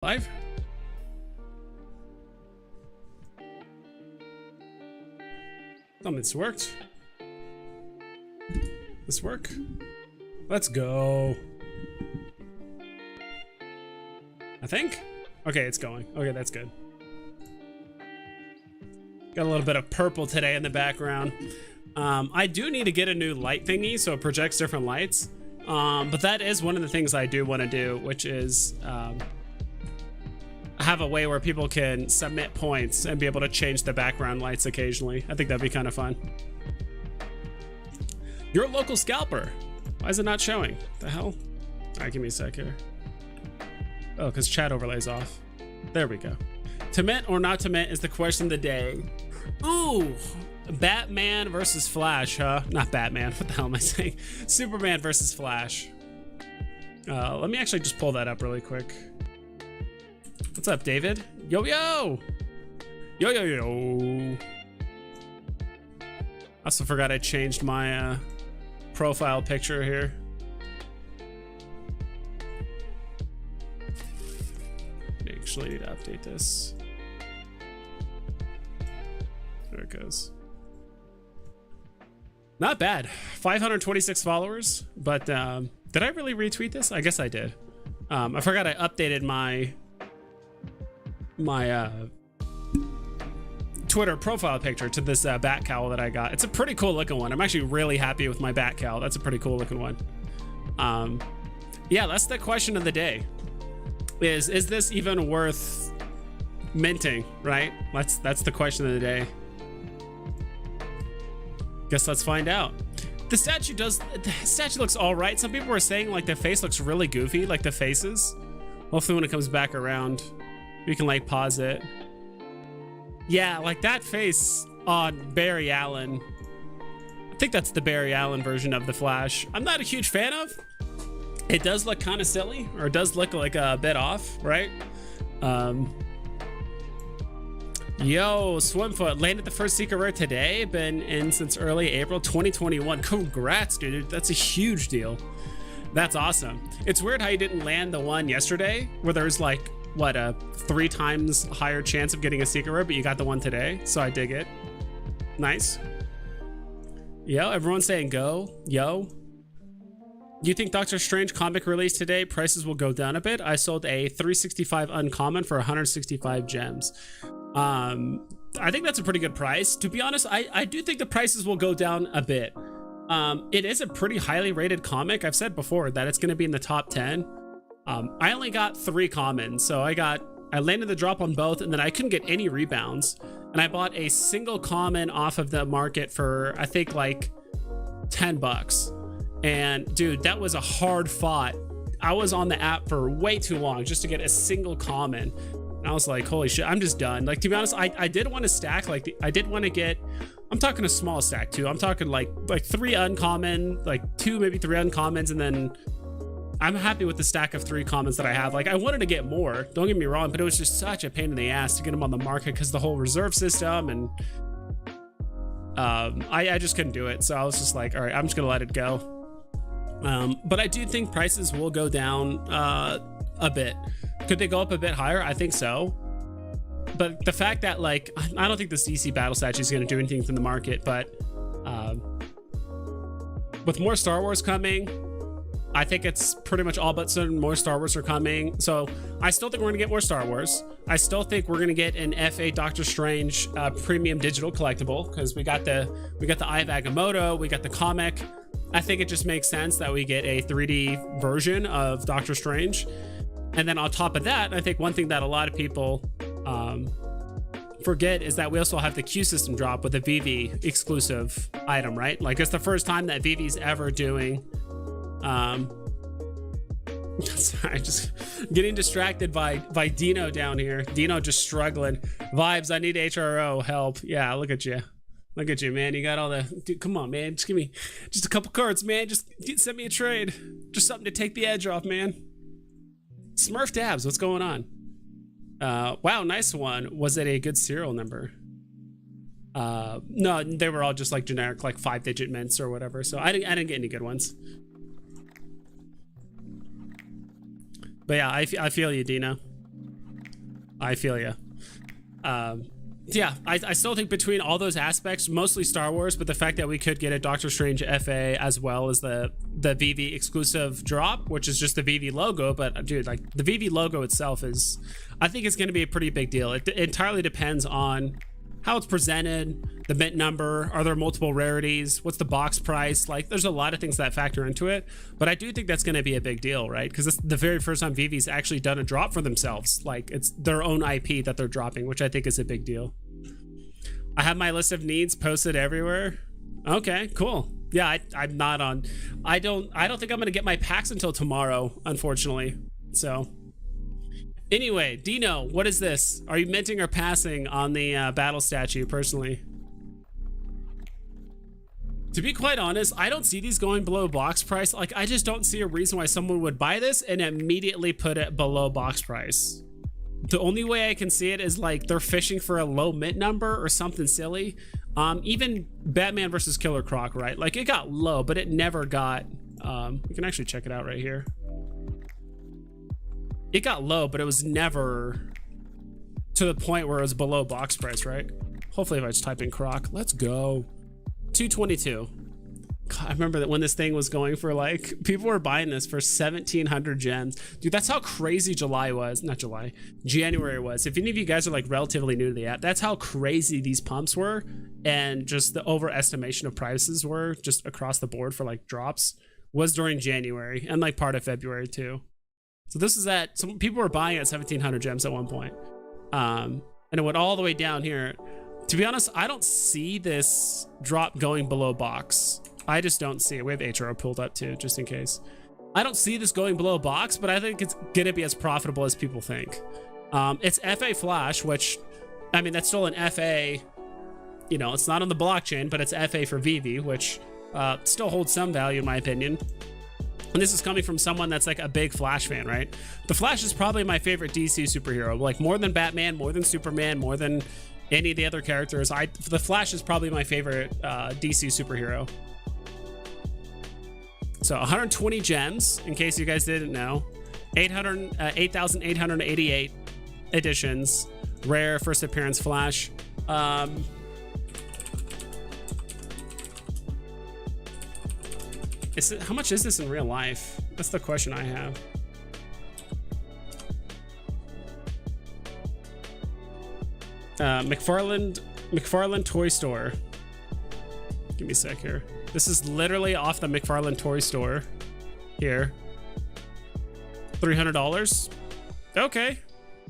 Live? Something's worked. This work? Let's go. I think? Okay, it's going. Okay, that's good. Got a little bit of purple today in the background. I do need to get a new light thingy so it projects different lights. But that is one of the things I do want to do, which is have a way where people can submit points and be able to change the background lights occasionally. I think that'd be kind of fun. Your local scalper. Why is it not showing? The hell? All right, give me a sec here. Oh, because chat overlay's off. There we go. To mint or not to mint is the question of the day. Ooh, Batman versus Flash, huh? Not Batman. What the hell am I saying? Superman versus Flash. Let me actually just pull that up really quick. What's up, David? Yo, yo! Yo, yo, yo! I also forgot I changed my profile picture here. Actually need to update this. There it goes. Not bad. 526 followers, but did I really retweet this? I guess I did. I forgot I updated my Twitter profile picture to this bat cowl that I got. It's a pretty cool looking one. I'm actually really happy with my bat cowl. That's a pretty cool looking one. Yeah, that's the question of the day. Is this even worth minting, right? That's the question of the day. Guess let's find out. The statue looks all right. Some people were saying like the face looks really goofy, like the faces. Hopefully when it comes back around, we can like pause it. Yeah, like that face on Barry Allen. I think that's the Barry Allen version of the Flash. I'm not a huge fan of. It does look kind of silly, or it does look like a bit off, right? Yo, Swimfoot landed the first secret rare today. Been in since early April 2021. Congrats, dude. That's a huge deal. That's awesome. It's weird how you didn't land the one yesterday, where there's like, what, a 3 times higher chance of getting a secret rare, but you got the one today, so I dig it. Nice. Yo, everyone's saying go. Yo. Do you think Doctor Strange comic release today, prices will go down a bit? I sold a 365 uncommon for 165 gems. I think that's a pretty good price. To be honest, I do think the prices will go down a bit. It is a pretty highly rated comic. I've said before that it's going to be in the top 10. I only got 3 commons, so I landed the drop on both, and then I couldn't get any rebounds. And I bought a single common off of the market for, I think, like 10 bucks. And dude, that was a hard fought. I was on the app for way too long just to get a single common. And I was like, holy shit, I'm just done. Like, to be honest, I did want to stack, like, I did want to get, I'm talking a small stack too. I'm talking like 3 uncommon, like 2, maybe 3 uncommons. And then I'm happy with the stack of 3 commons that I have. Like, I wanted to get more, don't get me wrong, but it was just such a pain in the ass to get them on the market because the whole reserve system, and I just couldn't do it. So I was just like, all right, I'm just gonna let it go. But I do think prices will go down a bit. Could they go up a bit higher? I think so. But the fact that, like, I don't think this DC battle statue is going to do anything to the market, but with more Star Wars coming, I think it's pretty much all but certain more Star Wars are coming. So I still think we're going to get more Star Wars. I still think we're going to get an F8 Doctor Strange premium digital collectible, because we got the Eye of Agamotto, we got the comic. I think it just makes sense that we get a 3D version of Doctor Strange. And then on top of that, I think one thing that a lot of people forget is that we also have the Q system drop with the Veve exclusive item, right? Like, it's the first time that Vivi's ever doing sorry, just getting distracted by Dino down here. Dino just struggling. Vibes, I need HRO help. Yeah, look at you. Look at you, man. You got all the... Dude, come on, man. Just give me just a couple cards, man. Just send me a trade. Just something to take the edge off, man. Smurf Dabs, what's going on? Wow, nice one. Was it a good serial number? No, they were all just like generic, like 5-digit mints or whatever. So I didn't get any good ones. But yeah, I feel you, Dino. I feel you. Yeah, I still think between all those aspects, mostly Star Wars, but the fact that we could get a Doctor Strange FA as well as the Veve exclusive drop, which is just the Veve logo. But dude, like the Veve logo itself is, I think it's going to be a pretty big deal. It entirely depends on how it's presented, the mint number, are there multiple rarities, what's the box price? Like there's a lot of things that factor into it, but I do think that's going to be a big deal, right? Because it's the very first time Veve's actually done a drop for themselves. Like it's their own IP that they're dropping, which I think is a big deal. I have my list of needs posted everywhere. Okay, cool. Yeah, I'm not on. I don't think I'm gonna get my packs until tomorrow, unfortunately. So anyway, Dino, what is this? Are you minting or passing on the battle statue personally? To be quite honest, I don't see these going below box price. Like I just don't see a reason why someone would buy this and immediately put it below box price. The only way I can see it is like they're fishing for a low mint number or something silly. Even Batman versus Killer Croc, right? Like it got low, but it never got, we can actually check it out right here. It got low, but it was never to the point where it was below box price, right? Hopefully if I just type in Croc, let's go. 222. God, I remember that when this thing was going for like, people were buying this for 1,700 gems. Dude, that's how crazy July was. Not July, January was. If any of you guys are like relatively new to the app, that's how crazy these pumps were. And just the overestimation of prices were just across the board for like drops was during January and like part of February too. So this is at, some people were buying at 1,700 gems at one point. And it went all the way down here. To be honest, I don't see this drop going below box. I just don't see it. We have Hro pulled up too, just in case. I don't see this going below box, but I think it's gonna be as profitable as people think. It's FA Flash, which, I mean, that's still an FA, you know, it's not on the blockchain, but it's FA for Veve, which still holds some value in my opinion. And this is coming from someone that's like a big Flash fan, right? The Flash is probably my favorite DC superhero, like more than Batman, more than Superman, more than any of the other characters. The Flash is probably my favorite DC superhero. So 120 gems, in case you guys didn't know. 8,888 editions. Rare first appearance Flash. How much is this in real life? That's the question I have. McFarlane Toy Store. Give me a sec here. This is literally off the McFarlane Toy Store here. $300. Okay.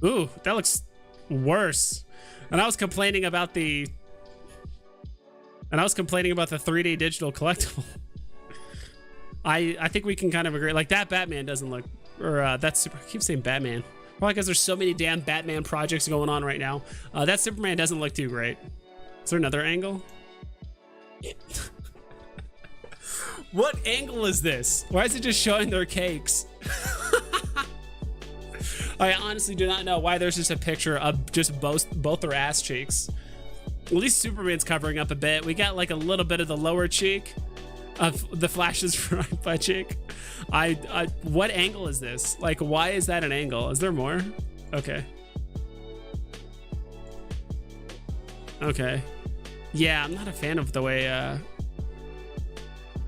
Ooh, that looks worse. And I was complaining about the 3D digital collectible. I think we can kind of agree. Like that Batman doesn't look, or that's super. I keep saying Batman. Probably because there's so many damn Batman projects going on right now. That Superman doesn't look too great. Is there another angle? What angle is this? Why is it just showing their cakes? I honestly do not know why there's just a picture of just both their ass cheeks. At least Superman's covering up a bit. We got like a little bit of the lower cheek of the Flash's front butt cheek. What angle is this? Like, why is that an angle? Is there more? Okay. Okay. Yeah, I'm not a fan of the way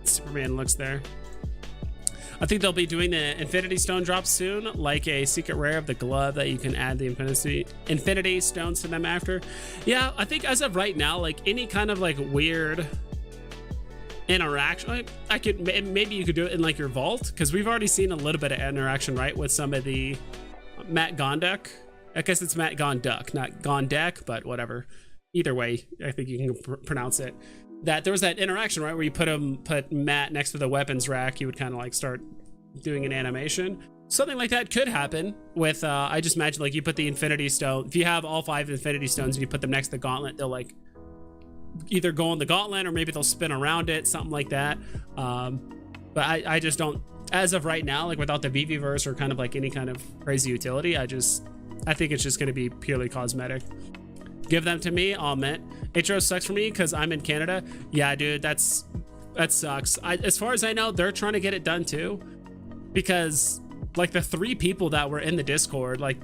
Superman looks there. I think they'll be doing the Infinity Stone drop soon, like a secret rare of the glove that you can add the Infinity Stones to them after. Yeah, I think as of right now, like any kind of like weird interaction, I could maybe you could do it in like your vault, because we've already seen a little bit of interaction, right, with some of the Matt Gondek. I guess it's Matt Gonduk, not Gondek, but whatever. Either way, I think you can pronounce it. That there was that interaction, right, where you put Matt next to the weapons rack, you would kind of like start doing an animation. Something like that could happen with I just imagine like you put the Infinity Stone, if you have all 5 Infinity Stones and you put them next to the gauntlet, they'll like either go on the gauntlet or maybe they'll spin around it, something like that. But I just don't, as of right now, like without the Veveverse or kind of like any kind of crazy utility, I think it's just going to be purely cosmetic. Give them to me, I'll mint. Hro sucks for me because I'm in Canada. Yeah, dude, that sucks. As far as I know, they're trying to get it done too, because like the 3 people that were in the Discord, like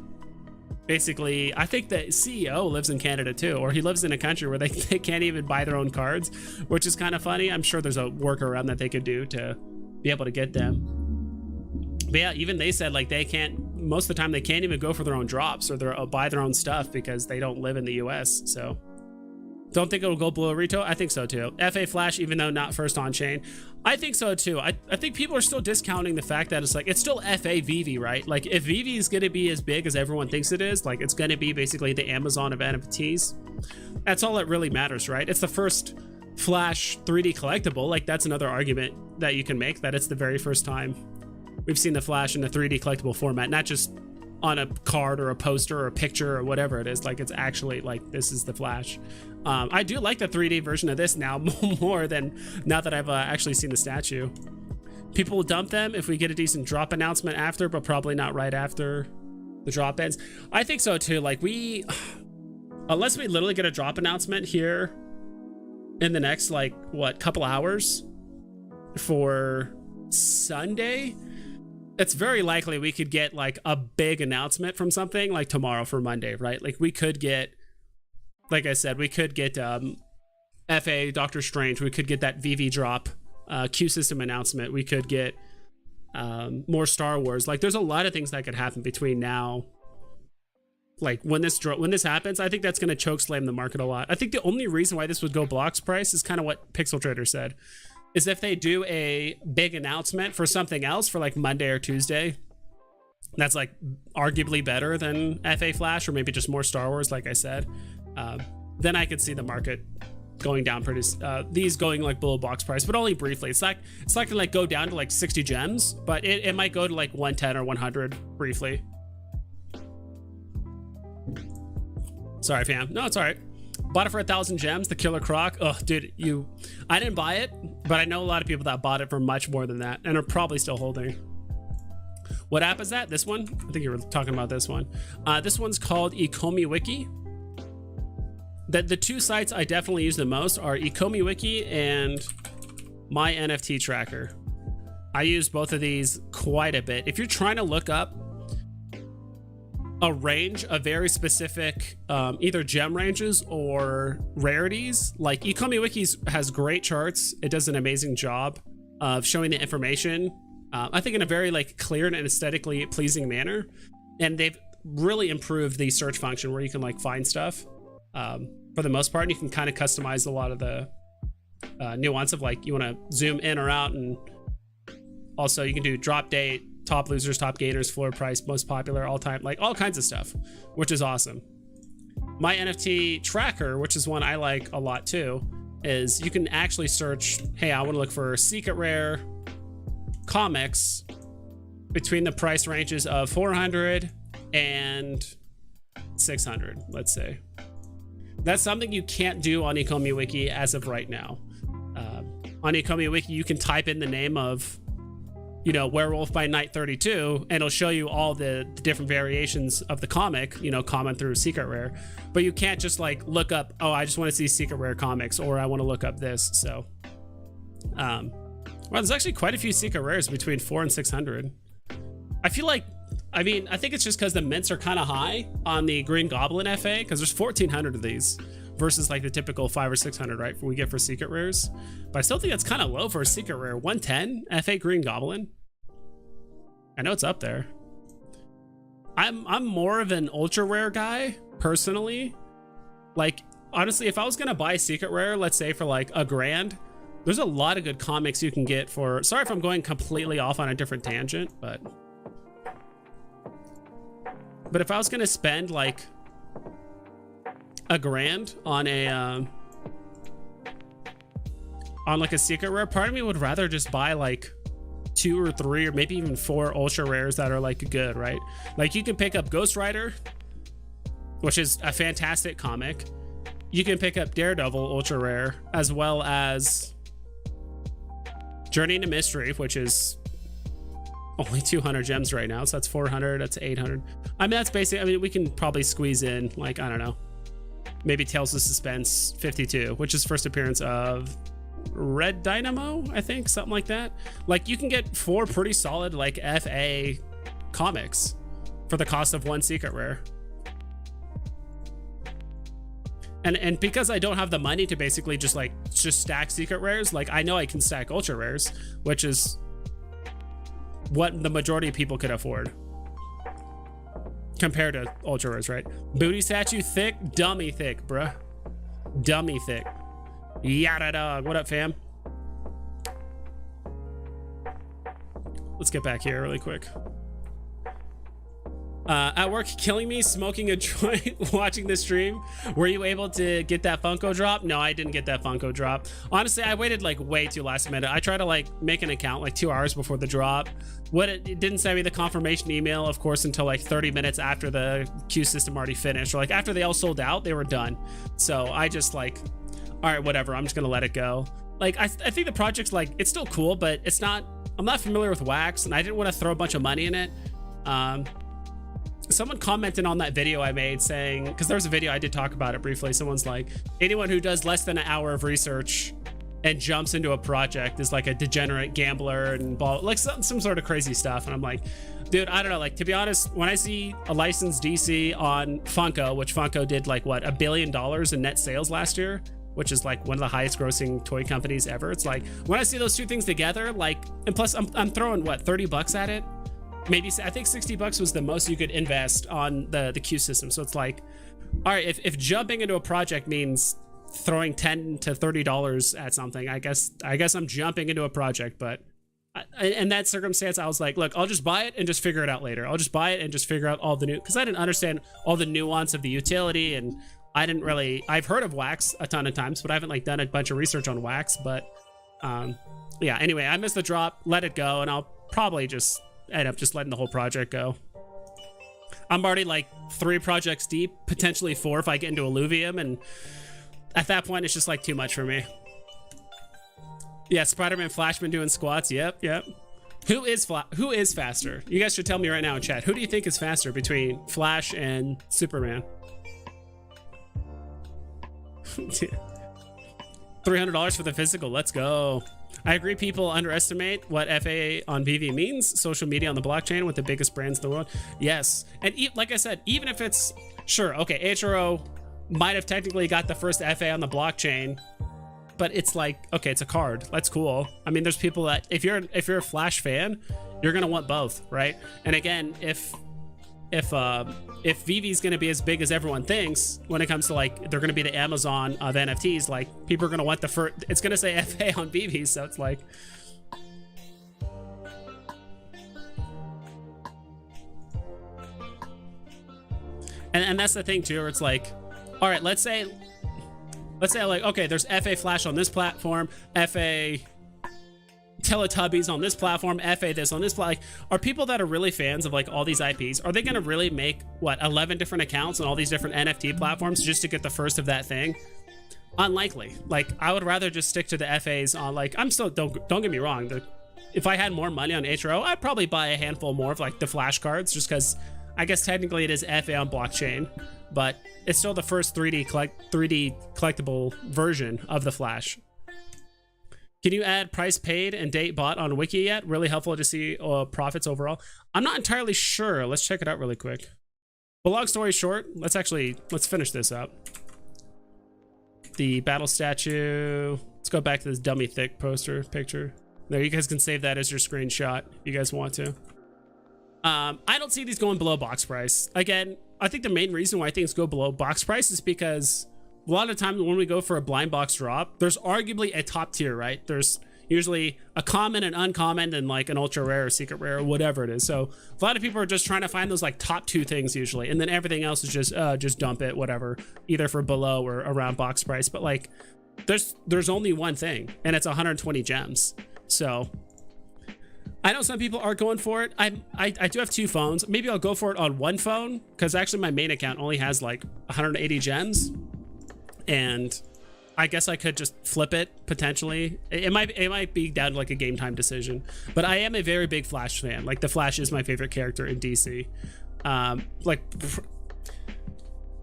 basically, I think the CEO lives in Canada too, or he lives in a country where they can't even buy their own cards, which is kind of funny. I'm sure there's a workaround that they could do to be able to get them. But yeah, even they said like they can't, most of the time they can't even go for their own drops or buy their own stuff because they don't live in the US. So don't think it'll go below retail? I think so too. FA Flash, even though not first on chain. I think so too. I think people are still discounting the fact that it's like, it's still FA Veve, right? Like if Veve is going to be as big as everyone thinks it is, like it's going to be basically the Amazon of NFTs. That's all that really matters, right? It's the first Flash 3D collectible. Like that's another argument that you can make, that it's the very first time we've seen the Flash in the 3D collectible format, not just on a card or a poster or a picture or whatever it is. Like it's actually like, this is the Flash. I do like the 3D version of this now more than now that I've actually seen the statue. People will dump them if we get a decent drop announcement after, but probably not right after the drop ends. I think so too. Like unless we literally get a drop announcement here in the next like what couple hours for Sunday, it's very likely we could get like a big announcement from something like tomorrow for Monday, right? Like we could get, like I said, we could get FA Doctor Strange. We could get that Veve drop Q system announcement. We could get more Star Wars. Like there's a lot of things that could happen between now. Like when this happens, I think that's going to choke slam the market a lot. I think the only reason why this would go blocks price is kind of what Pixel Trader said, is if they do a big announcement for something else for like Monday or Tuesday, that's like arguably better than FA Flash or maybe just more Star Wars, like I said, then I could see the market going down pretty, these going like below box price, but only briefly. It's not gonna like go down to like 60 gems, but it might go to like 110 or 100 briefly. Sorry, fam. No, it's all right. Bought it for 1,000 gems, the Killer Croc. Oh, dude, I didn't buy it, but I know a lot of people that bought it for much more than that and are probably still holding. What app is that? This one? I think you were talking about this one. This one's called Ecomi Wiki. The two sites I definitely use the most are Ecomi Wiki and My NFT Tracker. I use both of these quite a bit. If you're trying to look up a range of very specific either gem ranges or rarities, like Ecomi Wikis has great charts. It does an amazing job of showing the information, I think in a very like clear and aesthetically pleasing manner. And they've really improved the search function where you can like find stuff for the most part, and you can kind of customize a lot of the nuance of like you want to zoom in or out, and also you can do drop date, top losers, top gainers, floor price, most popular, all time, like all kinds of stuff, which is awesome. My NFT Tracker, which is one I like a lot too, is you can actually search, hey, I want to look for secret rare comics between the price ranges of 400 and 600, let's say. That's something you can't do on Ecomi Wiki as of right now. On Ecomi Wiki, you can type in the name of, you know, Werewolf by Night 32, and it'll show you all the different variations of the comic, you know, common through secret rare. But you can't just like look up, oh, I just want to see secret rare comics, or I want to look up this. So, well, there's actually quite a few secret rares between 400 and 600. I feel like, I mean, I think it's just because the mints are kind of high on the Green Goblin FA, because there's 1,400 of these versus like the typical 500 or 600, right? We get for secret rares. But I still think that's kind of low for a secret rare. 110 FA Green Goblin. I know it's up there. I'm more of an ultra rare guy personally. Like honestly, if I was gonna buy a secret rare, let's say for like $1,000, there's a lot of good comics you can get for. Sorry if I'm going completely off on a different tangent, but if I was gonna spend like $1,000 on a on like a secret rare, part of me would rather just buy like 2 or 3 or maybe even 4 ultra rares that are like good, right? Like you can pick up Ghost Rider, which is a fantastic comic. You can pick up Daredevil ultra rare, as well as Journey into Mystery, which is only 200 gems right now, so that's 400, that's 800. I mean, that's basically, I mean, we can probably squeeze in like, I don't know, maybe Tales of Suspense 52, which is first appearance of Red Dynamo, I think, something like that. Like you can get 4 pretty solid like FA comics for the cost of 1 secret rare. And because I don't have the money to basically just stack secret rares, like I know I can stack ultra rares, which is what the majority of people could afford compared to ultra rares, right? Booty statue thick, dummy thick, bruh. Dummy thick. Yada dog. What up, fam? Let's get back here really quick. At work, killing me, smoking a joint, watching the stream. Were you able to get that Funko drop? No, I didn't get that Funko drop. Honestly, I waited like way too last minute. I tried to like make an account like 2 hours before the drop. It didn't send me the confirmation email, of course, until like 30 minutes after the queue system already finished. Or like after they all sold out, they were done. So I just like, all right, whatever. I'm just gonna let it go. Like I think the project's like, it's still cool, but it's not. I'm not familiar with wax, and I didn't want to throw a bunch of money in it. Someone commented on that video I made saying, because there was a video I did talk about it briefly. Someone's like, anyone who does less than an hour of research and jumps into a project is like a degenerate gambler and like some sort of crazy stuff. And I'm like, dude, I don't know. Like, to be honest, when I see a licensed DC on Funko, which Funko did like what, $1 billion in net sales last year, which is like one of the highest grossing toy companies ever. It's like when I see those two things together, like, and plus I'm throwing what, 30 bucks at it. Maybe I think 60 bucks was the most you could invest on the queue system. So it's like, all right, if jumping into a project means throwing $10 to $30 at something, I guess I'm jumping into a project. But in that circumstance, I was like, look, I'll just buy it and just figure it out later. I'll just buy it and just figure out all the new, because I didn't understand all the nuance of the utility, and I've heard of wax a ton of times, but I haven't like done a bunch of research on wax. But yeah, anyway, I missed the drop, let it go, and I'll probably just end up just letting the whole project go. I'm already like 3 projects deep, potentially 4 if I get into Illuvium, and at that point it's just like too much for me. Yeah, Spider-Man Flashman doing squats. Yep. Who is faster? You guys should tell me right now in chat. Who do you think is faster between Flash and Superman? $300 for the physical. Let's go. I agree, people underestimate what FA on Veve means. Social media on the blockchain with the biggest brands in the world. Yes. And like I said, even if it's, sure, okay, Hro might have technically got the first FA on the blockchain, but it's like, okay, it's a card. That's cool. I mean, there's people that, if you're a Flash fan, you're gonna want both, right? And again, if Veve is going to be as big as everyone thinks when it comes to like, they're going to be the Amazon of NFTs, like people are going to want the first, it's going to say FA on Veve. So it's like, and that's the thing too, where it's like, all right, let's say like, okay, there's FA Flash on this platform, FA Teletubbies on this platform, FA this on this platform. Like, are people that are really fans of like all these IPs, are they going to really make what, 11 different accounts on all these different NFT platforms just to get the first of that thing? Unlikely. Like, I would rather just stick to the FAs on, like, I'm still, don't get me wrong, if I had more money on Hro, I'd probably buy a handful more of like the Flash cards, just because I guess technically it is FA on blockchain, but it's still the first 3D collectible version of the Flash. Can you add price paid and date bought on Wiki yet? Really helpful to see profits overall. I'm not entirely sure. Let's check it out really quick. But long story short, let's finish this up. The battle statue. Let's go back to this dummy thick poster picture. There, you guys can save that as your screenshot if you guys want to. I don't see these going below box price. Again, I think the main reason why things go below box price is because a lot of times when we go for a blind box drop, there's arguably a top tier, right? There's usually a common and uncommon and like an ultra rare or secret rare or whatever it is. So a lot of people are just trying to find those like top 2 things usually, and then everything else is just dump it, whatever, either for below or around box price. But like there's only one thing, and it's 120 gems. So I know some people are going for it. I do have 2 phones. Maybe I'll go for it on one phone, because actually my main account only has like 180 gems. And I guess I could just flip it potentially. It might be down to like a game time decision, but I am a very big Flash fan. Like, the Flash is my favorite character in DC. Like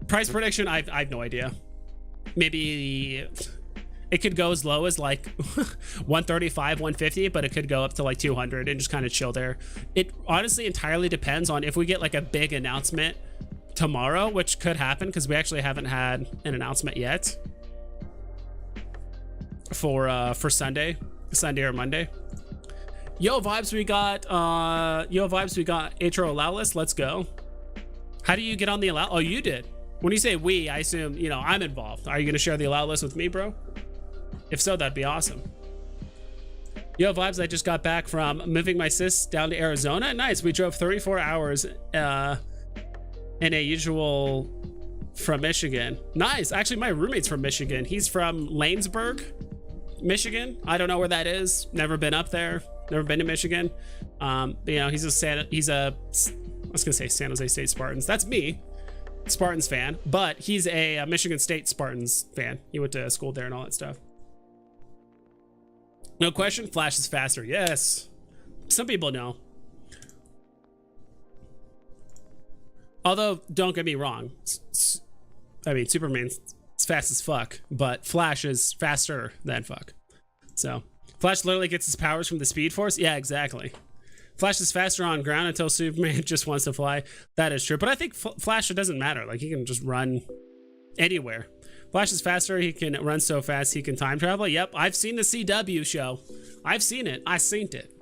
price prediction, I have no idea. Maybe it could go as low as like 135, 150, but it could go up to like 200 and just kind of chill there. It honestly entirely depends on if we get like a big announcement tomorrow, which could happen because we actually haven't had an announcement yet for Sunday or Monday. Yo vibes, we got Hro allow list. Let's go. How do you get on the allow? Oh, you did. When you say we, I assume, you know, I'm involved. Are you gonna share the allow list with me, bro? If so, that'd be awesome. Yo vibes, I just got back from moving my sis down to Arizona. Nice. We drove 34 hours in a usual from Michigan. Nice. Actually, my roommate's from Michigan. He's from Lanesburg, Michigan. I don't know where that is. Never been up there. Never been to Michigan. But, you know, I was gonna say San Jose State Spartans. That's me, Spartans fan. But he's a Michigan State Spartans fan. He went to school there and all that stuff. No question, Flash is faster. Yes. Some people know. Although, don't get me wrong. I mean, Superman's fast as fuck, but Flash is faster than fuck. So, Flash literally gets his powers from the Speed Force? Yeah, exactly. Flash is faster on ground until Superman just wants to fly. That is true. But I think Flash, it doesn't matter. Like, he can just run anywhere. Flash is faster. He can run so fast he can time travel. Yep, I've seen the CW show. I've seen it. I've seen it.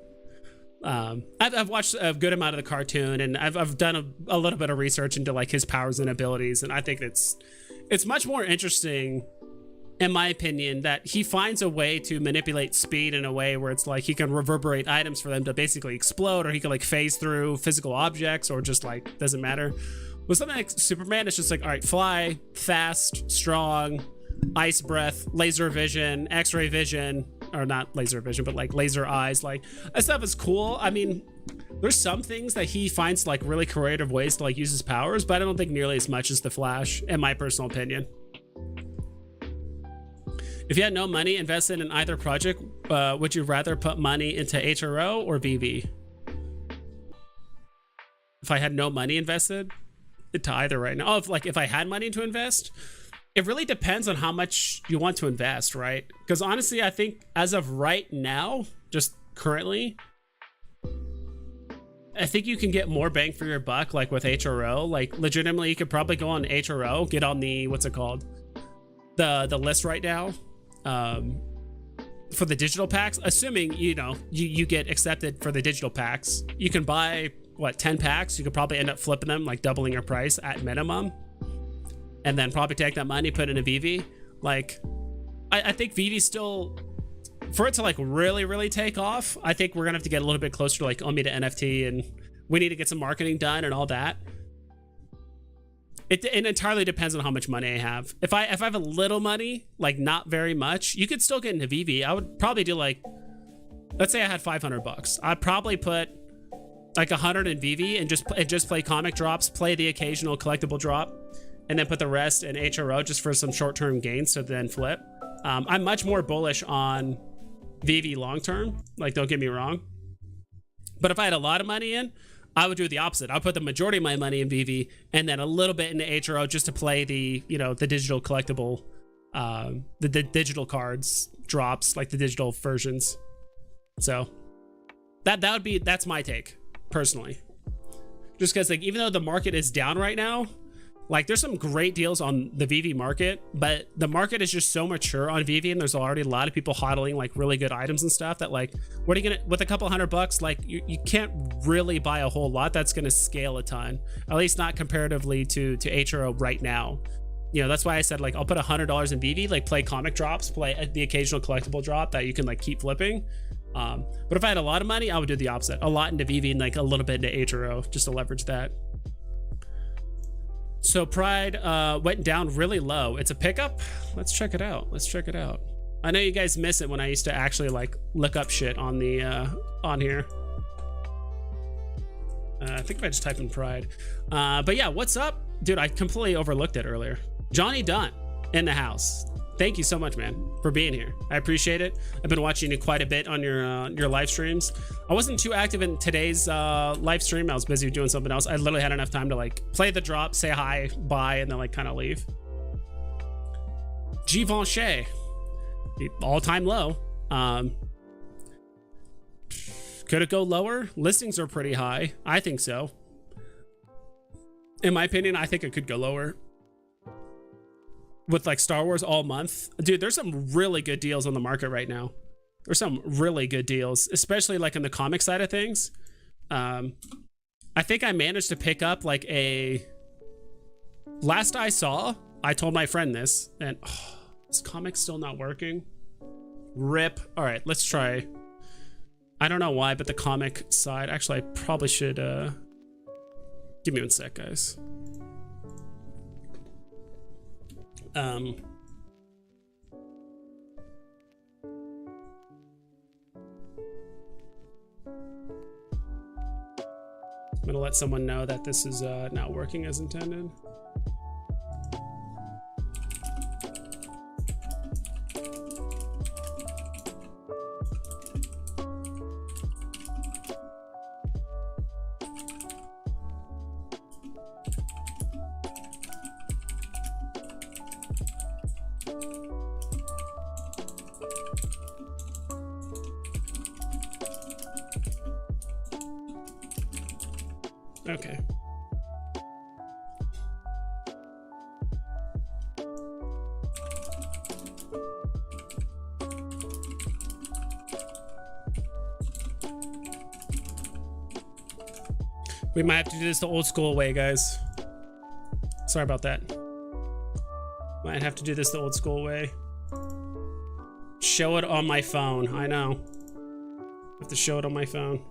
I've watched a good amount of the cartoon, and I've done a little bit of research into like his powers and abilities, and I think it's much more interesting, in my opinion, that he finds a way to manipulate speed in a way where it's like he can reverberate items for them to basically explode, or he can like phase through physical objects, or just like doesn't matter. With something like Superman, it's just like, all right, fly, fast, strong, ice breath, laser vision, x-ray vision, or not laser vision, but like laser eyes. Like, that stuff is cool. I mean, there's some things that he finds like really creative ways to like use his powers, but I don't think nearly as much as the Flash, in my personal opinion. If you had no money invested in either project, would you rather put money into Hro or Veve? If I had no money invested to either right now. Oh, if I had money to invest, it really depends on how much you want to invest, right? Because honestly, I think as of right now, just currently, I think you can get more bang for your buck, like with Hro. Like, legitimately, you could probably go on Hro, get on the, what's it called? The list right now, for the digital packs, assuming, you know, you get accepted for the digital packs. You can buy, what, 10 packs? You could probably end up flipping them, like doubling your price at minimum. And then probably take that money, put it in a Veve. Like, I think Veve still, for it to like really take off, I think we're gonna have to get a little bit closer to like OMI to NFT, and we need to get some marketing done and all that. It entirely depends on how much money I have. If I have a little money, like not very much, you could still get into Veve. I would probably do like, let's say I had 500 bucks. I'd probably put like 100 in Veve and just play comic drops, play the occasional collectible drop, and then put the rest in Hro just for some short-term gains, so then flip. I'm much more bullish on Veve long-term, like, don't get me wrong. But if I had a lot of money in, I would do the opposite. I'll put the majority of my money in Veve and then a little bit into Hro just to play the, you know, the digital collectible, the digital cards drops, like the digital versions. So that's my take personally. Just because, like, even though the market is down right now, like, there's some great deals on the Veve market, but the market is just so mature on Veve, and there's already a lot of people hodling like really good items and stuff that, like, what are you gonna, with a couple $100, like, you can't really buy a whole lot that's gonna scale a ton, at least not comparatively to Hro right now. You know, that's why I said, like, I'll put $100 in Veve, like, play comic drops, play the occasional collectible drop that you can like keep flipping. But if I had a lot of money, I would do the opposite, a lot into Veve and like a little bit into Hro just to leverage that. So Pride went down really low. It's a pickup. Let's check it out. I know you guys miss it when I used to actually like look up shit on the on here. I think if I just type in Pride. But yeah, what's up, dude? I completely overlooked it earlier. Johnny Dunn in the house. Thank you so much, man, for being here. I appreciate it. I've been watching you quite a bit on your live streams. I wasn't too active in today's live stream. I was busy doing something else. I literally had enough time to like play the drop, say hi, bye, and then like kind of leave. Givenchy, all-time low. Could it go lower? Listings are pretty high. I think so. In my opinion, I think it could go lower. With like Star Wars all month. Dude, there's some really good deals on the market right now. There's some really good deals, especially like in the comic side of things. I think I managed to pick up like a... Last I saw, I told my friend this, and this comic's still not working. RIP. All right, let's try. I don't know why, but the comic side, actually, I probably should, give me 1 sec, guys. I'm gonna let someone know that this is not working as intended. Okay. We might have to do this the old school way, guys. Sorry about that. Might have to do this the old school way. Show it on my phone. I know. I have to show it on my phone.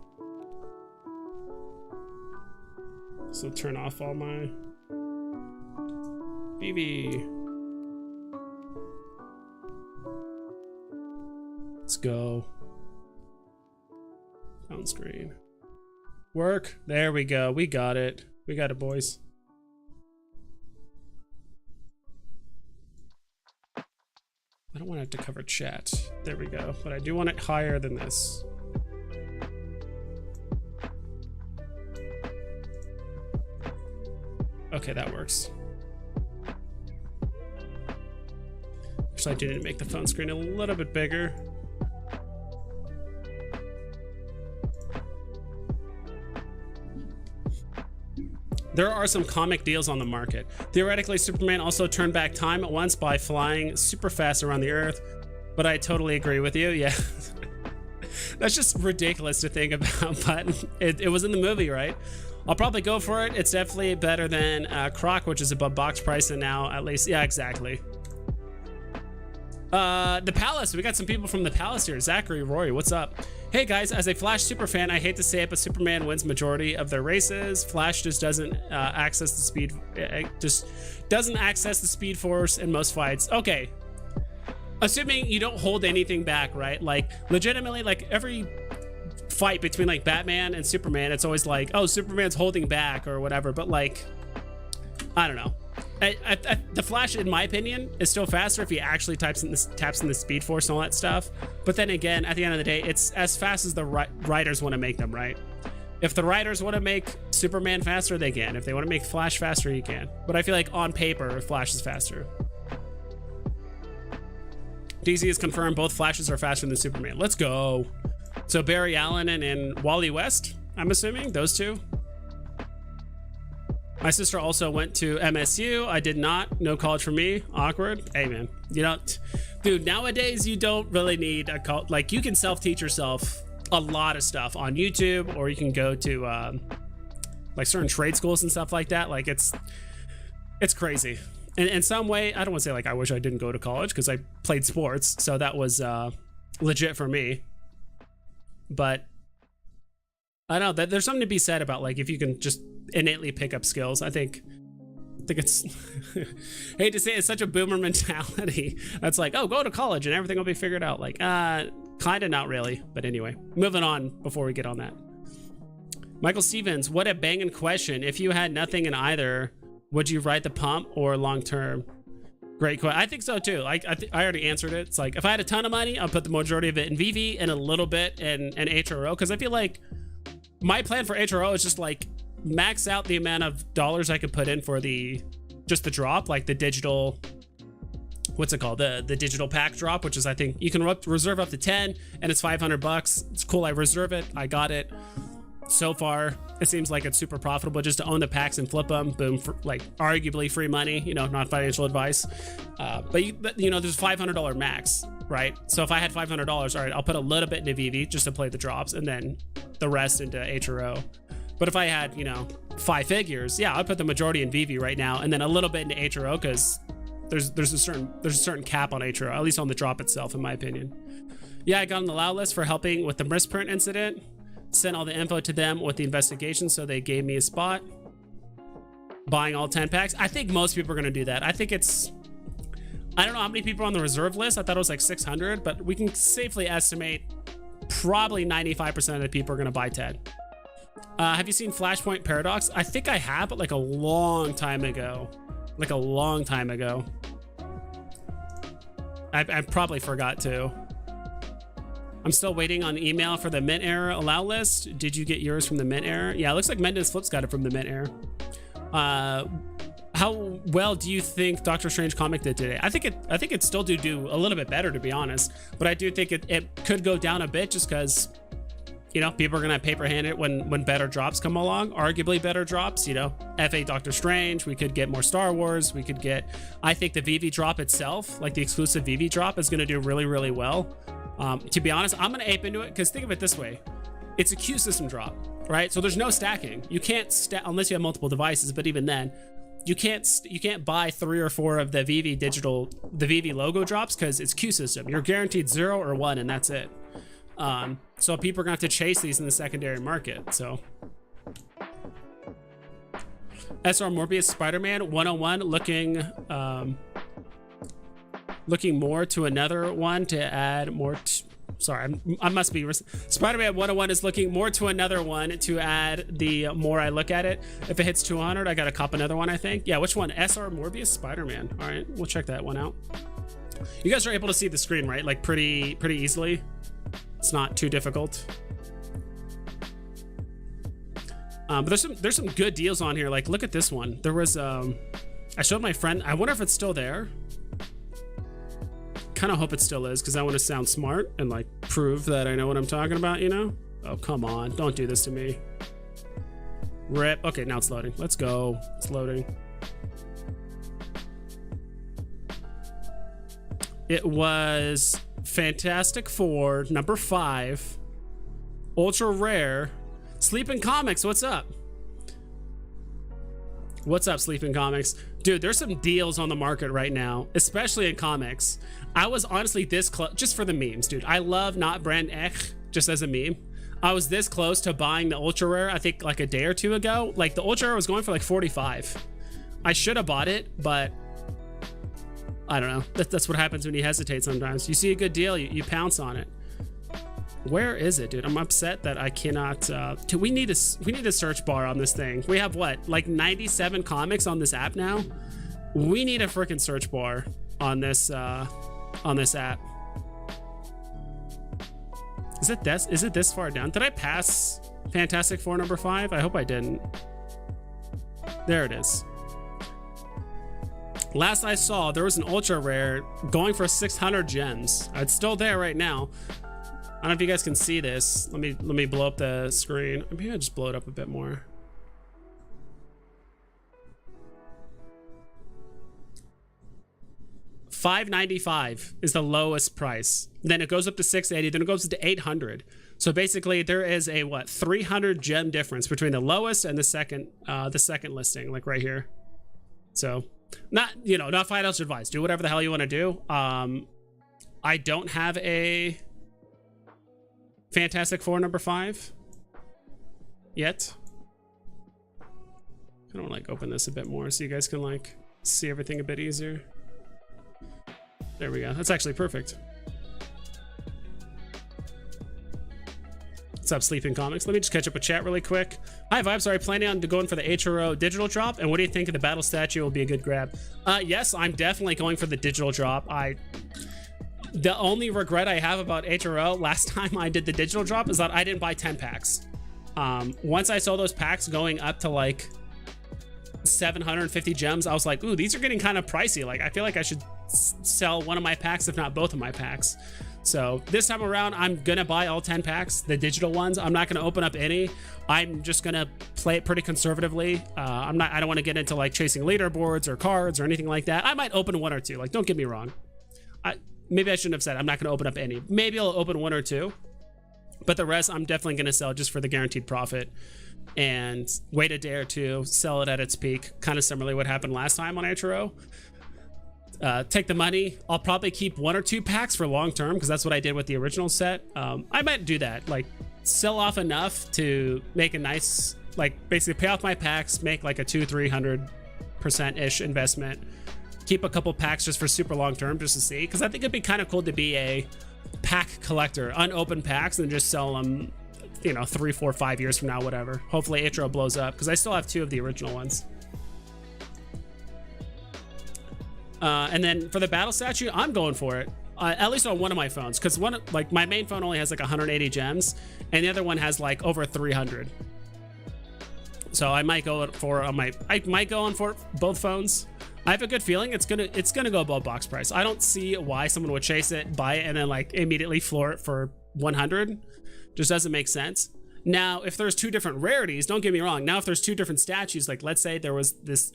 So turn off all my Veve. Let's go. Phone screen. Work. There we go. We got it. We got it, boys. I don't want it to cover chat. There we go. But I do want it higher than this. Okay, that works. Actually, I do need to make the phone screen a little bit bigger. There are some comic deals on the market. Theoretically, Superman also turned back time at once by flying super fast around the Earth, but I totally agree with you, yeah. That's just ridiculous to think about, but it was in the movie, right? I'll probably go for it. It's definitely better than Croc, which is above box price, and now at least, yeah, exactly. The Palace, we got some people from the Palace here. Zachary, Rory, what's up? Hey guys, as a Flash super fan, I hate to say it, but Superman wins majority of their races. Flash just doesn't access the speed, doesn't access the speed force in most fights. Okay, assuming you don't hold anything back, right? Like legitimately, like every fight between like Batman and Superman, it's always like, oh, Superman's holding back or whatever, but like, I don't know. The Flash, in my opinion, is still faster if he actually taps in the speed force and all that stuff. But then again, at the end of the day, it's as fast as the writers want to make them, right? If the writers want to make Superman faster, they can. If they want to make Flash faster, you can. But I feel like on paper, Flash is faster. DC has confirmed both Flashes are faster than Superman. Let's go. So Barry Allen and Wally West, I'm assuming, those two. My sister also went to MSU. I did not. No college for me. Awkward. Hey, man. You don't... Dude, nowadays, you don't really need a college. Like, you can self-teach yourself a lot of stuff on YouTube, or you can go to, like, certain trade schools and stuff like that. Like, it's crazy. And in some way, I don't want to say, like, I wish I didn't go to college, because I played sports, so that was legit for me. But I don't know, there's something to be said about, like, if you can just innately pick up skills. I think it's hate to say it's such a boomer mentality. That's like, oh, go to college and everything will be figured out. Like, kind of not really. But anyway, moving on before we get on that. Michael Stevens, what a banging question. If you had nothing in either, would you ride the pump or long term? Great question. I think so too. I already answered it. It's like, if I had a ton of money, I'll put the majority of it in Veve and a little bit in HRO, because I feel like my plan for HRO is just like max out the amount of dollars I could put in for just the drop, like the digital, what's it called, the digital pack drop, which is, I think you can reserve up to 10 and it's $500. It's cool. I reserve it, I got it, So far, it seems like it's super profitable just to own the packs and flip them. Boom, for like arguably free money, you know, not financial advice. But you know, there's $500 max, right? So if I had $500, all right, I'll put a little bit into Veve just to play the drops and then the rest into Hro. But if I had, you know, 5 figures, yeah, I'd put the majority in Veve right now and then a little bit into Hro because there's a certain cap on Hro, at least on the drop itself, in my opinion. Yeah, I got on the allow list for helping with the misprint incident. Sent all the info to them with the investigation, so they gave me a spot. Buying all 10 packs. I think most people are going to do that. I think it's... I don't know how many people are on the reserve list. I thought it was like 600, but we can safely estimate probably 95% of the people are going to buy 10. Have you seen Flashpoint Paradox? I think I have, but like a long time ago. Like a long time ago. I probably forgot to. I'm still waiting on email for the mint error allow list. Did you get yours from the mint error? Yeah, it looks like Mendes Flips got it from the mint error. How well do you think Doctor Strange comic did today? I think it still do a little bit better, to be honest. But I do think it could go down a bit just because, you know, people are gonna paper hand it when better drops come along. Arguably better drops, you know, FA Doctor Strange. We could get more Star Wars. We could get. I think the Veve drop itself, like the exclusive Veve drop, is gonna do really, really well. To be honest, I'm gonna ape into it because think of it this way: it's a Q system drop, right? So there's no stacking. You can't stack unless you have multiple devices. But even then, you can't buy 3 or 4 of the Veve logo drops because it's Q system. You're guaranteed 0 or 1, and that's it. So people are gonna have to chase these in the secondary market. So SR Morbius Spider-Man 101 looking more to another one to add more. Sorry, I must be. Spider-Man 101 is looking more to another one to add the more I look at it. If it hits 200, I gotta cop another one, I think. Yeah, which one? SR Morbius Spider-Man. All right, we'll check that one out. You guys are able to see the screen, right? Like pretty easily. It's not too difficult. But there's some good deals on here. Like, look at this one. There was I showed my friend. I wonder if it's still there. Kind of hope it still is because I want to sound smart and like prove that I know what I'm talking about, you know? Oh, come on. Don't do this to me. Rip. Okay, now it's loading. Let's go. It's loading. It was Fantastic Four, number 5. Ultra rare. Sleeping Comics, what's up? What's up, Sleeping Comics? Dude, there's some deals on the market right now, especially in comics. I was honestly this close, just for the memes, dude. I love not brand Ech, just as a meme. I was this close to buying the Ultra Rare, I think like a day or two ago. Like the Ultra Rare was going for like 45. I should have bought it, but I don't know. That's what happens when you hesitate sometimes. You see a good deal, you pounce on it. Where is it, dude? I'm upset that I cannot. We need a search bar on this thing. We have what, like 97 comics on this app now. We need a freaking search bar on this app. Is it this far down? Did I pass Fantastic Four number 5? I hope I didn't. There it is. Last I saw, there was an ultra rare going for 600 gems. It's still there right now. I don't know if you guys can see this. Let me blow up the screen. Maybe I'll just blow it up a bit more. $595 is the lowest price. Then it goes up to 680. Then it goes to 800. So basically, there is a 300 gem difference between the lowest and the second listing, like right here. So, not financial advice. Do whatever the hell you want to do. I don't have a Fantastic Four number 5 yet. I don't want to open this a bit more so you guys can see everything a bit easier. There we go. That's actually perfect. What's up, Sleeping Comics? Let me just catch up with chat really quick. Hi, Vibes. Are you planning on going for the Hro digital drop? And what do you think of the battle statue? Will be a good grab. Yes, I'm definitely going for the digital drop. The only regret I have about Hro last time I did the digital drop is that I didn't buy 10 packs. Once I saw those packs going up to 750 gems, I was like, ooh, these are getting kind of pricey. I feel like I should sell one of my packs, if not both of my packs. So this time around, I'm gonna buy all 10 packs, the digital ones. I'm not gonna open up any. I'm just gonna play it pretty conservatively. I don't want to get into like chasing leaderboards or cards or anything like that. I might open one or two. Like, don't get me wrong. Maybe I shouldn't have said I'm not gonna open up any. Maybe I'll open one or two, but the rest I'm definitely gonna sell just for the guaranteed profit and wait a day or two, sell it at its peak. Kind of similarly what happened last time on Hro. Take the money. I'll probably keep 1 or 2 packs for long term because that's what I did with the original set. I might do that, like sell off enough to make a nice, like basically pay off my packs, make like a 200-300% ish investment, keep a couple packs just for super long term just to see, because I think it'd be kind of cool to be a pack collector, unopened packs, and just sell them, you know, 3, 4, 5 years from now, whatever. Hopefully Hro blows up because I still have 2 of the original ones. And then for the battle statue, I'm going for it. At least on one of my phones, because one, like my main phone only has like 180 gems, and the other one has like over 300. So I might go for for both phones. I have a good feeling it's gonna go above box price. I don't see why someone would chase it, buy it, and then like immediately floor it for 100. Just doesn't make sense. Now, if there's 2 different rarities, don't get me wrong. Now, if there's 2 different statues, like let's say there was this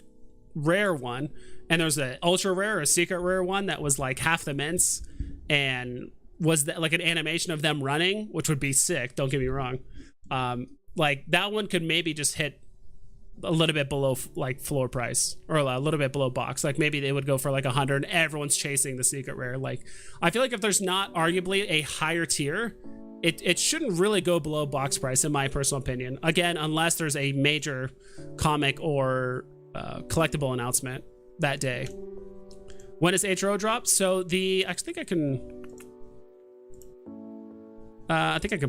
rare one and there's an ultra rare or a secret rare one that was like half the mints and was that like an animation of them running, which would be sick, don't get me wrong. Like that one could maybe just hit a little bit below like floor price, or a little bit below box. Like maybe they would go for like 100 and everyone's chasing the secret rare. Like I feel like if there's not arguably a higher tier, it shouldn't really go below box price in my personal opinion. Again, unless there's a major comic or collectible announcement that day. When is Hro Drop? So I think I can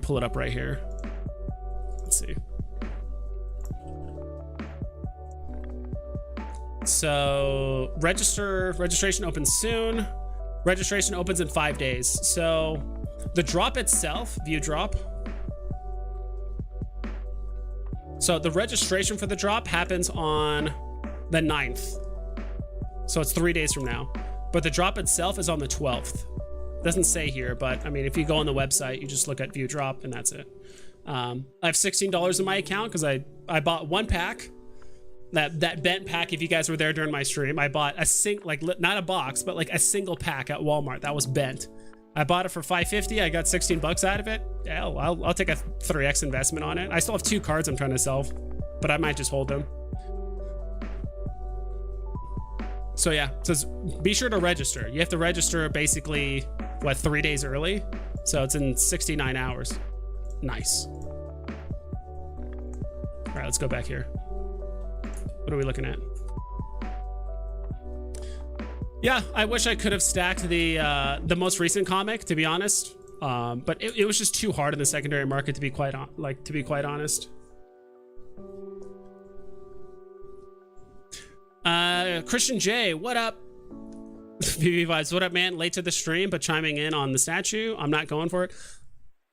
pull it up right here. Let's see. So registration opens soon. Registration opens in 5 days. So the drop itself, view drop. So the registration for the drop happens on the 9th. So it's 3 days from now. But the drop itself is on the 12th. Doesn't say here, but I mean, if you go on the website, you just look at view drop and that's it. I have $16 in my account because I bought 1 pack. That bent pack, if you guys were there during my stream, I bought not a box, but like a single pack at Walmart that was bent. I bought it for $5.50. I got 16 bucks out of it. Yeah, I'll take a 3x investment on it. I still have 2 cards I'm trying to sell, but I might just hold them. So yeah, it says be sure to register. You have to register basically, what, 3 days early? So it's in 69 hours. Nice. All right, let's go back here. What are we looking at? Yeah, I wish I could have stacked the most recent comic, to be honest. But it was just too hard in the secondary market to be quite honest. Christian J, what up? VV Vibes, what up, man? Late to the stream, but chiming in on the statue. I'm not going for it.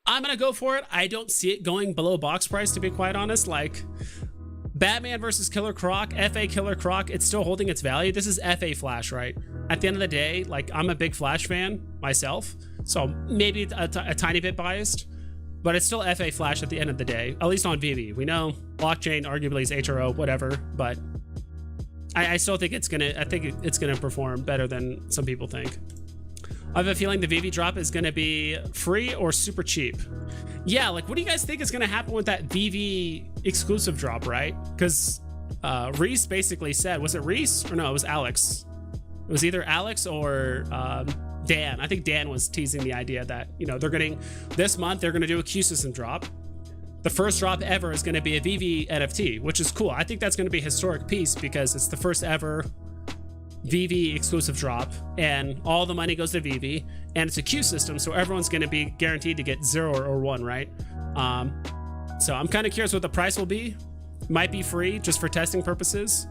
I'm gonna go for it. I don't see it going below box price, to be quite honest. Like Batman versus Killer Croc, FA Killer Croc, it's still holding its value. This is FA Flash, right? At the end of the day, like I'm a big Flash fan myself, so maybe a tiny bit biased, but it's still FA Flash at the end of the day, at least on Veve. We know blockchain arguably is Hro, whatever, but I still think it's gonna perform better than some people think. I have a feeling the Veve drop is gonna be free or super cheap. Yeah, like what do you guys think is gonna happen with that Veve exclusive drop, right? Because Reese basically said, was it Reese or no, it was Alex. It was either Alex or Dan. I think Dan was teasing the idea that, you know, this month they're gonna do a Q system drop. The first drop ever is gonna be a Veve NFT, which is cool. I think that's gonna be a historic piece because it's the first ever Veve exclusive drop and all the money goes to Veve and it's a queue system, so everyone's going to be guaranteed to get 0 or 1, right? So I'm kind of curious what the price will be. Might be free just for testing purposes.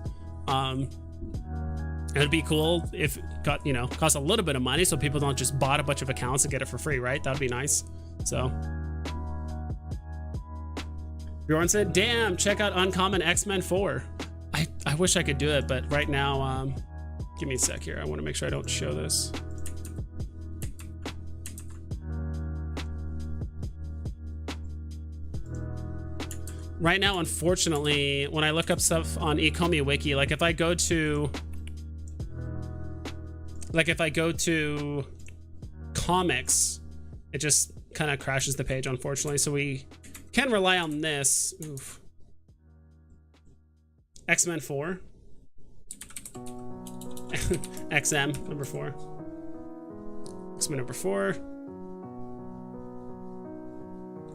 It'd be cool if it got, you know, cost a little bit of money so people don't just bought a bunch of accounts and get it for free, right? That'd be nice. So Bjorn said, damn, check out Uncommon X-Men 4. I wish I could do it, but right now, give me a sec here. I want to make sure I don't show this. Right now, unfortunately, when I look up stuff on ecomi wiki, like if I go to comics, it just kind of crashes the page, unfortunately. So we can rely on this. Oof. X-Men 4. XM number 4. X-Men number 4.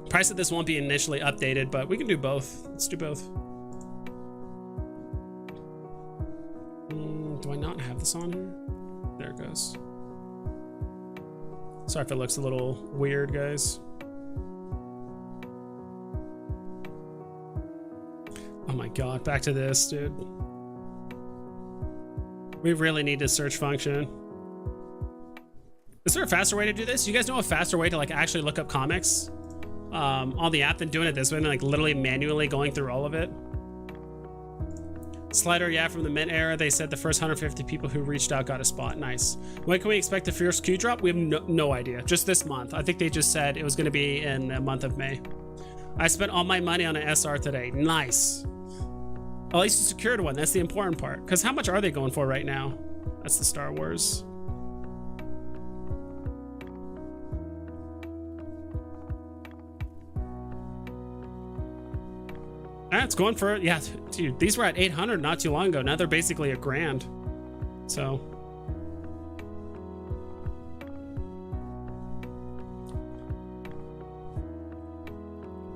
Price of this won't be initially updated, but we can do both. Let's do both. Do I not have this on here? There it goes. Sorry if it looks a little weird, guys. Oh my god, back to this, dude. We really need this search function. Is there a faster way to do this? You guys know a faster way to like actually look up comics on the app than doing it this way and like literally manually going through all of it? Slider, yeah, from the mint era, they said the first 150 people who reached out got a spot. Nice. When can we expect the first Q drop? We have no idea. Just this month. I think they just said it was going to be in the month of May. I spent all my money on an SR today. Nice. At least you secured one. That's the important part. Because how much are they going for right now? That's the Star Wars. It's going for it. Yeah, dude, these were at 800 not too long ago. Now they're basically $1,000. So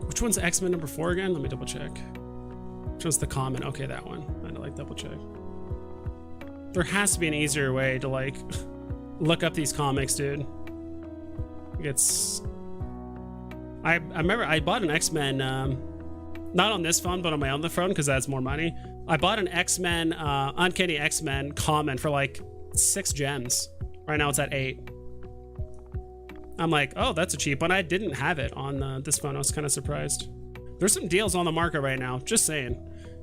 which one's X-Men number 4 again? Let me double check. Which one's the common? Okay, that one. I had to like double check. There has to be an easier way to like look up these comics, dude. It's I remember I bought an X-Men not on this phone, but on my other phone, because that's more money. I bought an X-Men, Uncanny X-Men common for like 6 gems. Right now it's at 8. I'm like, oh, that's a cheap one. I didn't have it on this phone. I was kind of surprised. There's some deals on the market right now, just saying.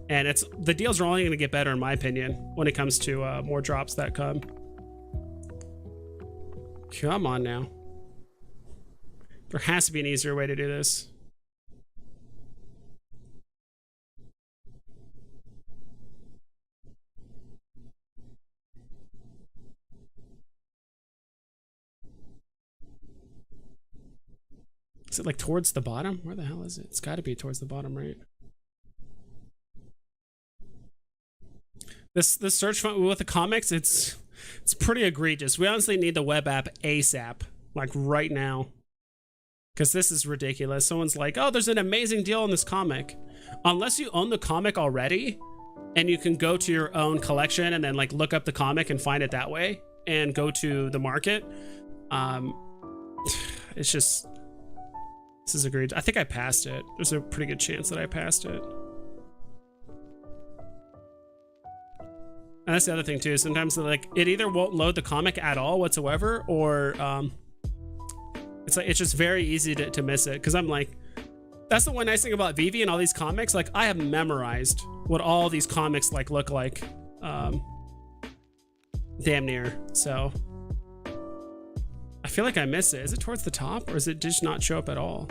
And the deals are only going to get better, in my opinion, when it comes to more drops that come. Come on now. There has to be an easier way to do this. Is it like towards the bottom? Where the hell is it? It's got to be towards the bottom, right? This search fund with the comics, it's pretty egregious. We honestly need the web app ASAP, like right now, because this is ridiculous. Someone's like, oh, there's an amazing deal on this comic. Unless you own the comic already and you can go to your own collection and then like look up the comic and find it that way and go to the market, it's just, this is egregious. I think I passed it. There's a pretty good chance that I passed it. And that's the other thing too. Sometimes like it either won't load the comic at all whatsoever, or it's like it's just very easy to miss it. Because I'm like, that's the one nice thing about Veve and all these comics. Like I have memorized what all these comics like look like, damn near. So I feel like I miss it. Is it towards the top, or is it just not show up at all?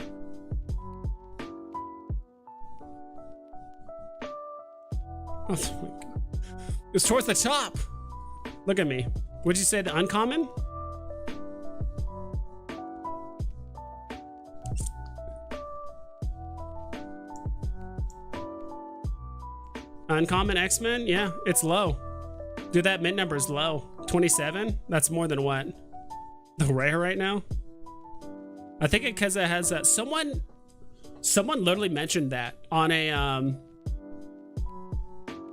Oh my god. It's towards the top. Look at me. Would you say the uncommon? Uncommon X-Men? Yeah, it's low. Dude, that mint number is low. 27? That's more than what? The rare right now? I think it because it has that. Someone literally mentioned that on a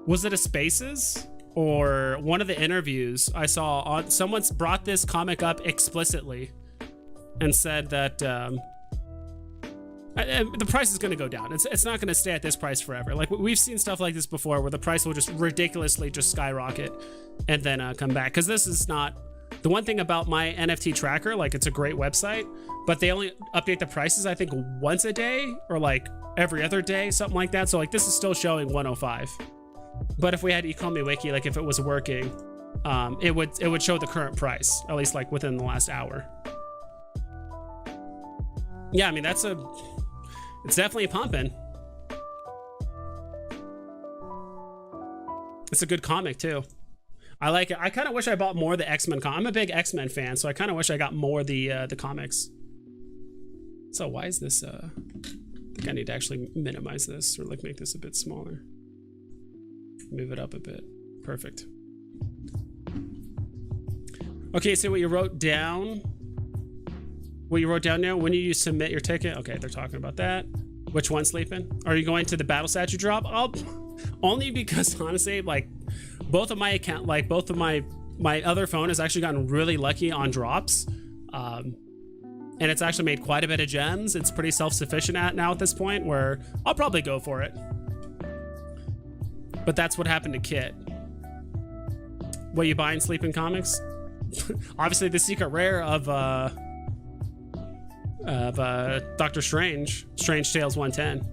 was it a Spaces or one of the interviews I saw on, someone's brought this comic up explicitly and said that the price is going to go down. It's not going to stay at this price forever. Like we've seen stuff like this before where the price will just ridiculously just skyrocket and then come back. Because this is not the one thing about my NFT tracker. Like it's a great website, but they only update the prices I think once a day or like every other day, something like that. So like this is still showing 105. But if we had ecomi wiki, like if it was working, it would show the current price, at least like within the last hour. Yeah, I mean it's definitely pumping. It's a good comic too. I like it. I kind of wish I bought more of the X-Men. I'm a big X-Men fan, so I kind of wish I got more of the comics. So why is this? I think I need to actually minimize this or like make this a bit smaller. Move it up a bit. Perfect. Okay, so what you wrote down. What you wrote down now. When you submit your ticket. Okay, they're talking about that. Which one, Sleeping? Are you going to the battle statue drop? Only because honestly, like both of my account, like both of my other phone has actually gotten really lucky on drops. And it's actually made quite a bit of gems. It's pretty self-sufficient now at this point where I'll probably go for it. But that's what happened to Kit. What you buying, Sleeping Comics? Obviously the secret rare of Doctor Strange Tales 110.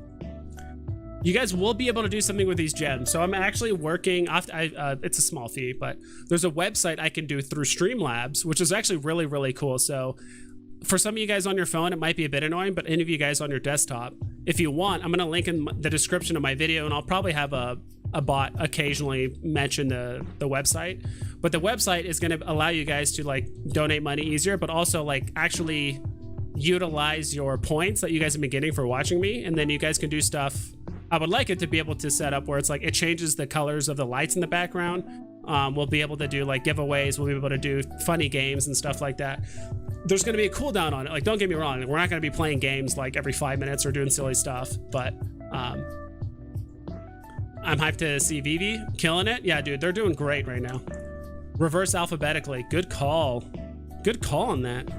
You guys will be able to do something with these gems. So I'm actually working off, it's a small fee, but there's a website I can do through Streamlabs, which is actually really, really cool. So for some of you guys on your phone, it might be a bit annoying, but any of you guys on your desktop, if you want, I'm gonna link in the description of my video, and I'll probably have a bot occasionally mention the website. But the website is gonna allow you guys to like donate money easier, but also like actually utilize your points that you guys have been getting for watching me, and then you guys can do stuff. I would like it to be able to set up where it's like it changes the colors of the lights in the background. We'll be able to do like giveaways. We'll be able to do funny games and stuff like that. There's going to be a cooldown on it. Like, don't get me wrong. We're not going to be playing games like every 5 minutes or doing silly stuff. But I'm hyped to see Veve killing it. Yeah, dude, they're doing great right now. Reverse alphabetically. Good call. Good call on that.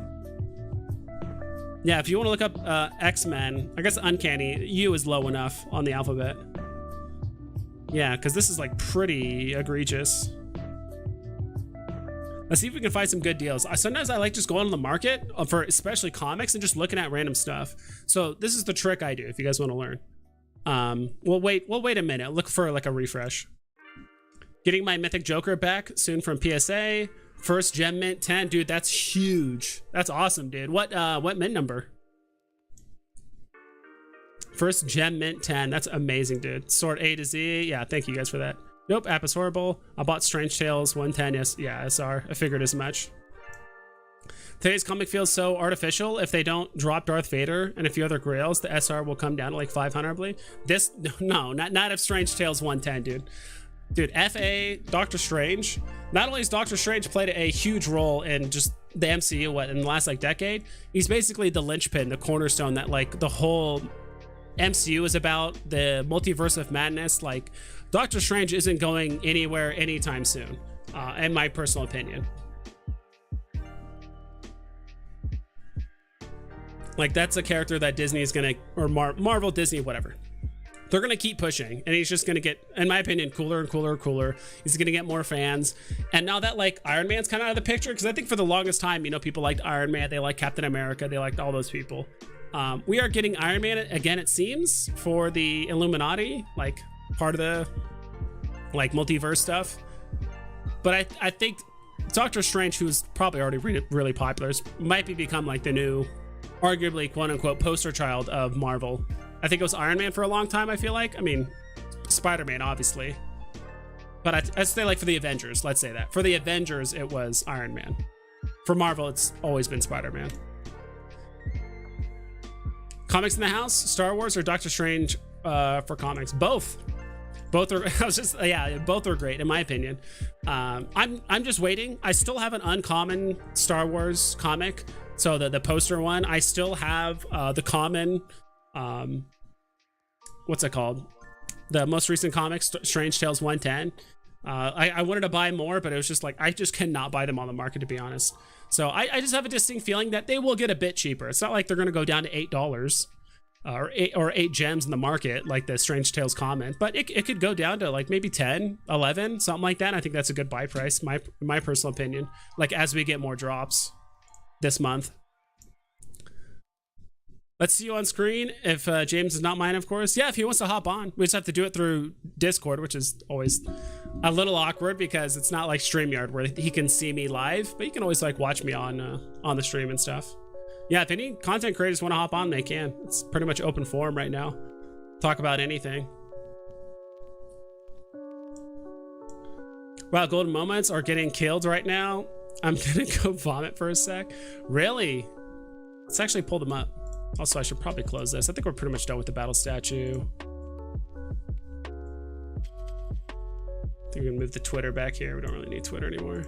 Yeah, if you want to look up X-Men, I guess Uncanny, U is low enough on the alphabet. Yeah, because this is like pretty egregious. Let's see if we can find some good deals. Sometimes I like just going on the market for especially comics and just looking at random stuff. So this is the trick I do if you guys want to learn. We'll wait a minute. Look for like a refresh. Getting my Mythic Joker back soon from PSA. First gem mint 10, dude, that's huge. That's awesome, dude. What mint number? First gem mint 10, that's amazing, dude. Sort A to Z, yeah, thank you guys for that. Nope, app is horrible. I bought Strange Tales 110, yes, yeah, SR, I figured as much. Today's comic feels so artificial. If they don't drop Darth Vader and a few other grails, the SR will come down to like 500, I believe. This, no, not if Strange Tales 110, dude. Dude, FA, Doctor Strange. Not only has Doctor Strange played a huge role in just the MCU, in the last like decade, he's basically the linchpin, the cornerstone that like the whole MCU is about, the multiverse of madness. Like, Doctor Strange isn't going anywhere anytime soon, in my personal opinion. Like, that's a character that Disney is gonna, or Marvel, Disney, whatever. They're gonna keep pushing, and he's just gonna get, in my opinion, cooler and cooler and cooler. He's gonna get more fans. And now that like Iron Man's kind of out of the picture, because I think for the longest time, you know, people liked Iron Man, they liked Captain America, they liked all those people. We are getting Iron Man again, it seems, for the Illuminati, like part of the like multiverse stuff. But I think Doctor Strange, who's probably already really popular, might become like the new, arguably quote unquote poster child of Marvel. I think it was Iron Man for a long time, I feel like. I mean, Spider-Man, obviously. But I'd say, like, for the Avengers, let's say that. For the Avengers, it was Iron Man. For Marvel, it's always been Spider-Man. Comics in the house? Star Wars or Doctor Strange for comics? Both. Both are, both are great, in my opinion. I'm just waiting. I still have an uncommon Star Wars comic. So the poster one, I still have the common... what's it called? The most recent comics, Strange Tales 110. I wanted to buy more, but it was just like, I just cannot buy them on the market, to be honest. So I just have a distinct feeling that they will get a bit cheaper. It's not like they're going to go down to $8 or 8 gems in the market, like the Strange Tales comment, but it could go down to like maybe 10, 11, something like that. I think that's a good buy price, my personal opinion, like as we get more drops this month. Let's see you on screen. If James is not mine, of course. Yeah, if he wants to hop on. We just have to do it through Discord, which is always a little awkward because it's not like StreamYard where he can see me live, but you can always like watch me on the stream and stuff. Yeah, if any content creators want to hop on, they can. It's pretty much open forum right now. Talk about anything. Wow, golden moments are getting killed right now. I'm gonna go vomit for a sec. Really? Let's actually pull them up. Also, I should probably close this. I think we're pretty much done with the battle statue. I think we're gonna move the Twitter back here. We don't really need Twitter anymore.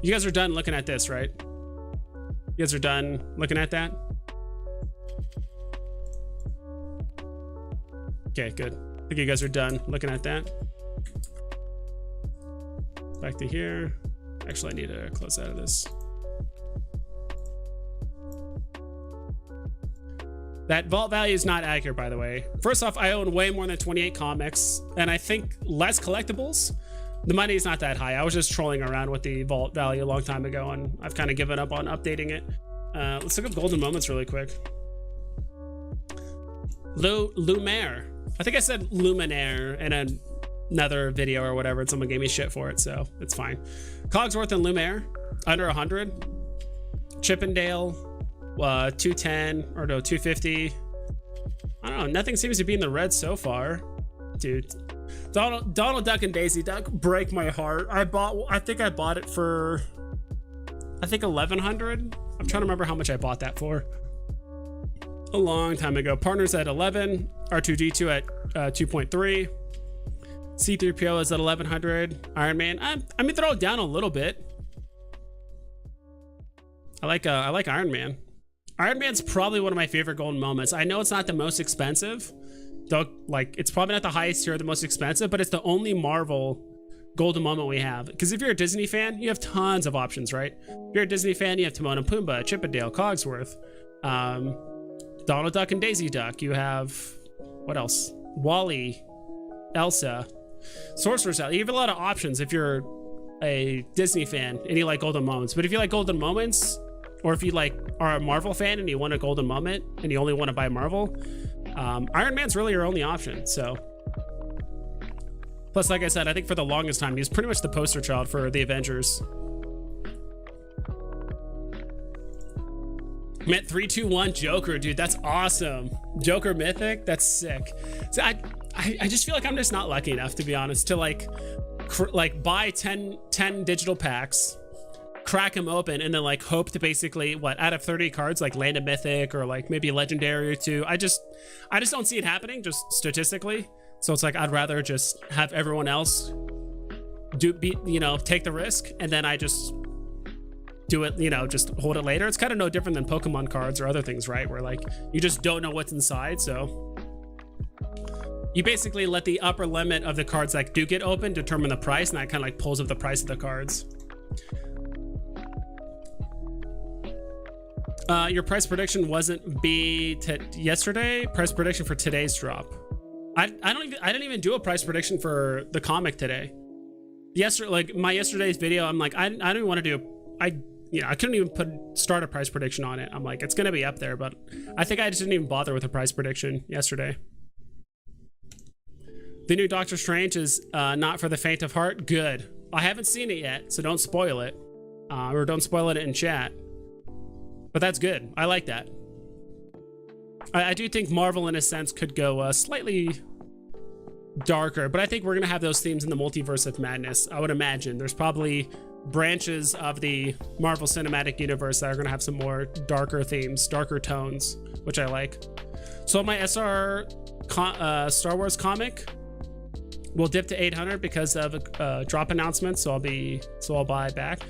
You guys are done looking at this, right? You guys are done looking at that? Okay, good. I think you guys are done looking at that. Back to here. Actually, I need to close out of this. That vault value is not accurate, by the way. First off, I own way more than 28 comics, and I think less collectibles. The money is not that high. I was just trolling around with the vault value a long time ago, and I've kind of given up on updating it. Let's look up golden moments really quick. Lumiere. I think I said Luminaire in another video or whatever, and someone gave me shit for it, so it's fine. Cogsworth and Lumiere, under 100. Chippendale, 210, or no, 250. I don't know, nothing seems to be in the red so far. Dude, Donald Duck and Daisy Duck break my heart. I think I bought it for, I think 1100. I'm trying to remember how much I bought that for. A long time ago. Partners at 11, R2D2 at 2.3, C3PO is at 1100, Iron Man. I mean, they're all down a little bit. I like Iron Man. Iron Man's probably one of my favorite golden moments. I know it's not the most expensive, though. Like, it's probably not the highest tier, or the most expensive, but it's the only Marvel golden moment we have. Because if you're a Disney fan, you have tons of options, right? If you're a Disney fan, you have Timon and Pumbaa, Chippendale, Cogsworth, Donald Duck and Daisy Duck. You have, what else? Wally, Elsa, Sorcerer's Out. You have a lot of options if you're a Disney fan and you like golden moments. But if you like golden moments, or if you are a Marvel fan and you want a golden moment and you only want to buy Marvel, Iron Man's really your only option. So, plus, like I said, I think for the longest time, he's pretty much the poster child for the Avengers. Met 321 Joker, dude. That's awesome. Joker Mythic, that's sick. So I just feel like I'm just not lucky enough, to be honest, to buy 10 digital packs, crack them open, and then hope to basically, out of 30 cards, land a mythic or maybe a legendary or two. I just don't see it happening, just statistically. So it's I'd rather just have everyone else take the risk, and then I just do it, just hold it later. It's kind of no different than Pokemon cards or other things, right? Where you just don't know what's inside, so you basically let the upper limit of the cards that do get open determine the price, and that kind of pulls up the price of the cards. Your price prediction wasn't yesterday. Price prediction for today's drop. I didn't even do a price prediction for the comic today. My yesterday's video, I'm I don't even want to do I couldn't even start a price prediction on it. I'm it's gonna be up there, but I think I just didn't even bother with a price prediction yesterday. The new Doctor Strange is not for the faint of heart. Good. I haven't seen it yet, so don't spoil it, or don't spoil it in chat. But that's good. I like that. I do think Marvel, in a sense, could go slightly darker, but I think we're gonna have those themes in the Multiverse of Madness. I would imagine there's probably branches of the Marvel Cinematic Universe that are gonna have some more darker themes, darker tones, which I like. So my Star Wars comic will dip to 800 because of a drop announcement, so I'll buy back.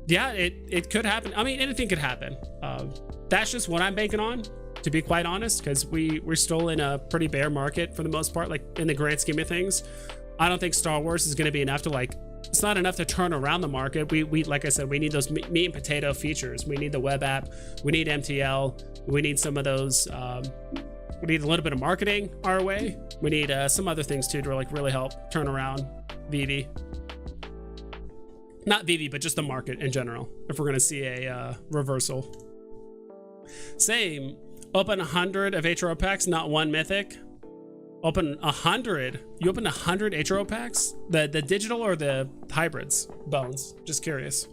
Yeah, it could happen. I mean, anything could happen. That's just what I'm banking on, to be quite honest, because we're still in a pretty bear market for the most part, in the grand scheme of things. I don't think Star Wars is going to be enough to it's not enough to turn around the market. We like I said, we need those meat and potato features. We need the web app, we need MTL, we need some of those, we need a little bit of marketing our way. We need some other things too to really help turn around Veve. Not Veve, but just the market in general, if we're gonna see a reversal. Same, open 100 of Hro packs, not one mythic. Open 100. You open 100 Hro packs? The digital or the hybrids? Bones. Just curious.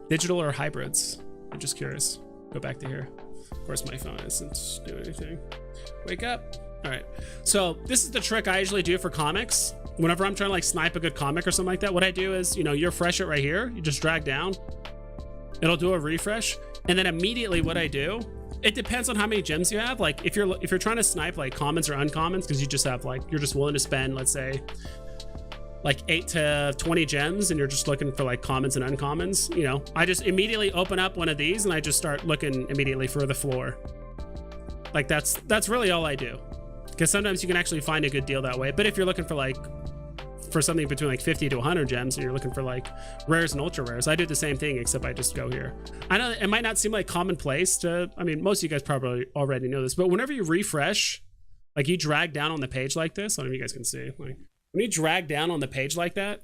Digital or hybrids? I'm just curious. Go back to here. Of course, my phone isn't doing anything. Wake up. All right. So this is the trick I usually do for comics. Whenever I'm trying to like snipe a good comic or something like that, what I do is, you know, you refresh it right here. You just drag down. It'll do a refresh. And then immediately what I do, it depends on how many gems you have. Like if you're trying to snipe like commons or uncommons, because you just have like, you're just willing to spend, let's say, like 8 to 20 gems, and you're just looking for like commons and uncommons, you know, I just immediately open up one of these and I just start looking immediately for the floor. Like that's really all I do, because sometimes you can actually find a good deal that way. But if you're looking for like for something between like 50 to 100 gems, and you're looking for like rares and ultra rares, I do the same thing, except I just go here. I know it might not seem like commonplace to, I mean, most of you guys probably already know this, but whenever you refresh, like you drag down on the page like this, I don't know if you guys can see, like when you drag down on the page like that,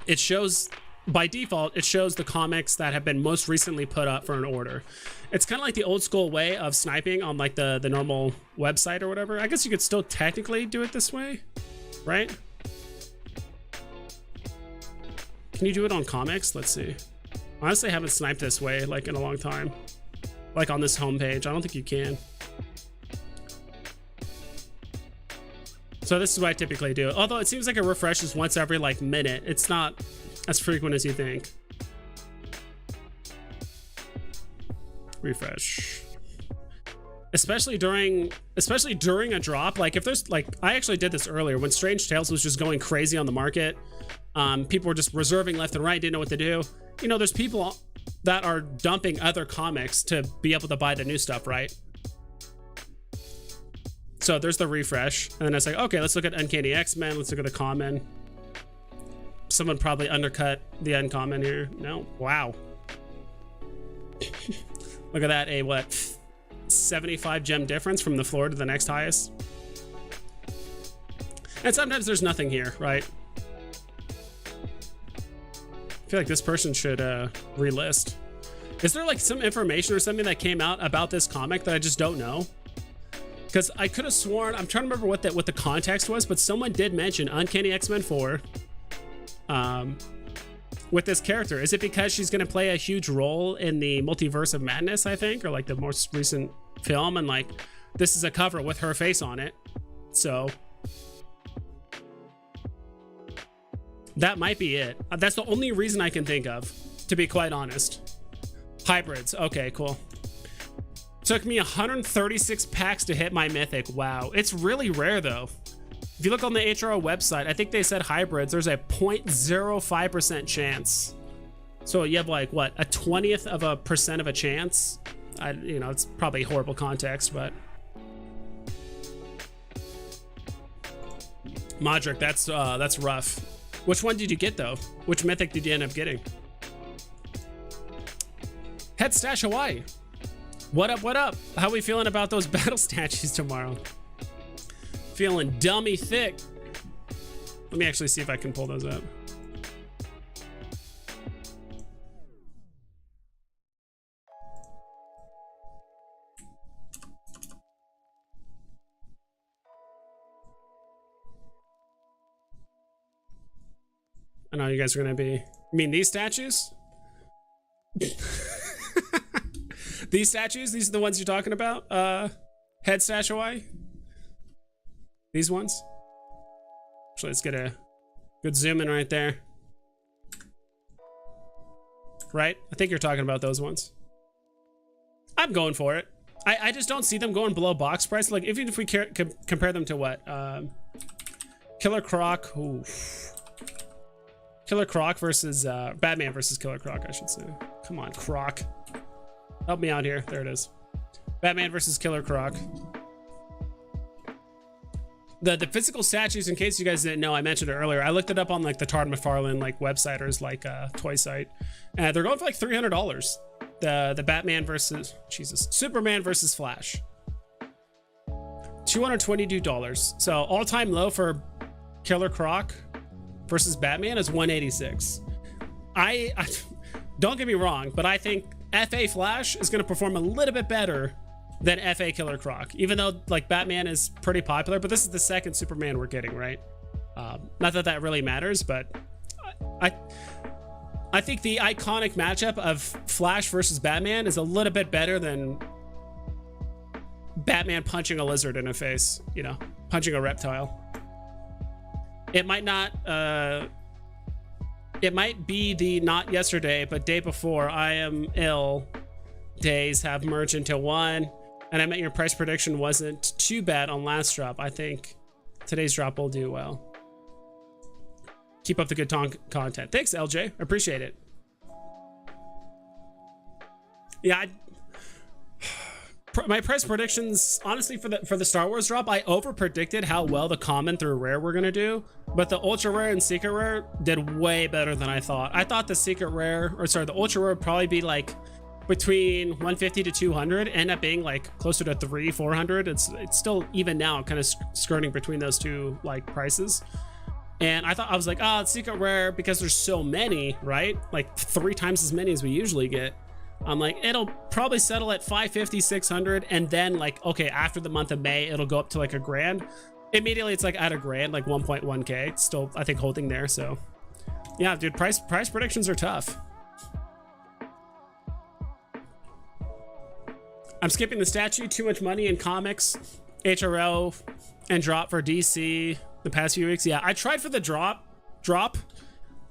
it shows, by default, it shows the comics that have been most recently put up for an order. It's kind of like the old school way of sniping on like the normal website or whatever. I guess you could still technically do it this way, right? Can you do it on comics? Let's see. Honestly, I haven't sniped this way like in a long time. Like on this homepage, I don't think you can. So this is what I typically do. Although it seems like it refreshes once every like minute. It's not as frequent as you think. Refresh. Especially during a drop. Like if there's like, I actually did this earlier when Strange Tales was just going crazy on the market. People were just reserving left and right, didn't know what to do. You know, there's people that are dumping other comics to be able to buy the new stuff, right? So there's the refresh, and then it's like, okay, let's look at Uncanny X-Men. Let's look at the common. Someone probably undercut the uncommon here. No, wow. Look at that, a what, 75 gem difference from the floor to the next highest. And sometimes there's nothing here, right? I feel like this person should relist. Is there like some information or something that came out about this comic that I just don't know? Because I could have sworn, I'm trying to remember what the context was, but someone did mention Uncanny X-Men 4 with this character. Is it because she's going to play a huge role in the Multiverse of Madness, I think, or like the most recent film, and like this is a cover with her face on it? So that might be it. That's the only reason I can think of, to be quite honest. Hybrids. Okay, cool. Took me 136 packs to hit my mythic. Wow. It's really rare though. If you look on the HRO website, I think they said hybrids, there's a 0.05% chance. So you have like what, a 20th of a percent of a chance? You know, it's probably horrible context, but Modric, that's rough. Which one did you get though? Which mythic did you end up getting? Head Stash Hawaii. What up, what up? How we feeling about those battle statues tomorrow? Feeling dummy thick. Let me actually see if I can pull those up. I know you guys are gonna be, I mean these statues? These statues, these are the ones you're talking about? Head Stash Hawaii? These ones? Actually, let's get a good zoom in right there. Right? I think you're talking about those ones. I'm going for it. I just don't see them going below box price. Like, even if we compare them to what? Killer Croc. Oof. Killer Croc versus Batman versus Killer Croc, I should say. Come on, Croc. Help me out here. There it is. Batman versus Killer Croc. The physical statues, in case you guys didn't know, I mentioned it earlier. I looked it up on like the Todd McFarlane like website, or like toy site. They're going for like $300. The Batman versus, Jesus, Superman versus Flash. $222. So all-time low for Killer Croc versus Batman is 186. I don't get me wrong, but I think FA Flash is going to perform a little bit better than FA Killer Croc, even though like Batman is pretty popular. But this is the second Superman we're getting, right? Not that that really matters, but I think the iconic matchup of Flash versus Batman is a little bit better than Batman punching a lizard in the face, you know, punching a reptile. It might not, it might be the not yesterday, but day before I am ill days have merged into one. And I meant your price prediction wasn't too bad on last drop. I think today's drop will do well. Keep up the good content. Thanks, LJ. I appreciate it. Yeah, my price predictions, honestly, for the Star Wars drop, I over predicted how well the common through rare were gonna do, but the ultra rare and secret rare did way better than I thought. I thought the secret rare, or sorry, the ultra rare would probably be like between 150 to 200, end up being like closer to 300-400. It's still, even now, kind of skirting between those two like prices. And I was like, oh, it's secret rare because there's so many, right? Like 3 times as many as we usually get. I'm like, it'll probably settle at 550, 600, and then like, okay, after the month of May, it'll go up to like $1,000. Immediately, it's like at $1,000, like 1.1K. It's still, I think, holding there. So, yeah, dude, price predictions are tough. I'm skipping the statue. Too much money in comics, HRO, and drop for DC the past few weeks. Yeah, I tried for the drop.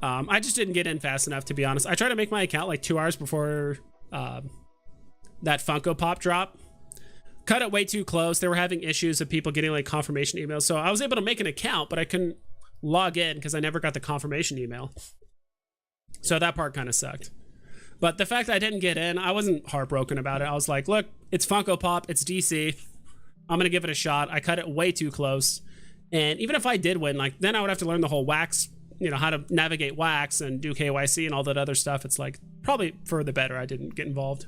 I just didn't get in fast enough, to be honest. I tried to make my account like 2 hours before that Funko Pop drop. Cut it way too close. They were having issues of people getting like confirmation emails. So I was able to make an account, but I couldn't log in because I never got the confirmation email. So that part kind of sucked. But the fact that I didn't get in, I wasn't heartbroken about it. I was like, look, it's Funko Pop, it's DC. I'm gonna give it a shot. I cut it way too close. And even if I did win, like then I would have to learn the whole wax, you know, how to navigate wax and do KYC and all that other stuff. It's like probably for the better I didn't get involved.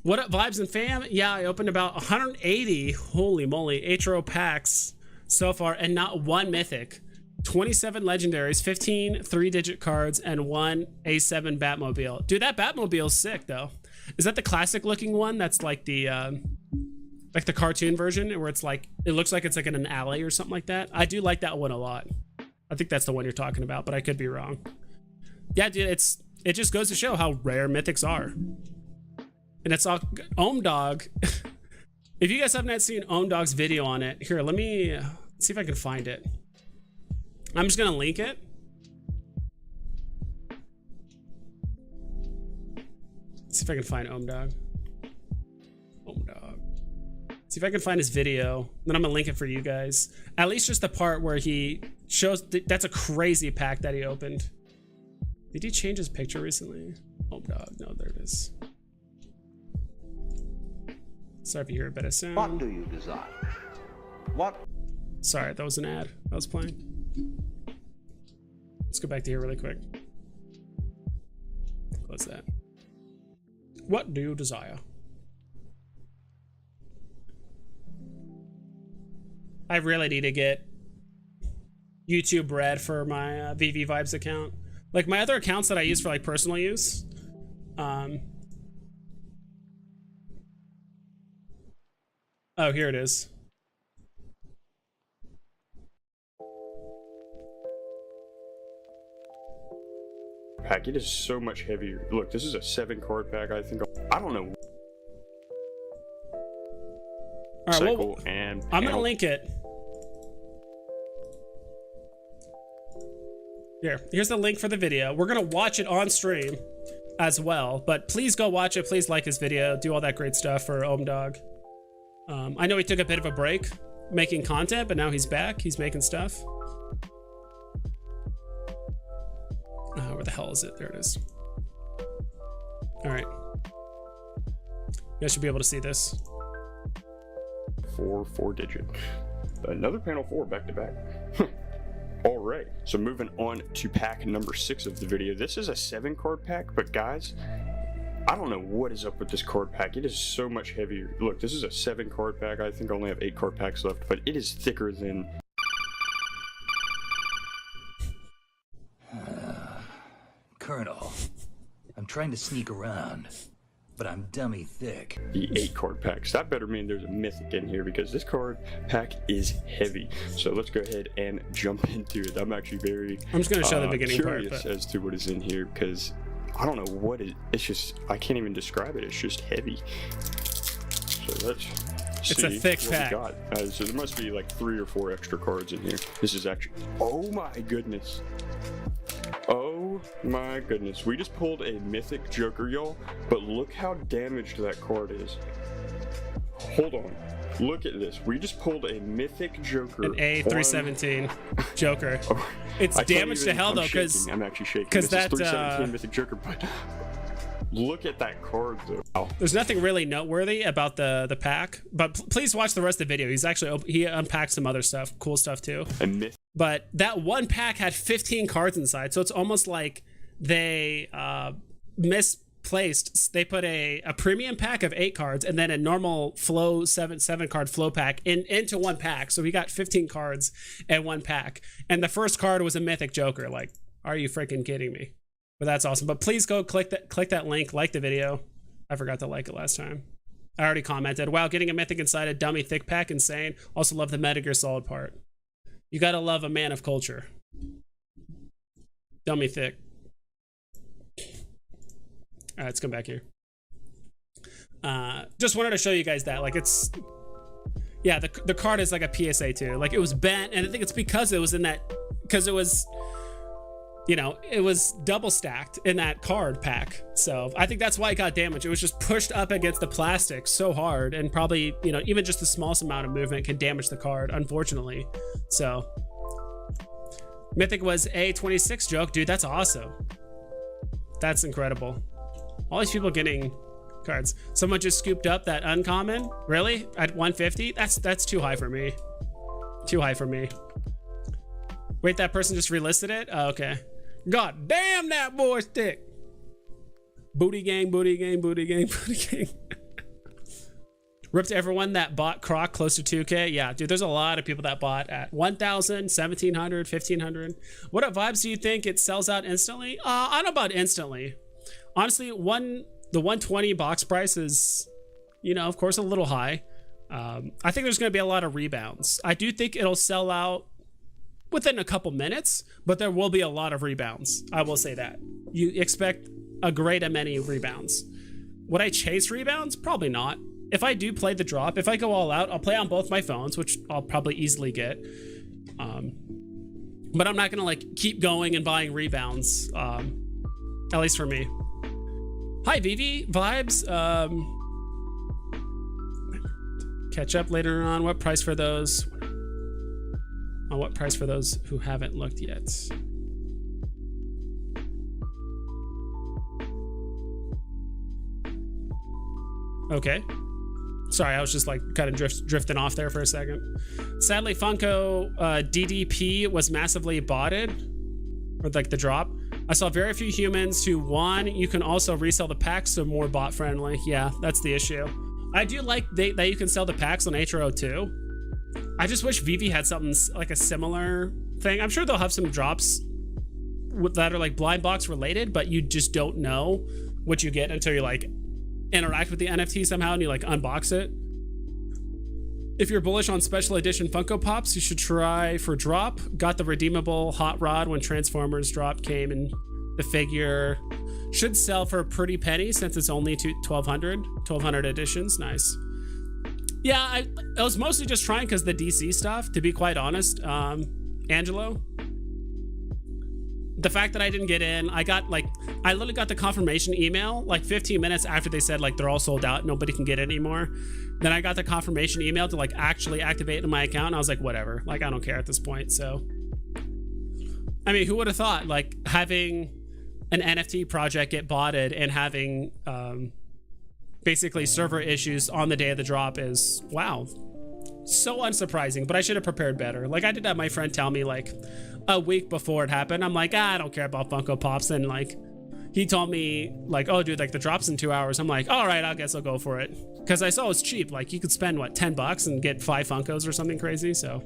What up, Vibes and fam? Yeah, I opened about 180, holy moly, HRO packs so far, and not one mythic. 27 legendaries, 15 3-digit cards, and 1 A7 Batmobile. Dude, that Batmobile's sick though. Is that the classic looking one? That's like the cartoon version where it's like, it looks like it's like in an alley or something like that. I do like that one a lot. I think that's the one you're talking about, but I could be wrong. Yeah, dude, it just goes to show how rare mythics are. And it's all Ohm Dog. If you guys have not seen Ohm Dog's video on it, here, let me see if I can find it. I'm just gonna link it. See if I can find Ohm Dog. Ohm Dog. See if I can find his video. Then I'm gonna link it for you guys. At least just the part where he shows. That's a crazy pack that he opened. Did he change his picture recently? Ohm Dog. No, there it is. Sorry if you hear a bit of sound. What do you desire? What? Sorry, that was an ad I was playing. Let's go back to here really quick. Close that. What do you desire? I really need to get YouTube Red for my Veve Vibes account. Like my other accounts that I use for like personal use. Oh, here it is. Pack, it is so much heavier. Look, this is a 7-card pack. I think I don't know. All right, well, and I'm gonna link it. Here's the link for the video. We're gonna watch it on stream as well, but please go watch it. Please like his video, do all that great stuff for Ohm Dog. I know he took a bit of a break making content, but now he's back. He's making stuff. Where the hell is it? There it is. All right. You guys should be able to see this. 4-digit. Another panel 4 back to back. All right. So moving on to pack number 6 of the video. This is a 7-card pack, but guys, I don't know what is up with this card pack. It is so much heavier. Look, this is a 7-card pack. I think I only have 8 card packs left, but it is thicker than... Colonel, I'm trying to sneak around, but I'm dummy thick. The 8-card packs. That better mean there's a mythic in here because this card pack is heavy. So let's go ahead and jump into it. I'm actually very I'm just going to show the beginning curious part, but... as to what is in here because I don't know what it's just, I can't even describe it. It's just heavy. So let's see It's a thick what pack. we got. So there must be like 3 or 4 extra cards in here. This is actually, oh my goodness. Oh my goodness. We just pulled a mythic Joker, y'all, but look how damaged that card is. Hold on. Look at this. We just pulled a mythic Joker. An A317 Joker. Oh, It's I can't damaged to even- hell I'm though, shaking. because I'm actually shaking. because This that, is 317 mythic Joker, but look at that card though. Wow. there's nothing really noteworthy about the pack. But please watch the rest of the video. He's actually he unpacked some other stuff, cool stuff too. A myth. But that one pack had 15 cards inside, so it's almost like they misplaced. They put a premium pack of 8 cards and then a normal flow 7 card flow pack into one pack. So we got 15 cards in one pack, and the first card was a mythic Joker. Like, are you freaking kidding me? But that's awesome. But please go click that link, like the video. I forgot to like it last time. I already commented. Wow, getting a mythic inside a dummy thick pack, insane. Also love the Metal Gear Solid part. You gotta love a man of culture. Dummy thick. All right, let's come back here. Just wanted to show you guys that, like, it's, yeah, the card is like a PSA too. Like, it was bent, and I think it's because it was in that, because it was, you know, it was double stacked in that card pack. So I think that's why it got damaged. It was just pushed up against the plastic so hard, and probably, you know, even just the smallest amount of movement can damage the card, unfortunately. So mythic was A26 joke, dude. That's awesome. That's incredible. All these people getting cards. Someone just scooped up that uncommon. Really? At 150? That's too high for me. Too high for me. Wait, that person just relisted it? Oh, okay. God damn, that boy's thick. Booty gang, booty gang, booty gang, booty gang. Ripped everyone that bought Croc close to 2K. Yeah, dude, there's a lot of people that bought at 1,000, 1,700, 1,500. What up, Vibes? Do you think it sells out instantly? I don't know about instantly. Honestly, the 120 box price is, you know, of course, a little high. I think there's going to be a lot of rebounds. I do think it'll sell out within a couple minutes, but there will be a lot of rebounds. I will say that. You expect a great many rebounds. Would I chase rebounds? Probably not. If I do play the drop, if I go all out, I'll play on both my phones, which I'll probably easily get. But I'm not going to like keep going and buying rebounds, at least for me. Hi, Veve. Vibes. Catch up later on. What price for those? On what price for those who haven't looked yet? Okay. Sorry, I was just like kind of drifting off there for a second. Sadly, Funko DDP was massively botted, or like the drop. I saw very few humans who won. You can also resell the packs, so more bot friendly. Yeah, that's the issue. I do like that you can sell the packs on Hro too. I just wish Veve had something like a similar thing. I'm sure they'll have some drops that are like blind box related, but you just don't know what you get until you like interact with the NFT somehow and you like unbox it. If you're bullish on special edition Funko Pops, you should try for drop. Got the redeemable hot rod when Transformers drop came, and the figure should sell for a pretty penny since it's only 1,200 editions. Nice. Yeah, I was mostly just trying because the DC stuff, to be quite honest. Angelo, the fact that I didn't get in, I literally got the confirmation email like 15 minutes after they said like they're all sold out, nobody can get it anymore. Then I got the confirmation email to like actually activate in my account, and I was like, whatever, like I don't care at this point. So I mean, who would have thought like having an NFT project get botted and having basically server issues on the day of the drop is, wow, so unsurprising. But I should have prepared better. Like I did have my friend tell me like a week before it happened. I'm like, I don't care about Funko Pops. And like he told me like, oh dude, like the drop's in 2 hours. I'm like, all right, I guess I'll go for it, because I saw it was cheap. Like you could spend what, $10 and get 5 Funkos or something crazy. So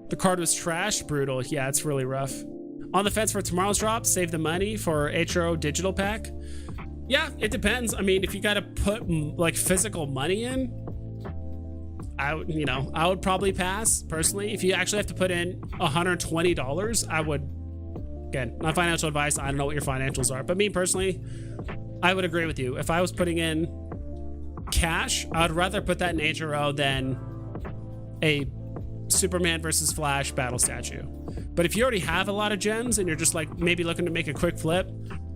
the card was trash. Brutal. Yeah, it's really rough. On the fence for tomorrow's drop, save the money for Hro digital pack. Yeah, it depends. I mean, if you got to put like physical money in, I would probably pass personally. If you actually have to put in $120, I would. Again, not financial advice. I don't know what your financials are, but me personally, I would agree with you. If I was putting in cash, I'd rather put that in HRO than a Superman versus Flash battle statue. But if you already have a lot of gems and you're just like maybe looking to make a quick flip,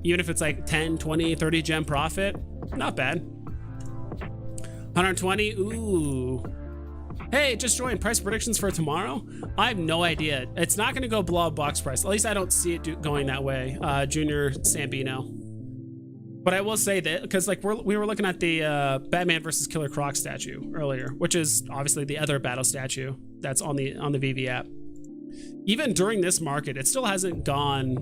even if it's like 10, 20, 30 gem profit, not bad. 120, ooh. Hey, just joined. Price predictions for tomorrow? I have no idea. It's not going to go below box price. At least I don't see it going that way. Junior Sambino. But I will say that, because like we were looking at the Batman versus Killer Croc statue earlier, which is obviously the other battle statue that's on the Veve app. Even during this market, it still hasn't gone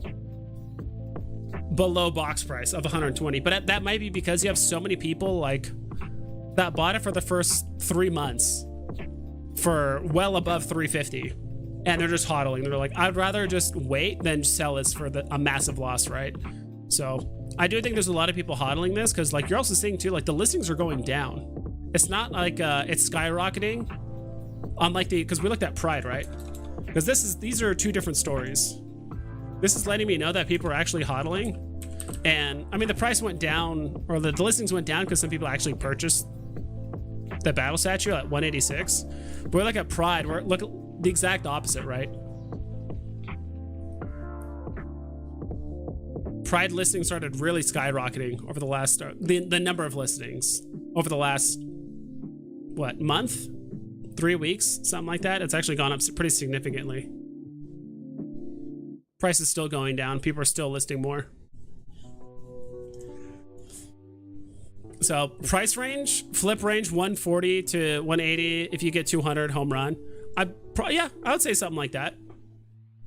below box price of 120. But that might be because you have so many people like that bought it for the first 3 months for well above 350, and they're just hodling. They're like, I'd rather just wait than sell this for a massive loss, right? So I do think there's a lot of people hodling this, because like you're also seeing too, like the listings are going down. It's not like it's skyrocketing, unlike because we looked at Pride, right? Because these are two different stories. This is letting me know that people are actually hodling, and I mean the price went down, or the listings went down because some people actually purchased the battle statue at 186. But we look at Pride, we're look at the exact opposite, right? Pride listings started really skyrocketing over the last the number of listings over the last what month, 3 weeks, something like that. It's actually gone up pretty significantly. Price is still going down. People are still listing more. So price range, flip range 140 to 180. If you get 200, home run. Yeah, I would say something like that.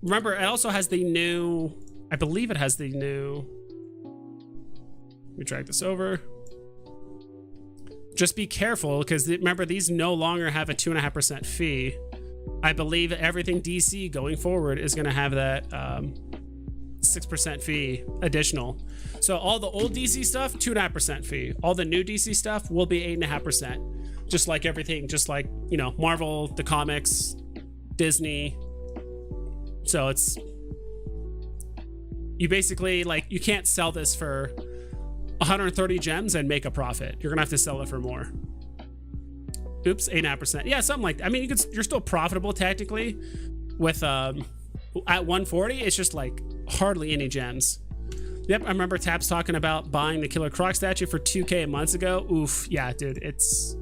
Remember, it also has the new, I believe it has the new, let me drag this over. Just be careful, because remember, these no longer have a 2.5% fee. I believe everything DC going forward is going to have that 6% fee additional. So all the old DC stuff, 2.5% fee. All the new DC stuff will be 8.5%. Just like everything, just like, you know, Marvel, the comics, Disney. So it's, you basically, like, you can't sell this for 130 gems and make a profit. You're gonna have to sell it for more. Oops, 8.5%. Yeah, something like that. I mean, you're still profitable technically with at 140. It's just like hardly any gems. Yep, I remember Taps talking about buying the Killer Croc statue for 2K months ago. Oof, yeah, dude, it's,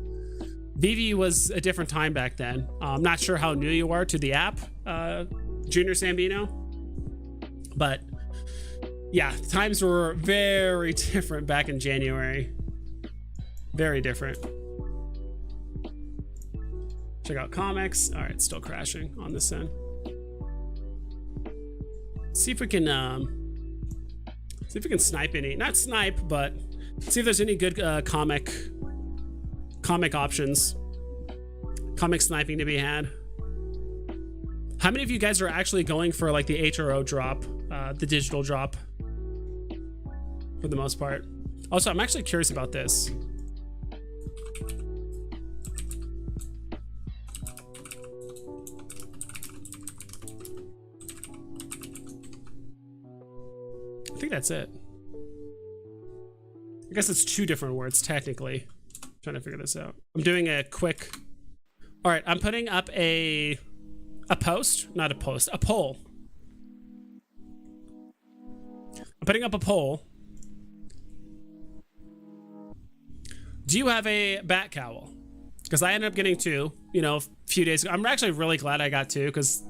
Veve was a different time back then. I'm not sure how new you are to the app, Junior Sambino, but yeah, times were very different back in January. Very different. Check out comics. All right, still crashing on this end. See if we can snipe any, not snipe, but see if there's any good comic options, comic sniping to be had. How many of you guys are actually going for like the Hro drop, the digital drop, for the most part? Also, I'm actually curious about this. I think that's it. I guess it's two different words technically. I'm trying to figure this out. I'm doing a quick, all right, I'm putting up a post, not a post, a poll. I'm putting up a poll. Do you have a bat cowl? Because I ended up getting two, you know, a few days ago. I'm actually really glad I got two, because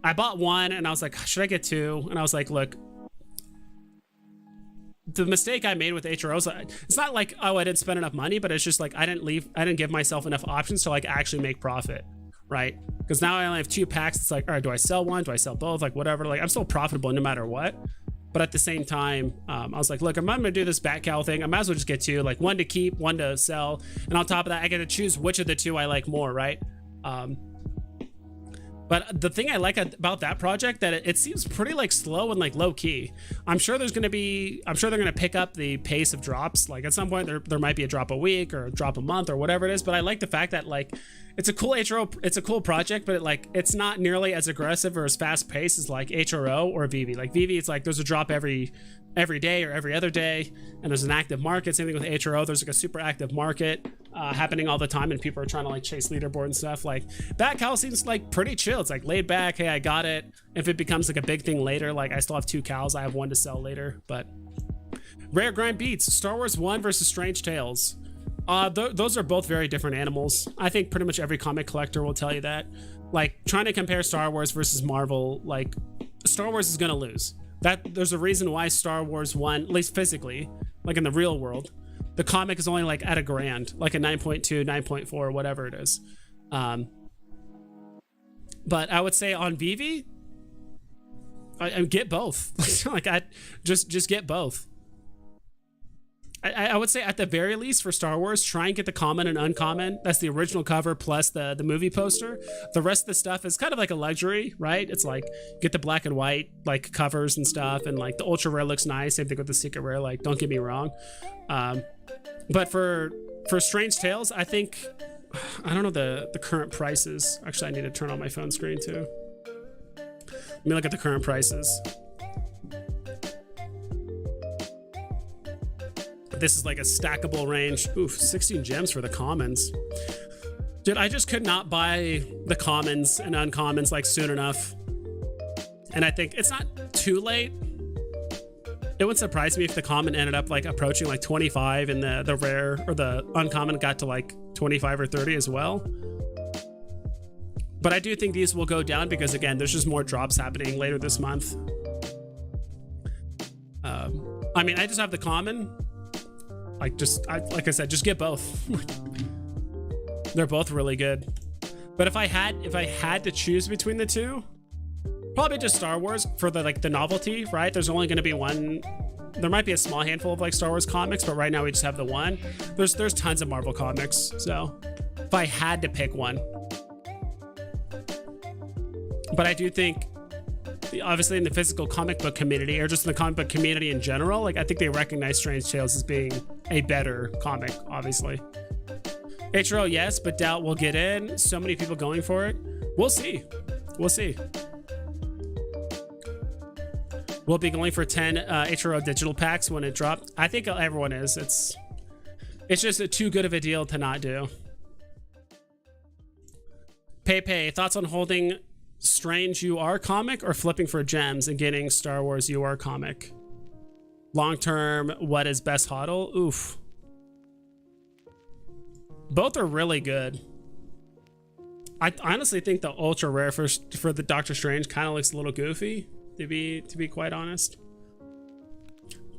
I bought one and I was like, should I get two? And I was like, look, the mistake I made with HROs, it's not like, oh, I didn't spend enough money, but it's just like I didn't give myself enough options to like actually make profit, right? Because now I only have 2 packs. It's like, all right, do I sell one? Do I sell both? Like whatever. Like I'm still profitable no matter what. But at the same time, I was like, look, I'm not gonna do this bat cowl thing. I might as well just get 2, like 1 to keep, 1 to sell. And on top of that, I get to choose which of the 2 I like more, right? But But the thing I like about that project, that it seems pretty like slow and like low key. I'm sure they're going to pick up the pace of drops. Like at some point there might be a drop a week or a drop a month or whatever it is. But I like the fact that like it's a cool HRO, it's a cool project, but it's not nearly as aggressive or as fast paced as like HRO or Veve. Like Veve, it's like there's a drop every day or every other day, and there's an active market. Same thing with HRO. There's like a super active market happening all the time, and people are trying to like chase leaderboard and stuff. Like that cow seems like pretty chill. It's like laid back. Hey, I got it. If it becomes like a big thing later, like I still have 2 cows. I have 1 to sell later. But rare grind beats Star Wars 1 versus Strange Tales. Those are both very different animals. I think pretty much every comic collector will tell you that. Like trying to compare Star Wars versus Marvel, like Star Wars is gonna lose. That there's a reason why Star Wars 1, at least physically, like in the real world, the comic is only like at a grand, like a 9.2, 9.4, whatever it is. But I would say on Veve, I get both. Like I just get both. I would say at the very least for Star Wars, try and get the common and uncommon. That's the original cover plus the movie poster. The rest of the stuff is kind of like a luxury, right? It's like get the black and white like covers and stuff, and like the ultra rare looks nice. Same thing with the secret rare. Like don't get me wrong, but for Strange Tales, I think I don't know the current prices. Actually, I need to turn on my phone screen too. Let me look at the current prices. This is like a stackable range. Oof, 16 gems for the commons. Dude, I just could not buy the commons and uncommons like soon enough. And I think it's not too late. It would surprise me if the common ended up like approaching like 25 and the rare or the uncommon got to like 25 or 30 as well. But I do think these will go down because again, there's just more drops happening later this month. I mean, I just have the common. Like I said, just get both. They're both really good. But if I had to choose between the two, probably just Star Wars for the novelty, right? There's only going to be one. There might be a small handful of like Star Wars comics, but right now we just have the one. There's tons of Marvel comics, so if I had to pick one, but I do think, obviously in the physical comic book community or just in the comic book community in general, like I think they recognize Strange Tales as being a better comic, obviously. HRO, yes, but doubt we'll get in. So many people going for it. We'll see. We'll see. We'll be going for 10 HRO digital packs when it drops. I think everyone is. It's just too good of a deal to not do. Pepe, thoughts on holding Strange UR comic or flipping for gems and getting Star Wars UR comic? Long term, what is best hodl? Oof. Both are really good. I honestly think the ultra rare for the Doctor Strange kind of looks a little goofy, to be quite honest.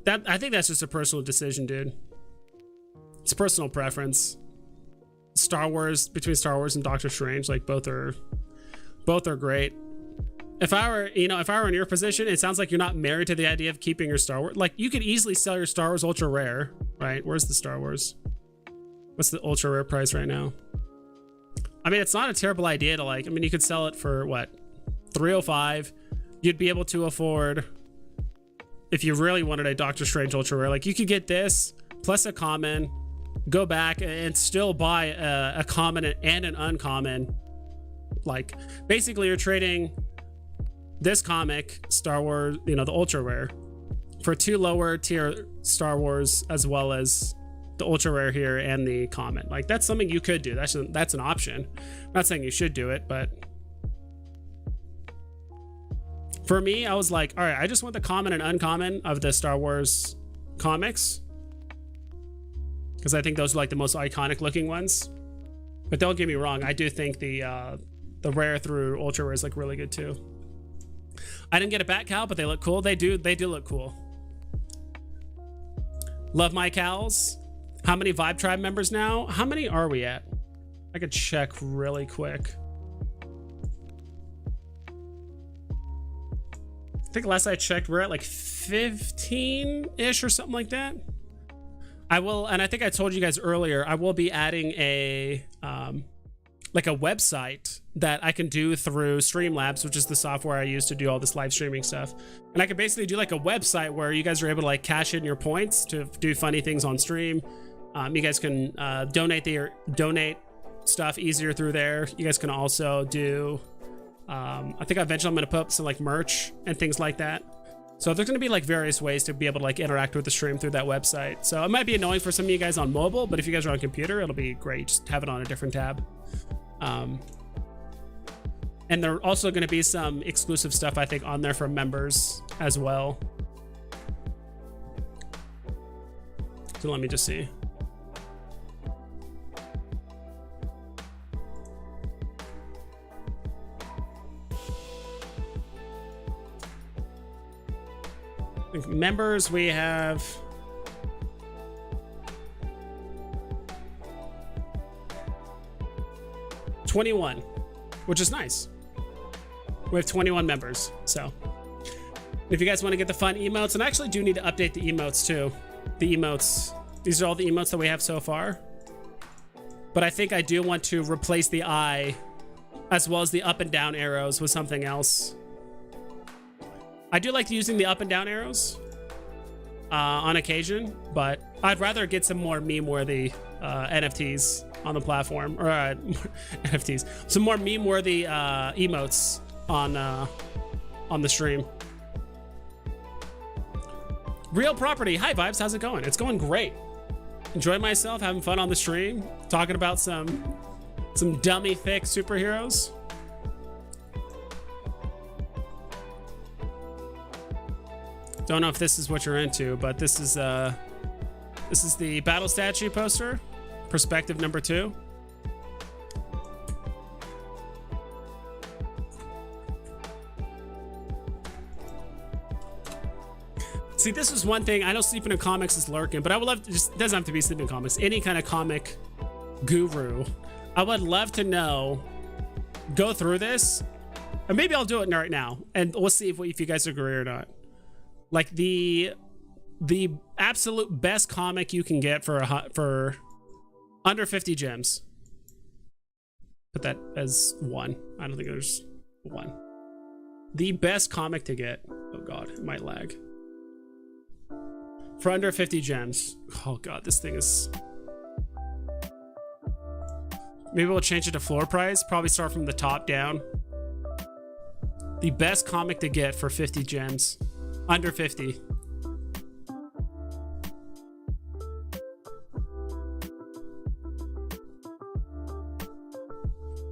I think that's just a personal decision, dude. It's a personal preference. Between Star Wars and Doctor Strange, like both are great. If I were in your position, it sounds like you're not married to the idea of keeping your Star Wars. Like you could easily sell your Star Wars ultra rare, right? Where's the Star Wars? What's the ultra rare price right now? I mean, it's not a terrible idea to you could sell it for what? $305. You'd be able to afford, if you really wanted a Doctor Strange ultra rare, like you could get this plus a common, go back and still buy a common and an uncommon. Like basically you're trading this comic, Star Wars, the ultra rare, for 2 lower tier Star Wars as well as the ultra rare here and the common. Like that's something you could do. That's an option. I'm not saying you should do it, but for me, I was like, all right, I just want the common and uncommon of the Star Wars comics because I think those are like the most iconic looking ones. But don't get me wrong, I do think the rare through ultra rare is like really good too. I didn't get a bat cow, but they look cool. They do look cool. Love my cows. How many Vibe Tribe members now? How many are we at? I could check really quick. I think last I checked, we're at like 15-ish or something like that. I will, and I think I told you guys earlier, I will be adding a like a website that I can do through Streamlabs, which is the software I use to do all this live streaming stuff. And I can basically do like a website where you guys are able to like cash in your points to do funny things on stream. You guys can donate stuff easier through there. You guys can also do, I think eventually I'm gonna put up some like merch and things like that. So there's gonna be like various ways to be able to like interact with the stream through that website. So it might be annoying for some of you guys on mobile, but if you guys are on computer, it'll be great. Just have it on a different tab. And there are also going to be some exclusive stuff, I think, on there for members as well. So let me just see. I think members, we have... $21, which is nice. We have 21 members, so if you guys want to get the fun emotes, and I actually do need to update the emotes too. The emotes, these are all the emotes that we have so far, but I think I do want to replace the eye as well as the up and down arrows with something else. I do like using the up and down arrows on occasion, but I'd rather get some more meme-worthy NFTs on the platform, or NFTs, some more meme-worthy emotes on the stream. Real Property, hi Vibes, how's it going? It's going great. Enjoying myself, having fun on the stream, talking about some dummy thick superheroes. Don't know if this is what you're into, but this is the battle statue poster. Perspective number 2. See, this is one thing. I know Sleeping in Comics is lurking, but I would love to just, it doesn't have to be Sleeping in Comics, any kind of comic guru. I would love to know, go through this, and maybe I'll do it right now, and we'll see if you guys agree or not. Like the absolute best comic you can get for under 50 gems. Put that as 1. I don't think there's 1. The best comic to get. Oh god, it might lag. For under 50 gems. Oh god, this thing is... Maybe we'll change it to floor price. Probably start from the top down. The best comic to get for 50 gems. Under 50.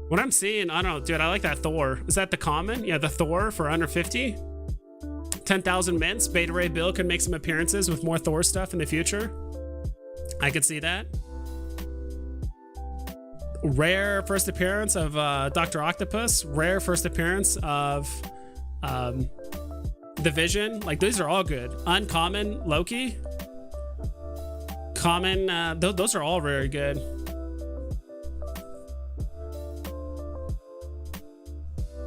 What I'm seeing, I don't know, dude, I like that Thor. Is that the common? Yeah, the Thor for under 50. 10,000 mints. Beta Ray Bill can make some appearances with more Thor stuff in the future. I could see that. Rare first appearance of Dr. Octopus. Rare first appearance of The Vision. Like, these are all good. Uncommon Loki. Common, those are all very good.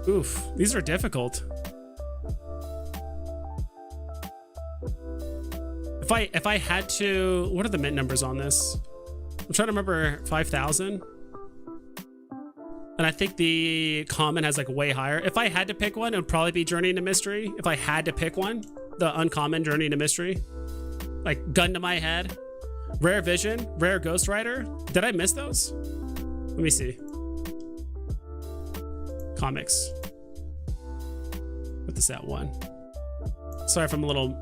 Oof, these are difficult. If I had to, what are the mint numbers on this? I'm trying to remember. 5,000. And I think the common has like way higher. If I had to pick one, it would probably be Journey into Mystery. If I had to pick one, the uncommon Journey into Mystery. Like, gun to my head. Rare Vision, Rare Ghost Rider. Did I miss those? Let me see. Comics. Put this at 1. Sorry if I'm a little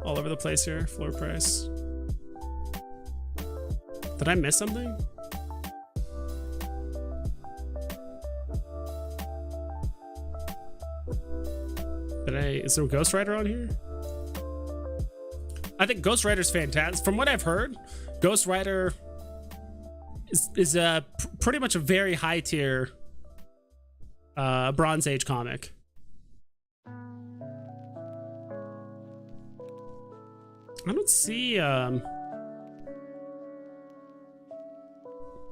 all over the place here. Floor price. Did I miss something? Is there a Ghost Rider on here? I think Ghost Rider's fantastic. From what I've heard, Ghost Rider is pretty much a very high tier Bronze Age comic. I don't see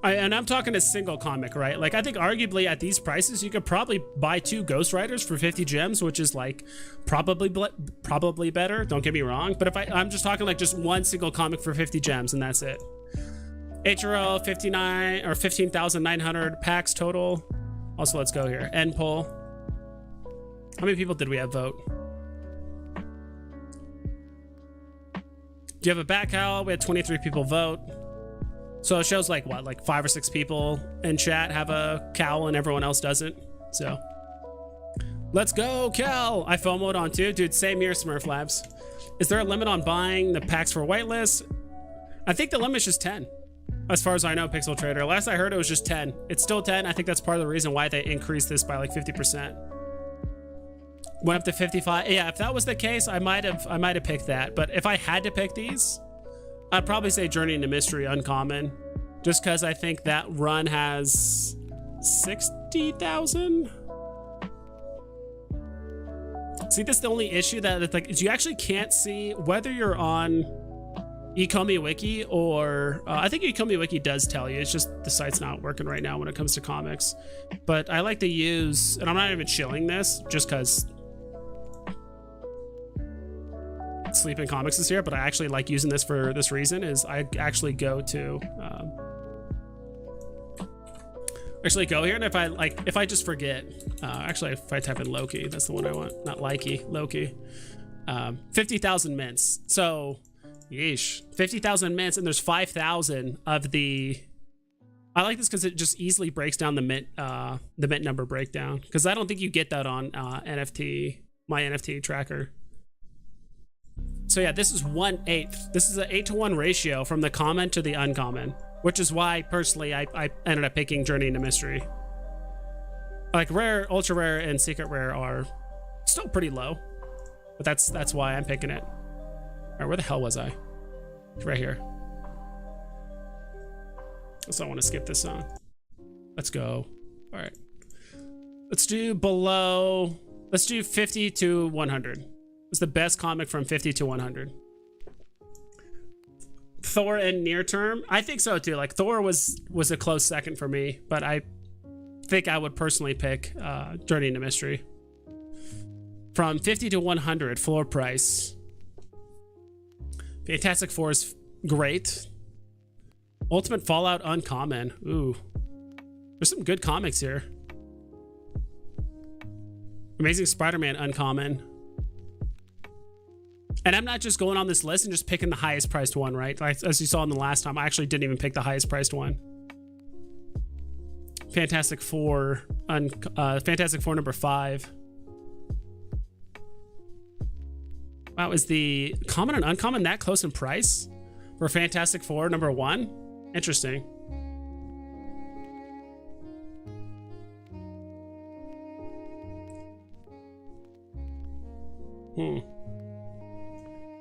and I'm talking a single comic, right? Like, I think arguably at these prices you could probably buy 2 Ghost Riders for 50 gems, which is like probably better, don't get me wrong, but if I'm just talking like just one single comic for 50 gems and that's it. Hro 59 or 15,900 packs total. Also, let's go here. End poll. How many people did we have vote? Do you have a back cowl? We had 23 people vote. So it shows like what, like 5 or 6 people in chat have a cowl and everyone else doesn't. So let's go, Cal. I FOMO'd on too. Dude, same here, Smurf Labs. Is there a limit on buying the packs for whitelist? I think the limit is just 10. As far as I know, Pixel Trader. Last I heard, it was just 10. It's still 10. I think that's part of the reason why they increased this by like 50%. Went up to 55. Yeah, if that was the case, I might have picked that. But if I had to pick these, I'd probably say Journey into Mystery Uncommon. Just because I think that run has 60,000. See, that's the only issue that like is you actually can't see whether you're on ecomi wiki or I think ecomi wiki does tell you. It's just the site's not working right now when it comes to comics. But I like to use, and I'm not even shilling this just because Sleeping Comics is here, but I actually like using this for this reason. Is I actually go to here, and if I just forget, actually if I type in Loki, that's the one I want, not Likey, Loki. 50,000 mints. So yeesh, 50,000 mints, and there's 5,000 of the. I like this because it just easily breaks down the mint number breakdown, because I don't think you get that on my NFT tracker. So yeah, this is 1/8. This is an 8-to-1 ratio from the common to the uncommon, which is why personally I ended up picking Journey into Mystery. Like rare, ultra rare, and secret rare are still pretty low, but that's why I'm picking it. All right, where the hell was I? Right here. So I want to skip this song. Let's go. All right. Let's do below. Let's do 50 to 100. It's the best comic from 50 to 100. Thor in near term? I think so too. Like Thor was a close second for me, but I think I would personally pick Journey into Mystery. From 50 to 100 floor price. Fantastic Four is great. Ultimate Fallout uncommon. Ooh. There's some good comics here. Amazing Spider-Man uncommon. And I'm not just going on this list and just picking the highest priced one, right? Like, as you saw in the last time, I actually didn't even pick the highest priced one. Fantastic Four number 5. Wow, is the common and uncommon that close in price for Fantastic Four number 1? Interesting.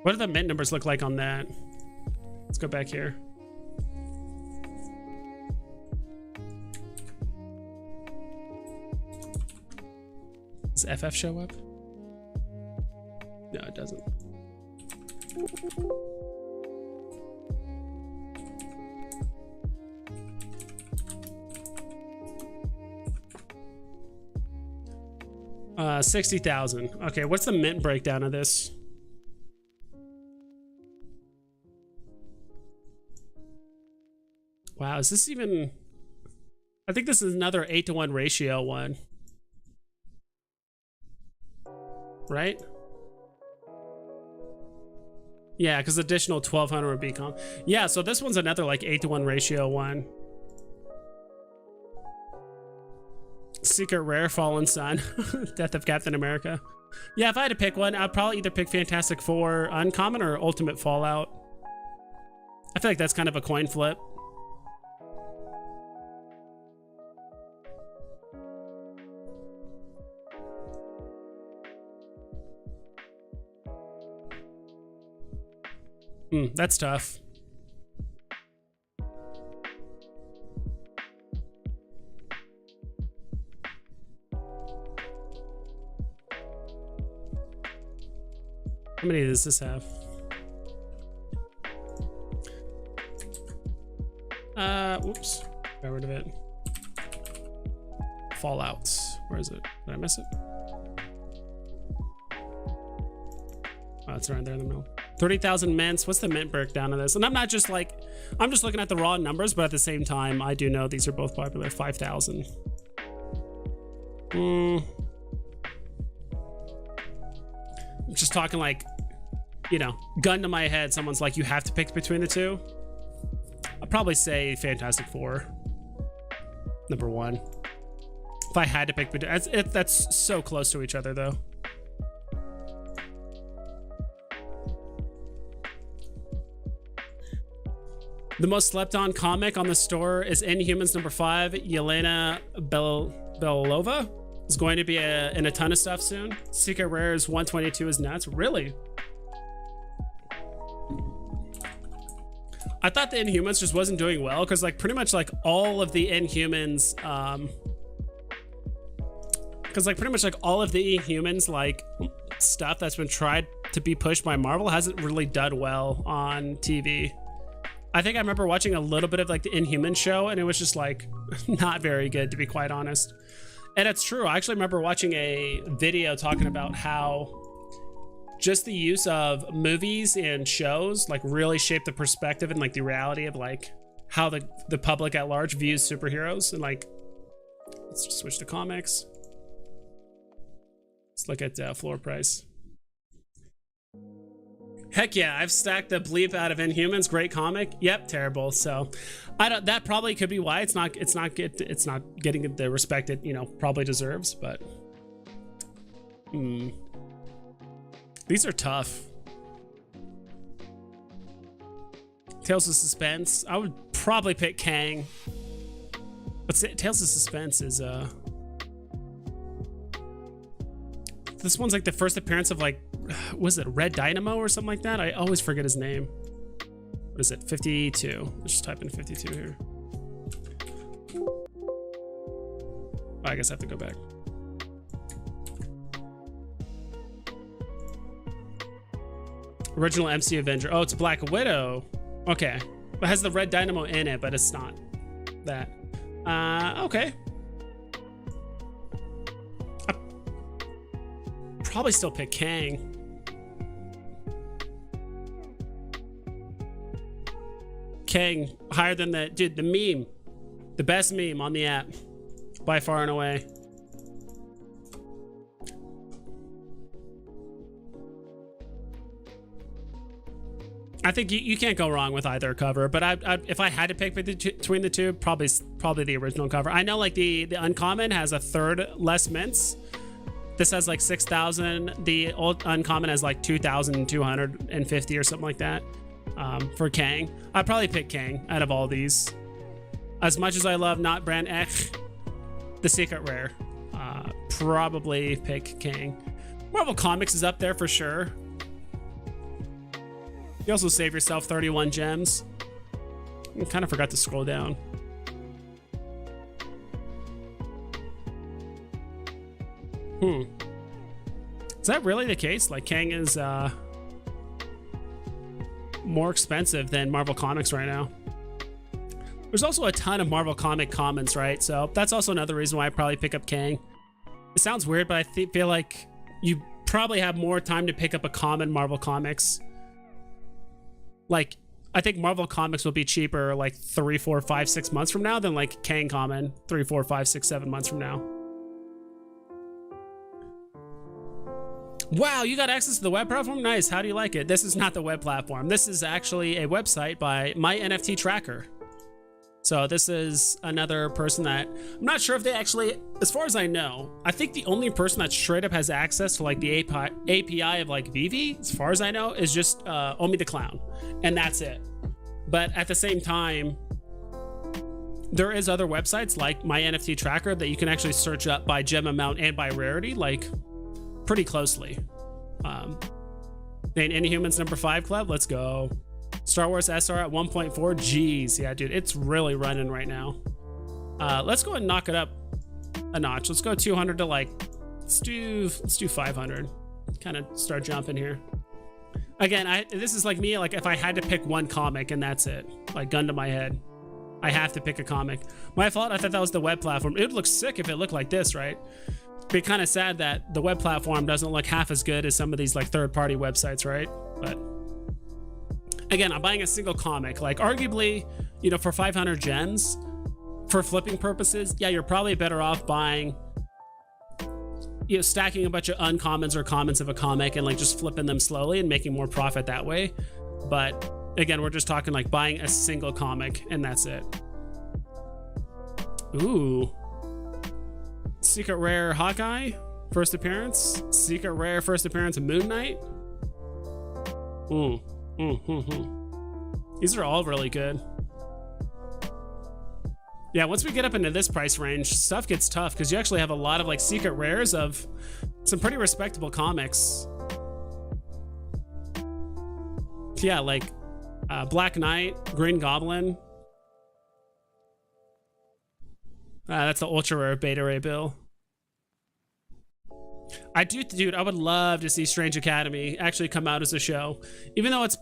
What do the mint numbers look like on that? Let's go back here. Does FF show up? No, it doesn't. Uh, 60,000. Okay, what's the mint breakdown of this? Wow, is this even... I think this is another 8-to-1 ratio one. Right? Yeah, because additional 1,200 would be yeah, so this one's another like 8-to-1 ratio one. Secret Rare Fallen Sun. Death of Captain America. Yeah, if I had to pick one, I'd probably either pick Fantastic Four Uncommon or Ultimate Fallout. I feel like that's kind of a coin flip. That's tough. How many does this have? Whoops. Got rid of it. Fallout. Where is it? Did I miss it? Oh, it's right there in the middle. 30,000 mints. What's the mint breakdown of this? And I'm not just like, I'm just looking at the raw numbers, but at the same time, I do know these are both popular. 5,000. I'm just talking like, you know, gun to my head, someone's like, you have to pick between the two. I'd probably say Fantastic Four, number 1. If I had to pick between, that's so close to each other though. The most slept on comic on the store is Inhumans number 5. Yelena Belova is going to be in a ton of stuff soon. Secret Rares 122 is nuts. Really? I thought the Inhumans just wasn't doing well because like pretty much like all of the Inhumans, because like pretty much like all of the Inhumans like stuff that's been tried to be pushed by Marvel hasn't really done well on TV. I think I remember watching a little bit of like the Inhuman show and it was just like not very good, to be quite honest. And it's true. I actually remember watching a video talking about how just the use of movies and shows like really shape the perspective and like the reality of like how the public at large views superheroes. And like, let's just switch to comics. Let's look at floor price. Heck yeah, I've stacked the bleep out of Inhumans. Great comic. Yep, terrible. So I don't, that probably could be why it's not getting the respect it, you know, probably deserves, but these are tough. Tales of Suspense. I would probably pick Kang. But Tales of Suspense is this one's like the first appearance of like, was it Red Dynamo or something like that? I always forget his name. What is it? 52. Let's just type in 52 here. Oh, I guess I have to go back. Original MC Avenger. Oh, it's Black Widow. Okay. It has the Red Dynamo in it, but it's not that. Okay. I'd probably still pick Kang. Kang, higher than the, dude, the meme. The best meme on the app. By far and away. I think you can't go wrong with either cover, but if I had to pick between the two, probably the original cover. I know like the uncommon has a third less mints. This has like 6,000. The old uncommon has like 2,250 or something like that. For Kang, I'd probably pick Kang out of all these. As much as I love not brand the secret rare, probably pick Kang. Marvel Comics is up there for sure. You also save yourself 31 gems. I kind of forgot to scroll down. Is that really the case? Like Kang is more expensive than Marvel Comics right now. There's also a ton of Marvel Comic commons, right? So that's also another reason why I probably pick up Kang. It sounds weird, but I feel like you probably have more time to pick up a common Marvel Comics. Like, I think Marvel Comics will be cheaper like 3, 4, 5, 6 months from now than like Kang common 3, 4, 5, 6, 7 months from now. Wow, you got access to the web platform? Nice. How do you like it? This is not the web platform. This is actually a website by My NFT Tracker. So this is another person that I'm not sure if they actually, as far as I know, I think the only person that straight up has access to like the API of like Veve, as far as I know, is just Omi the Clown, and that's it. But at the same time, there is other websites like My NFT Tracker that you can actually search up by gem amount and by rarity, like pretty closely. Then Inhumans number 5 club, let's go. Star Wars SR at 1.4. Jeez, yeah, dude, it's really running right now. Let's go and knock it up a notch. Let's go 200 to like, let's do 500. Kind of start jumping here. Again, this is like me, like if I had to pick one comic and that's it, like gun to my head, I have to pick a comic. My fault, I thought that was the web platform. It would look sick if it looked like this, right? It'd be kind of sad that the web platform doesn't look half as good as some of these like third-party websites, right? But again, I'm buying a single comic. Like arguably, you know, for 500 gems, for flipping purposes, yeah, you're probably better off buying, you know, stacking a bunch of uncommons or commons of a comic and like just flipping them slowly and making more profit that way. But again, we're just talking like buying a single comic and that's it. Ooh. Secret Rare Hawkeye, first appearance. Secret Rare first appearance of Moon Knight. These are all really good. Yeah, once we get up into this price range, stuff gets tough because you actually have a lot of like secret rares of some pretty respectable comics. Yeah, like Black Knight, Green Goblin. That's the ultra rare Beta Ray Bill. Dude, I would love to see Strange Academy actually come out as a show, even though it's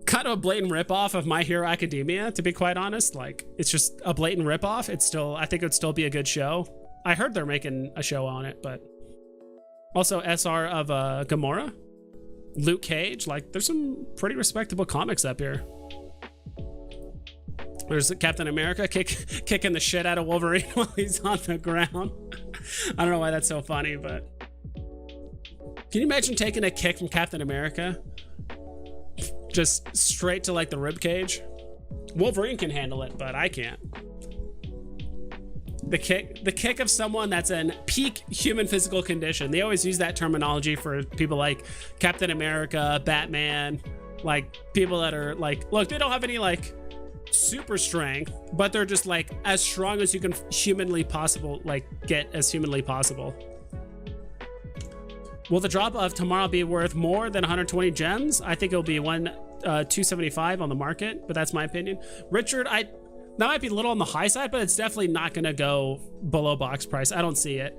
kind of a blatant ripoff of My Hero Academia, to be quite honest. Like, it's just a blatant ripoff. It's still, I think it would still be a good show. I heard they're making a show on it, but also SR of Gamora, Luke Cage. Like, there's some pretty respectable comics up here. There's Captain America kicking the shit out of Wolverine while he's on the ground. I don't know why that's so funny, but can you imagine taking a kick from Captain America just straight to like the rib cage? Wolverine can handle it, but I can't. The kick of someone that's in peak human physical condition. They always use that terminology for people like Captain America, Batman, like people that are like, look, they don't have any like super strength, but they're just like as strong as you can humanly possible, like get as humanly possible. Will the drop of tomorrow be worth more than 120 gems? I think it'll be 275 on the market, but that's my opinion. Richard, that might be a little on the high side, but it's definitely not going to go below box price. I don't see it.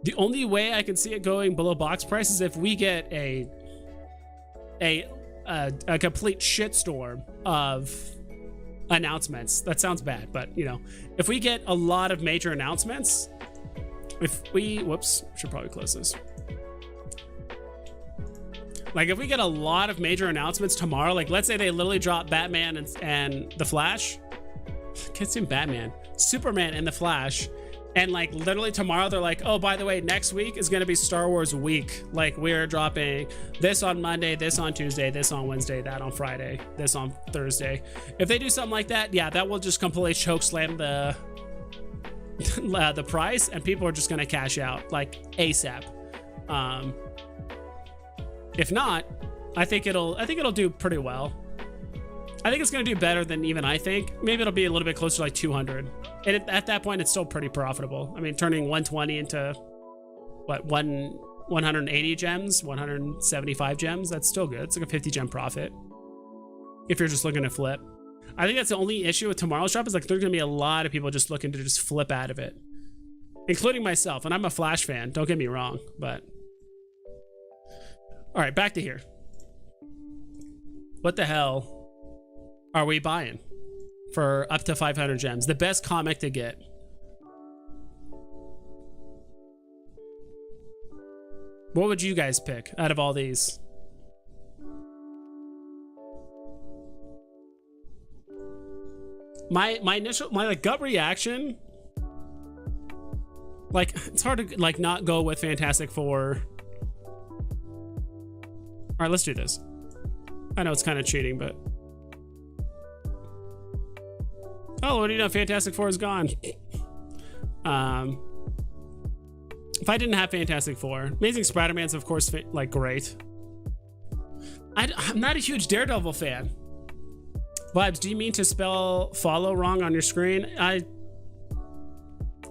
The only way I can see it going below box price is if we get a complete shitstorm of announcements. That sounds bad, but you know, if we get a lot of major announcements, should probably close this. Like if we get a lot of major announcements tomorrow, like let's say they literally drop Batman and the Flash, can't see Batman, Superman and the Flash, and like literally tomorrow they're like, oh, by the way, next week is going to be Star Wars week. Like we're dropping this on Monday, this on Tuesday, this on Wednesday, that on Friday, this on Thursday. If they do something like that, yeah, that will just completely choke slam the price, and people are just going to cash out like ASAP. If not, I think it'll do pretty well. I think it's going to do better than even I think. Maybe it'll be a little bit closer to like 200. And at that point, it's still pretty profitable. I mean, turning 120 into, what, 180 gems, 175 gems, that's still good. It's like a 50 gem profit if you're just looking to flip. I think that's the only issue with tomorrow's drop is like there's going to be a lot of people just looking to just flip out of it, including myself. And I'm a Flash fan, don't get me wrong, but... All right, back to here. What the hell are we buying for up to 500 gems? The best comic to get. What would you guys pick out of all these? My initial like gut reaction, like it's hard to like not go with Fantastic Four. All right, let's do this. I know it's kind of cheating, but... Oh, what do you know? Fantastic Four is gone. If I didn't have Fantastic Four, Amazing Spider-Man's of course like great. I'm not a huge Daredevil fan. Vibes, do you mean to spell follow wrong on your screen?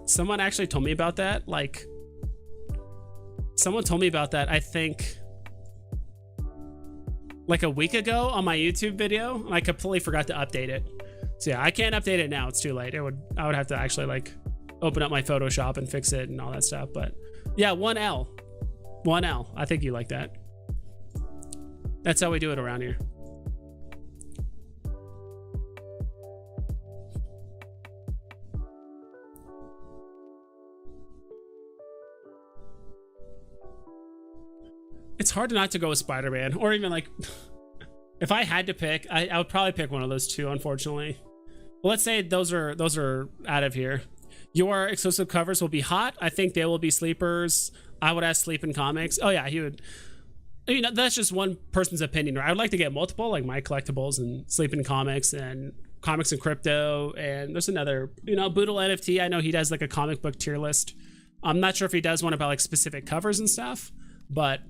Someone actually told me about that. Like, someone told me about that, I think, like a week ago on my YouTube video, and I completely forgot to update it. So yeah, I can't update it now. It's too late. I would have to actually like open up my Photoshop and fix it and all that stuff. But yeah, 1L. I think you like that. That's how we do it around here. It's hard not to go with Spider-Man, or even like If I had to pick, I would probably pick one of those two, unfortunately. Well, let's say those are out of here. Your exclusive covers will be hot. I think they will be sleepers. I would ask Sleep in Comics. Oh yeah, he would. You know, that's just one person's opinion. I would like to get multiple, like My Collectibles and Sleep in Comics and Comics and Crypto. And there's another, you know, Boodle NFT. I know he does like a comic book tier list. I'm not sure if he does one about like specific covers and stuff, but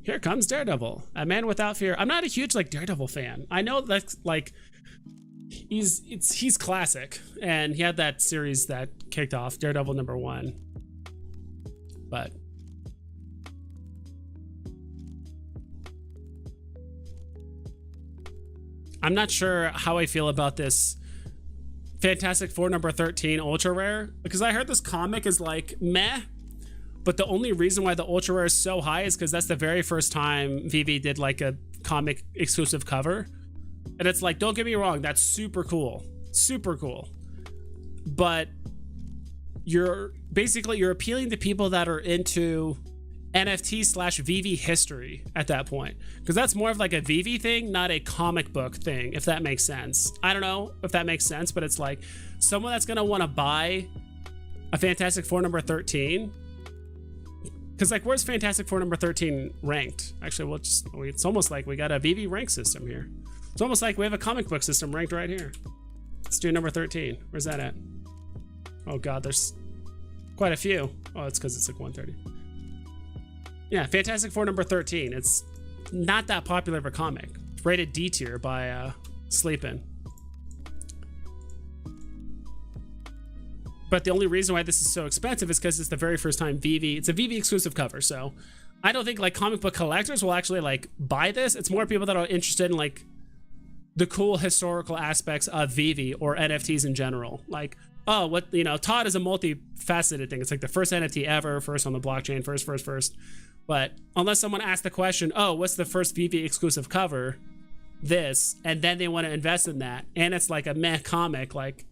here comes Daredevil, a man without fear. I'm not a huge like Daredevil fan. I know that's like he's classic, and he had that series that kicked off Daredevil #1, but I'm not sure how I feel about this Fantastic Four #13 ultra rare, because I heard this comic is like meh, but the only reason why the ultra rare is so high is because that's the very first time Veve did like a comic exclusive cover. And it's like, don't get me wrong, that's super cool, but you're appealing to people that are into NFT / Veve history at that point, because that's more of like a Veve thing, not a comic book thing, if that makes sense. I don't know if that makes sense, but it's like someone that's gonna want to buy a Fantastic Four #13, because like, where's Fantastic Four #13 ranked? Actually, it's almost like we got a Veve rank system here. It's almost like we have a comic book system ranked right here. Let's do #13. Where's that at? Oh god, there's quite a few. Oh, it's because it's like 130. Yeah, Fantastic Four #13. It's not that popular of a comic. It's rated D tier by Sleepin'. But the only reason why this is so expensive is because it's the very first time it's a Veve exclusive cover. So I don't think like comic book collectors will actually like buy this. It's more people that are interested in like the cool historical aspects of Veve or NFTs in general. Like, oh, what, you know, Todd is a multifaceted thing. It's like the first NFT ever, first on the blockchain, first. But unless someone asks the question, oh, what's the first Veve exclusive cover? This, and then they want to invest in that, and it's like a meh comic, like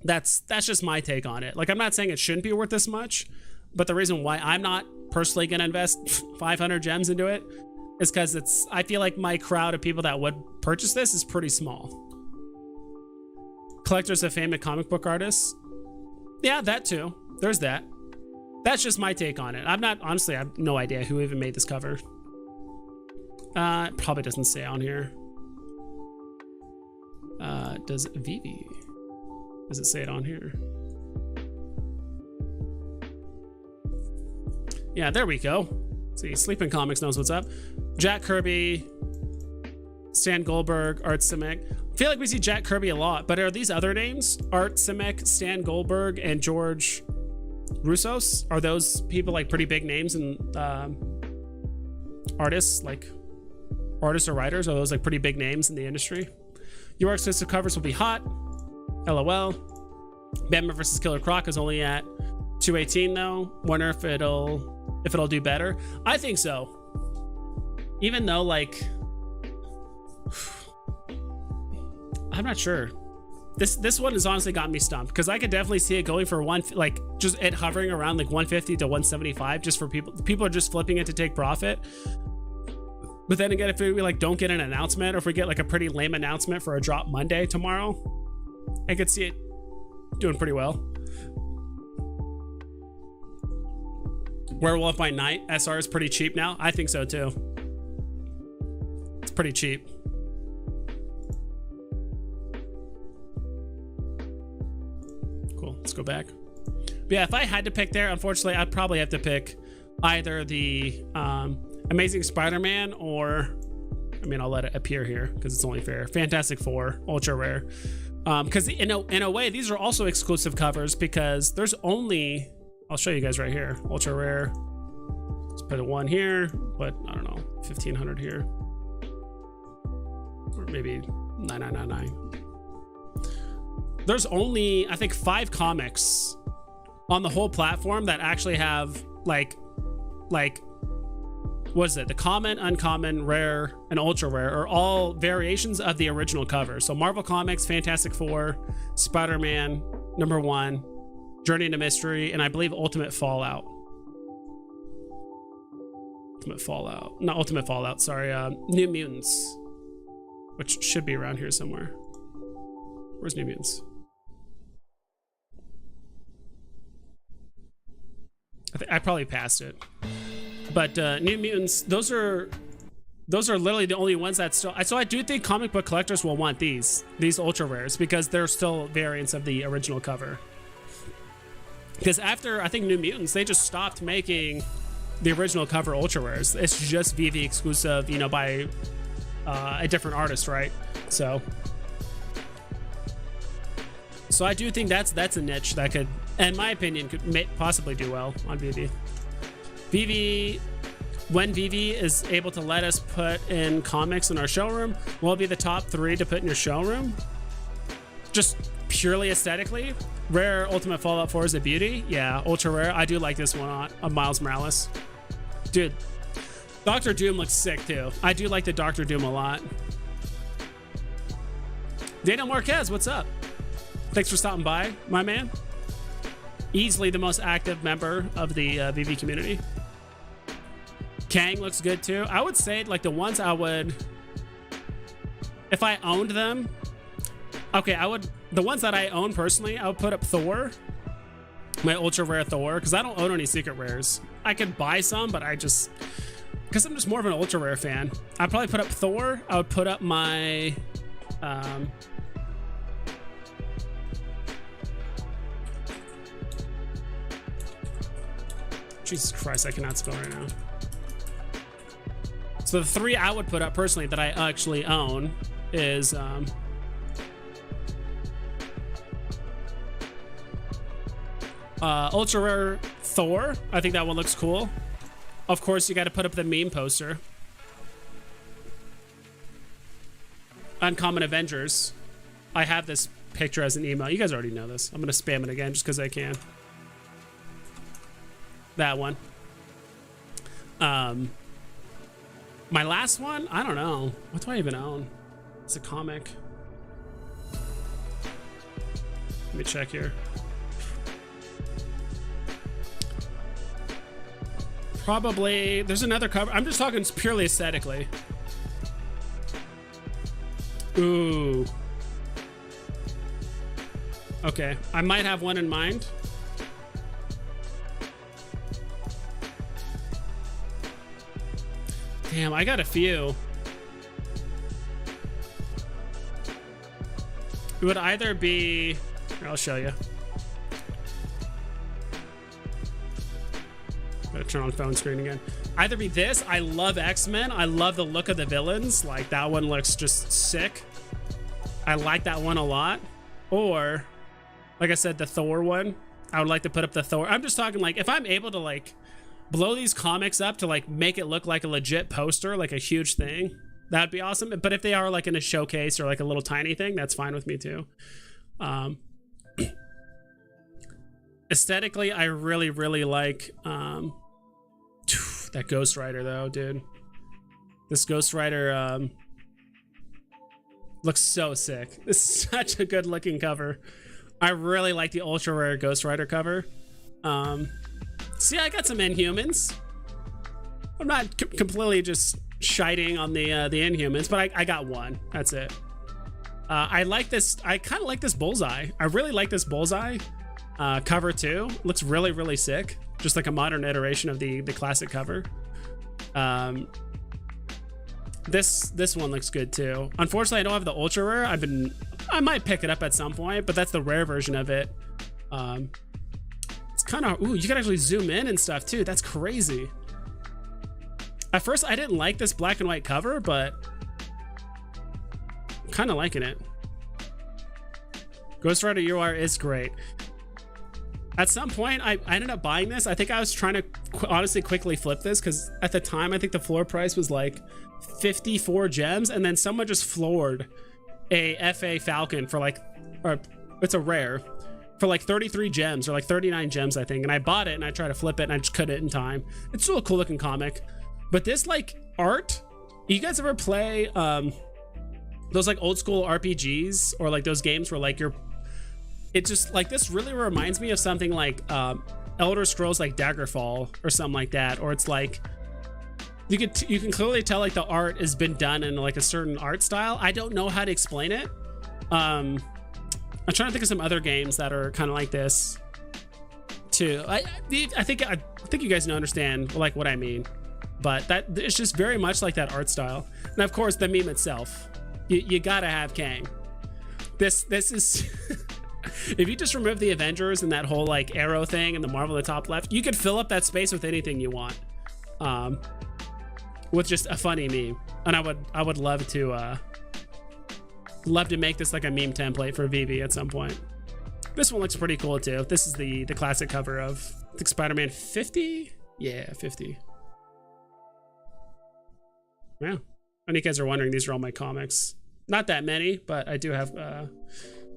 that's just my take on it. Like, I'm not saying it shouldn't be worth this much, but the reason why I'm not personally gonna invest 500 gems into it is because I feel like my crowd of people that would purchase this is pretty small. Collectors of famous comic book artists, yeah, that too. There's that. That's just my take on it. Honestly, I have no idea who even made this cover. It probably doesn't say on here. Does Veve? Does it say it on here? Yeah, there we go. See, Sleeping Comics knows what's up. Jack Kirby, Stan Goldberg, Art Simic. I feel like we see Jack Kirby a lot, but are these other names? Art Simic, Stan Goldberg, and George Russos? Are those people like pretty big names and artists or writers? Are those like pretty big names in the industry? Your exclusive covers will be hot. LOL. Batman vs. Killer Croc is only at 218 though. Wonder if it'll do better. I think so. Even though like I'm not sure. This one has honestly got me stumped, because I could definitely see it going for just it hovering around like 150 to 175 just for people are just flipping it to take profit. But then again, if we like don't get an announcement, or if we get like a pretty lame announcement for a drop Monday tomorrow, I could see it doing pretty well. Werewolf by Night SR is pretty cheap now. I think so too. It's pretty cheap. Cool, let's go back. But yeah, if I had to pick there, unfortunately, I'd probably have to pick either the Amazing Spider-Man or, I mean, I'll let it appear here because it's only fair. Fantastic Four, ultra rare. Because in a way, these are also exclusive covers, because there's only, I'll show you guys right here, ultra rare. Let's put a 1 here, but I don't know, 1500 here, or maybe 9999. There's only, I think, 5 comics on the whole platform that actually have like what is it? The common, uncommon, rare, and ultra rare are all variations of the original cover. So Marvel Comics, Fantastic Four, Spider-Man #1, Journey into Mystery, and I believe Ultimate Fallout. Ultimate Fallout. Not Ultimate Fallout, sorry. New Mutants. Which should be around here somewhere. Where's New Mutants? I probably passed it. But New Mutants, those are literally the only ones that still... So I do think comic book collectors will want these ultra rares because they're still variants of the original cover. Because after, I think, New Mutants, they just stopped making the original cover ultra rares. It's just Veve exclusive, you know, by a different artist, right? So I do think that's a niche that could, in my opinion, could possibly do well on Veve. Veve, when Veve is able to let us put in comics in our showroom, will be the top 3 to put in your showroom. Just purely aesthetically. Rare Ultimate Fallout 4 is a beauty. Yeah, ultra rare. I do like this one on Miles Morales. Dude, Doctor Doom looks sick too. I do like the Doctor Doom a lot. Daniel Marquez, what's up? Thanks for stopping by, my man. Easily the most active member of the Veve community. Kang looks good too. I would say like the ones I would, if I owned them, okay, the ones that I own personally, I would put up Thor, my ultra rare Thor, because I don't own any secret rares. I could buy some, but because I'm just more of an ultra rare fan. I'd probably put up Thor. I would put up my, Jesus Christ, I cannot spell right now. So the 3 I would put up personally that I actually own is, ultra rare Thor. I think that one looks cool. Of course, you got to put up the meme poster. Uncommon Avengers. I have this picture as an email. You guys already know this. I'm going to spam it again just because I can. That one. My last one? I don't know. What do I even own? It's a comic. Let me check here. Probably, there's another cover. I'm just talking purely aesthetically. Ooh. Okay, I might have one in mind. Damn, I got a few. It would either be, here, I'll show you. Gotta turn on phone screen again. Either be this. I love X-Men. I love the look of the villains. Like, that one looks just sick. I like that one a lot. Or, like I said, the Thor one. I would like to put up the Thor. I'm just talking, like, if I'm able to, like, blow these comics up to, like, make it look like a legit poster, like a huge thing, that'd be awesome. But if they are, like, in a showcase or, like, a little tiny thing, that's fine with me, too. Aesthetically, I really, really like, that Ghost Rider though, dude. This Ghost Rider looks so sick. This is such a good looking cover. I really like the ultra rare Ghost Rider cover. See, I got some Inhumans. I'm not completely just shiting on the Inhumans, but I got one. That's it. I like this. I kind of like this Bullseye. I really like this Bullseye cover too. Looks really, really sick. Just like a modern iteration of the classic cover. This one looks good too. Unfortunately, I don't have the ultra rare. I might pick it up at some point, but that's the rare version of it. It's kind of, ooh, you can actually zoom in and stuff too. That's crazy. At first, I didn't like this black and white cover, but I'm kind of liking it. Ghost Rider UR is great. At some point, I ended up buying this. I think I was trying to honestly quickly flip this because at the time, I think the floor price was like 54 gems, and then someone just floored a FA Falcon for like, or it's a rare, for like 33 gems or like 39 gems, I think. And I bought it and I tried to flip it and I just couldn't in time. It's still a cool looking comic. But this like art, you guys ever play those like old school RPGs or like those games where like it just like, this really reminds me of something like Elder Scrolls like Daggerfall or something like that. Or it's like you can clearly tell like the art has been done in like a certain art style. I don't know how to explain it. I'm trying to think of some other games that are kind of like this too. I think you guys understand like what I mean, but that it's just very much like that art style. And of course the meme itself, you gotta have Kang. This is if you just remove the Avengers and that whole like arrow thing and the Marvel at the top left, you could fill up that space with anything you want, with just a funny meme. And I would love to make this like a meme template for Veve at some point. This one looks pretty cool too. This is the classic cover of, I think, Spider-Man 50. Yeah, 50. Yeah. And you guys are wondering, these are all my comics. Not that many, but I do have,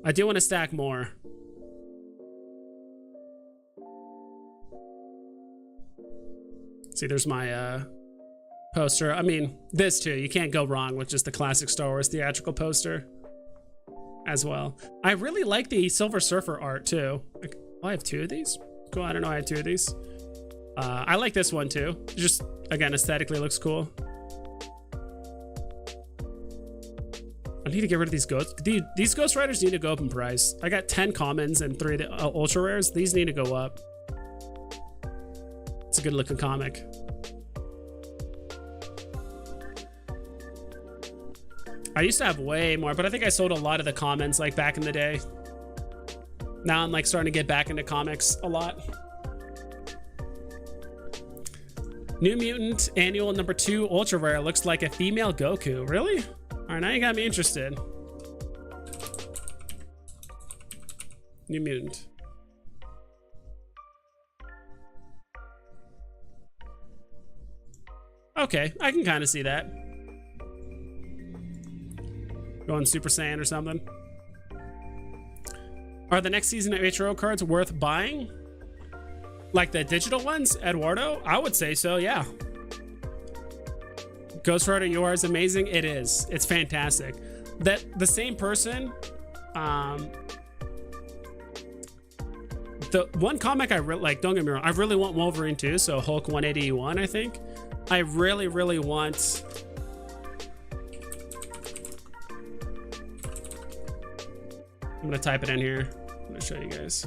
I do want to stack more. See, there's my poster. I mean, this too, you can't go wrong with just the classic Star Wars theatrical poster as well. I really like the Silver Surfer art too. Like, oh, I have two of these? Cool, I don't know I have two of these. I like this one too. Just, again, aesthetically looks cool. I need to get rid of these ghosts. These Ghost Riders need to go up in price. I got 10 commons and 3 of the ultra rares. These need to go up. It's a good looking comic. I used to have way more, but I think I sold a lot of the commons like back in the day. Now I'm like starting to get back into comics a lot. New Mutant Annual number 2 ultra rare looks like a female Goku. Really? All right, now you got me interested. New Mutant. Okay, I can kind of see that. Going Super Saiyan or something. Are the next season of Hro cards worth buying? Like the digital ones, Eduardo? I would say so, yeah. Ghost Rider UR is amazing. It is. It's fantastic. That the same person, the one comic I really like, don't get me wrong, I really want Wolverine too, so Hulk 181, I think. I really, really want... I'm gonna type it in here. I'm gonna show you guys.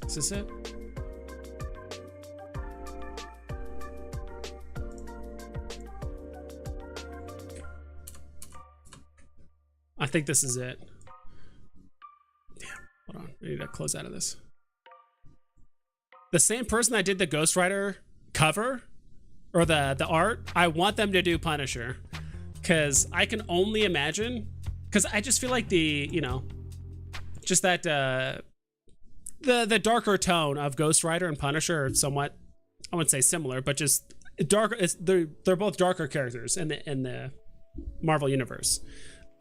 Is this it? I think this is it. Damn, hold on. I need to close out of this. The same person that did the Ghost Rider cover or the art, I want them to do Punisher. Because I can only imagine, because I just feel like the, you know, just that the darker tone of Ghost Rider and Punisher are somewhat, I wouldn't say similar, but just darker. They're both darker characters in the Marvel universe.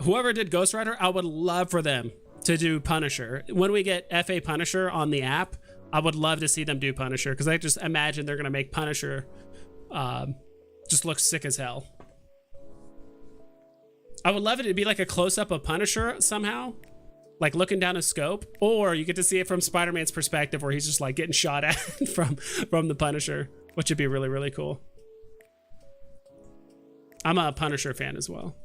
Whoever did Ghost Rider, I would love for them to do Punisher. When we get FA Punisher on the app, I would love to see them do Punisher, because I just imagine they're gonna make Punisher just look sick as hell. I would love it to be like a close-up of Punisher somehow, like looking down a scope, or you get to see it from Spider-Man's perspective where he's just like getting shot at from the Punisher, which would be really, really cool. I'm a Punisher fan as well.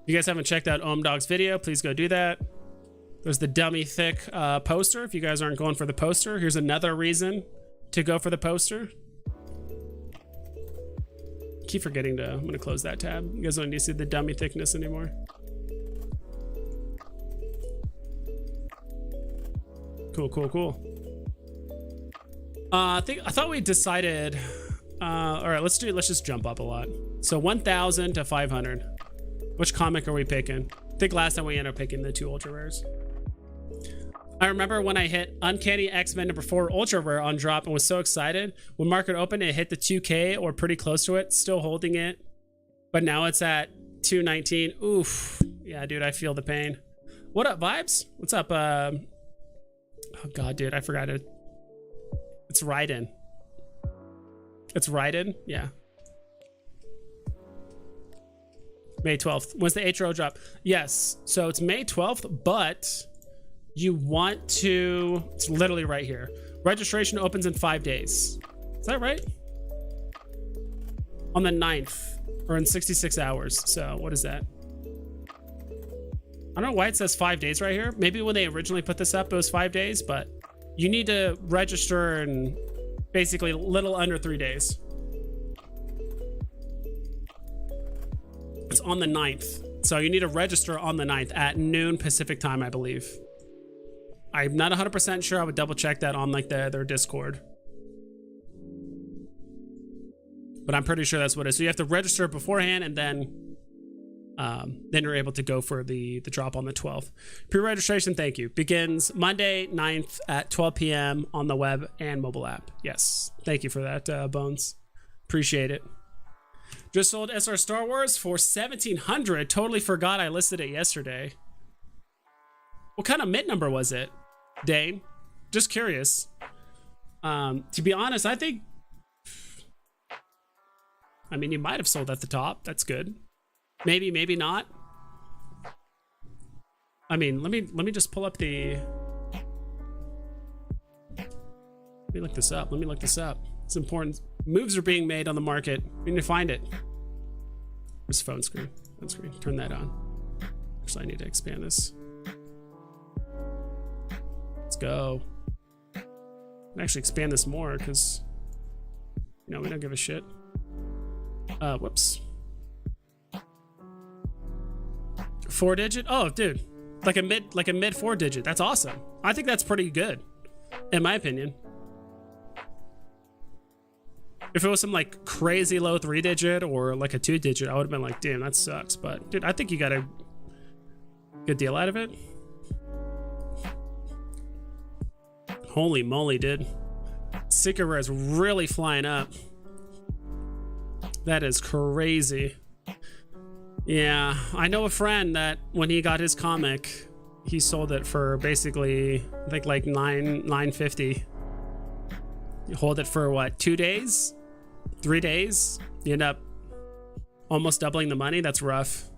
You guys haven't checked out Dog's video, please go do that. There's the dummy thick poster. If you guys aren't going for the poster, here's another reason to go for the poster. Keep forgetting to, I'm gonna close that tab. You guys don't need to see the dummy thickness anymore. Cool, cool, cool. I thought we decided, all right, let's just jump up a lot. So 1,000 to 500. Which comic are we picking? I think last time we ended up picking the 2 ultra rares. I remember when I hit Uncanny X-Men number 4 ultra rare on drop and was so excited. When market opened, it hit the 2K or pretty close to it, still holding it. But now it's at 219. Oof. Yeah, dude, I feel the pain. What up, Vibes? What's up? Oh God, dude, I forgot it. It's Raiden. It's Raiden? Yeah. May 12th. When's the Hro Drop? Yes. So it's May 12th, but you want to... It's literally right here. Registration opens in 5 days. Is that right? On the 9th, or in 66 hours. So what is that? I don't know why it says 5 days right here. Maybe when they originally put this up, it was 5 days, but you need to register in basically a little under 3 days. It's on the 9th. So you need to register on the 9th at noon Pacific time, I believe. I'm not 100% sure. I would double check that on like their Discord. But I'm pretty sure that's what it is. So you have to register beforehand, and then you're able to go for the drop on the 12th. Pre-registration, thank you, begins Monday 9th at 12 p.m. on the web and mobile app. Yes, thank you for that, Bones. Appreciate it. Just sold SR Star Wars for $1,700. Totally forgot I listed it yesterday. What kind of mint number was it, Dane? Just curious. To be honest, I think... I mean, you might have sold at the top. That's good. Maybe, maybe not. I mean, let me just pull up the... Let me look this up. Let me look this up. It's important. Moves are being made on the market. We need to find it. Where's phone screen? Phone screen. Turn that on. Actually, I need to expand this. Let's go. I'll actually expand this more because, you know, we don't give a shit. Whoops. 4-digit? Oh, dude. Like a mid 4-digit. That's awesome. I think that's pretty good, in my opinion. If it was some like crazy low 3-digit or like a 2-digit, I would have been like, damn, that sucks. But dude, I think you got a good deal out of it. Holy moly, dude. Secret Rare is really flying up. That is crazy. Yeah, I know a friend that when he got his comic, he sold it for basically, I think like $9.50. You hold it for what, 2 days? 3 days? You end up almost doubling the money? That's rough.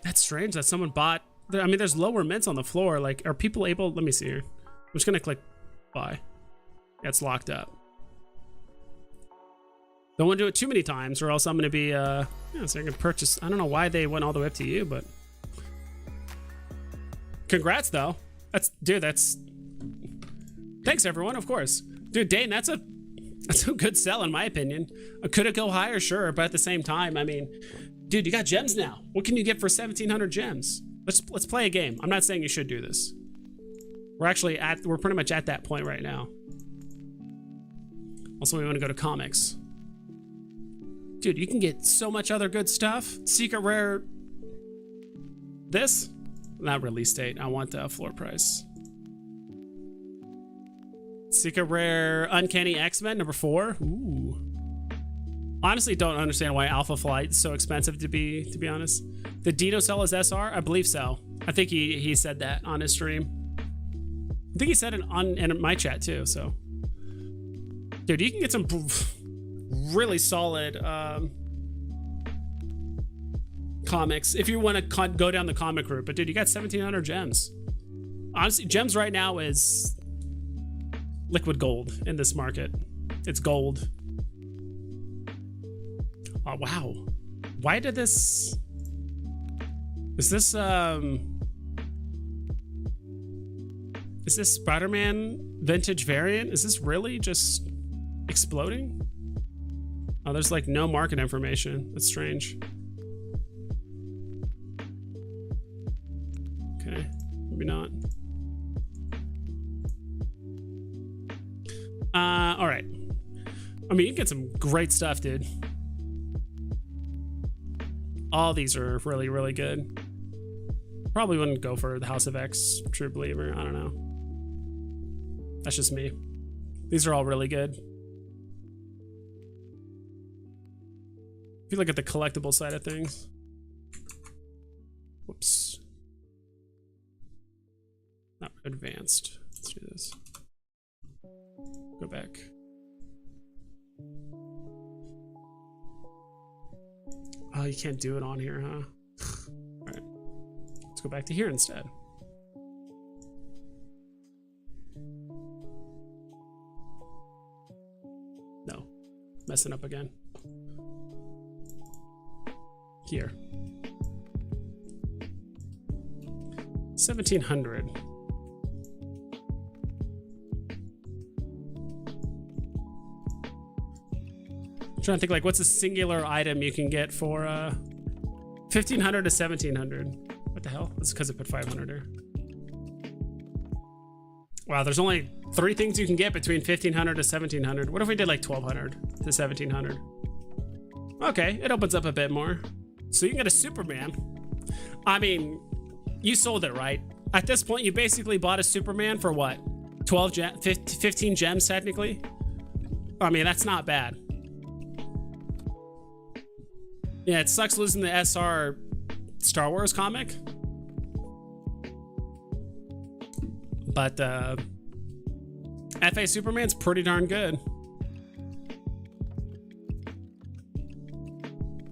That's strange that someone bought... I mean, there's lower mints on the floor. Like, are people able... Let me see here. I'm just gonna click buy. Yeah, it's locked up. Don't want to do it too many times or else I'm gonna be yeah, so I can purchase... I don't know why they went all the way up to you, but... Congrats, though. Dude, that's... Thanks, everyone, of course. Dude, Dane, that's a good sell, in my opinion. Could it go higher? Sure, but at the same time, I mean... Dude, you got gems now. What can you get for 1,700 gems? Let's play a game. I'm not saying you should do this. We're pretty much at that point right now. Also, we want to go to comics. Dude, you can get so much other good stuff. Secret Rare... This? Not release date. I want the floor price. Secret Rare Uncanny X-Men number 4. Ooh. Honestly, don't understand why Alpha Flight is so expensive to be honest. The Dino Cell is SR? I believe so. I think he said that on his stream. I think he said it in my chat too, so. Dude, you can get some really solid comics if you want to go down the comic route. But dude, you got 1,700 gems. Honestly, gems right now is liquid gold in this market. It's gold. Oh, wow. Why did this... Is this Spider-Man vintage variant? Is this really just exploding? Oh, there's like no market information. That's strange. Okay, maybe not. All right. I mean, you can get some great stuff, dude. All these are really, really good. Probably wouldn't go for the House of X, True Believer. I don't know. That's just me. These are all really good. If you look at the collectible side of things. Whoops. Not advanced. Let's do this. Go back. Oh, you can't do it on here, huh? All right, let's go back to here instead. No, messing up again. Here. 1700. I'm trying to think, like, what's a singular item you can get for 1500 to 1700? What the hell? That's because I put 500 here. Wow, there's only 3 things you can get between 1500 to 1700. What if we did like 1200 to 1700? Okay, it opens up a bit more. So you can get a Superman. I mean, you sold it, right? At this point, you basically bought a Superman for what? 15 gems, technically? I mean, that's not bad. Yeah, it sucks losing the SR Star Wars comic. But, FA Superman's pretty darn good.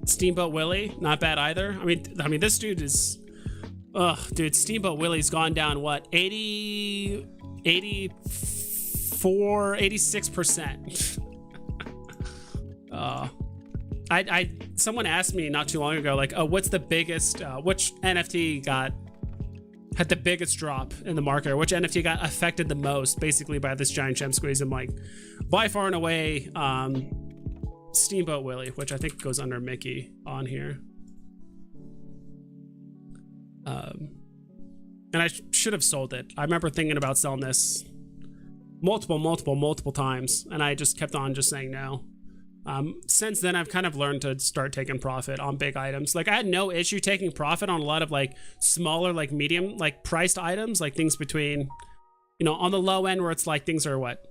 Steamboat Willie, not bad either. I mean, this dude is... Ugh, dude, Steamboat Willie's gone down, what, 84, 86%. Someone asked me not too long ago, like, oh, what's the biggest, which NFT had the biggest drop in the market, or which NFT got affected the most, basically, by this giant gem squeeze? I'm like, by far and away, Steamboat Willie, which I think goes under Mickey on here. And I should have sold it. I remember thinking about selling this multiple times, and I just kept on just saying no. Since then, I've kind of learned to start taking profit on big items. Like, I had no issue taking profit on a lot of like smaller, like medium, like priced items, like things between, you know, on the low end where it's like things are what,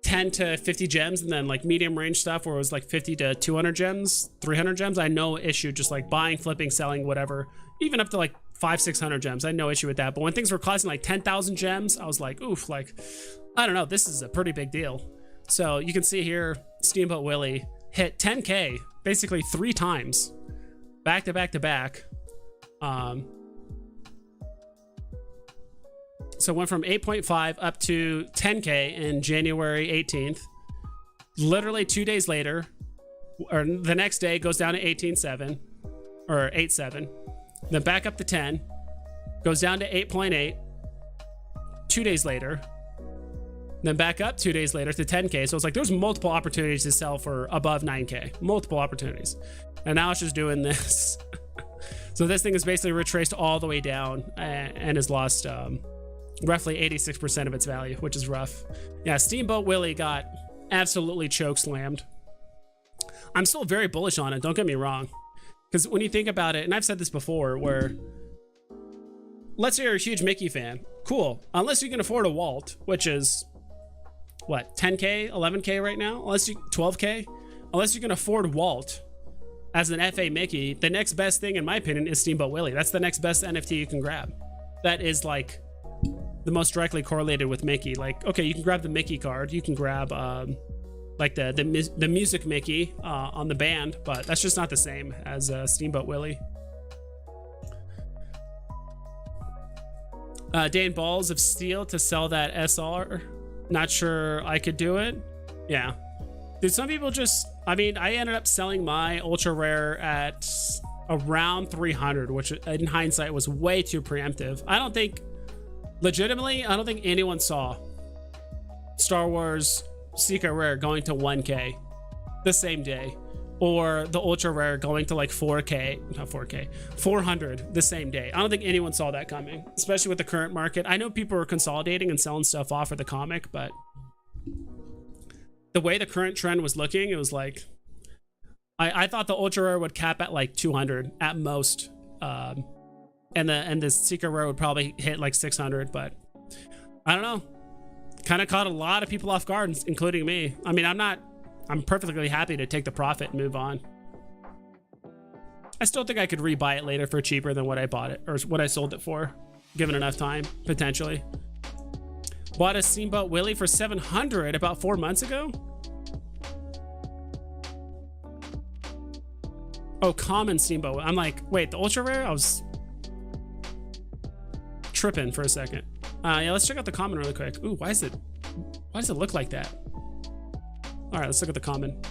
10 to 50 gems, and then like medium range stuff where it was like 50 to 200 gems, 300 gems. I had no issue just like buying, flipping, selling, whatever, even up to like 500-600 gems. I had no issue with that. But when things were costing like 10,000 gems, I was like, oof, like, I don't know, this is a pretty big deal. So you can see here, Steamboat Willie hit 10K basically 3 times, back to back to back. So it went from 8.5 up to 10K in January 18th. Literally 2 days later, or the next day, goes down to 18.7 or 8.7. Then back up to 10, goes down to 8.8 2 days later. Then back up 2 days later to 10K. So it's like there's multiple opportunities to sell for above 9K, multiple opportunities. And now it's just doing this. So this thing is basically retraced all the way down and has lost roughly 86% of its value, which is rough. Yeah, Steamboat Willie got absolutely choke slammed. I'm still very bullish on it, don't get me wrong. Because when you think about it, and I've said this before, where let's say you're a huge Mickey fan. Cool. Unless you can afford a Walt, which is what, 10K, 11K right now? 12K? Unless you can afford Walt as an FA Mickey, the next best thing, in my opinion, is Steamboat Willie. That's the next best NFT you can grab. That is like the most directly correlated with Mickey. Like, okay, you can grab the Mickey card. You can grab like the music Mickey on the band, but that's just not the same as Steamboat Willie. Dane Balls of Steel to sell that SR. Not sure I could do it. Yeah. Dude, some people just, I mean, I ended up selling my ultra rare at around 300, which in hindsight was way too preemptive. I don't think, legitimately, I don't think anyone saw Star Wars Secret Rare going to 1K the same day, or the ultra rare going to like 4K, not 4K, 400 the same day. I don't think anyone saw that coming, especially with the current market. I know people are consolidating and selling stuff off of the comic, but the way the current trend was looking, it was like, I thought the ultra rare would cap at like 200 at most, and the secret rare would probably hit like 600, but I don't know. Kind of caught a lot of people off guard, including me. I mean, I'm perfectly happy to take the profit and move on. I still think I could rebuy it later for cheaper than what I bought it, or what I sold it for, given enough time, potentially. Bought a Steamboat Willie for 700 about 4 months ago. Oh, common Steamboat. I'm like, wait, the ultra rare? I was tripping for a second. Yeah, let's check out the common really quick. Ooh, why does it look like that? All right, let's look at the common.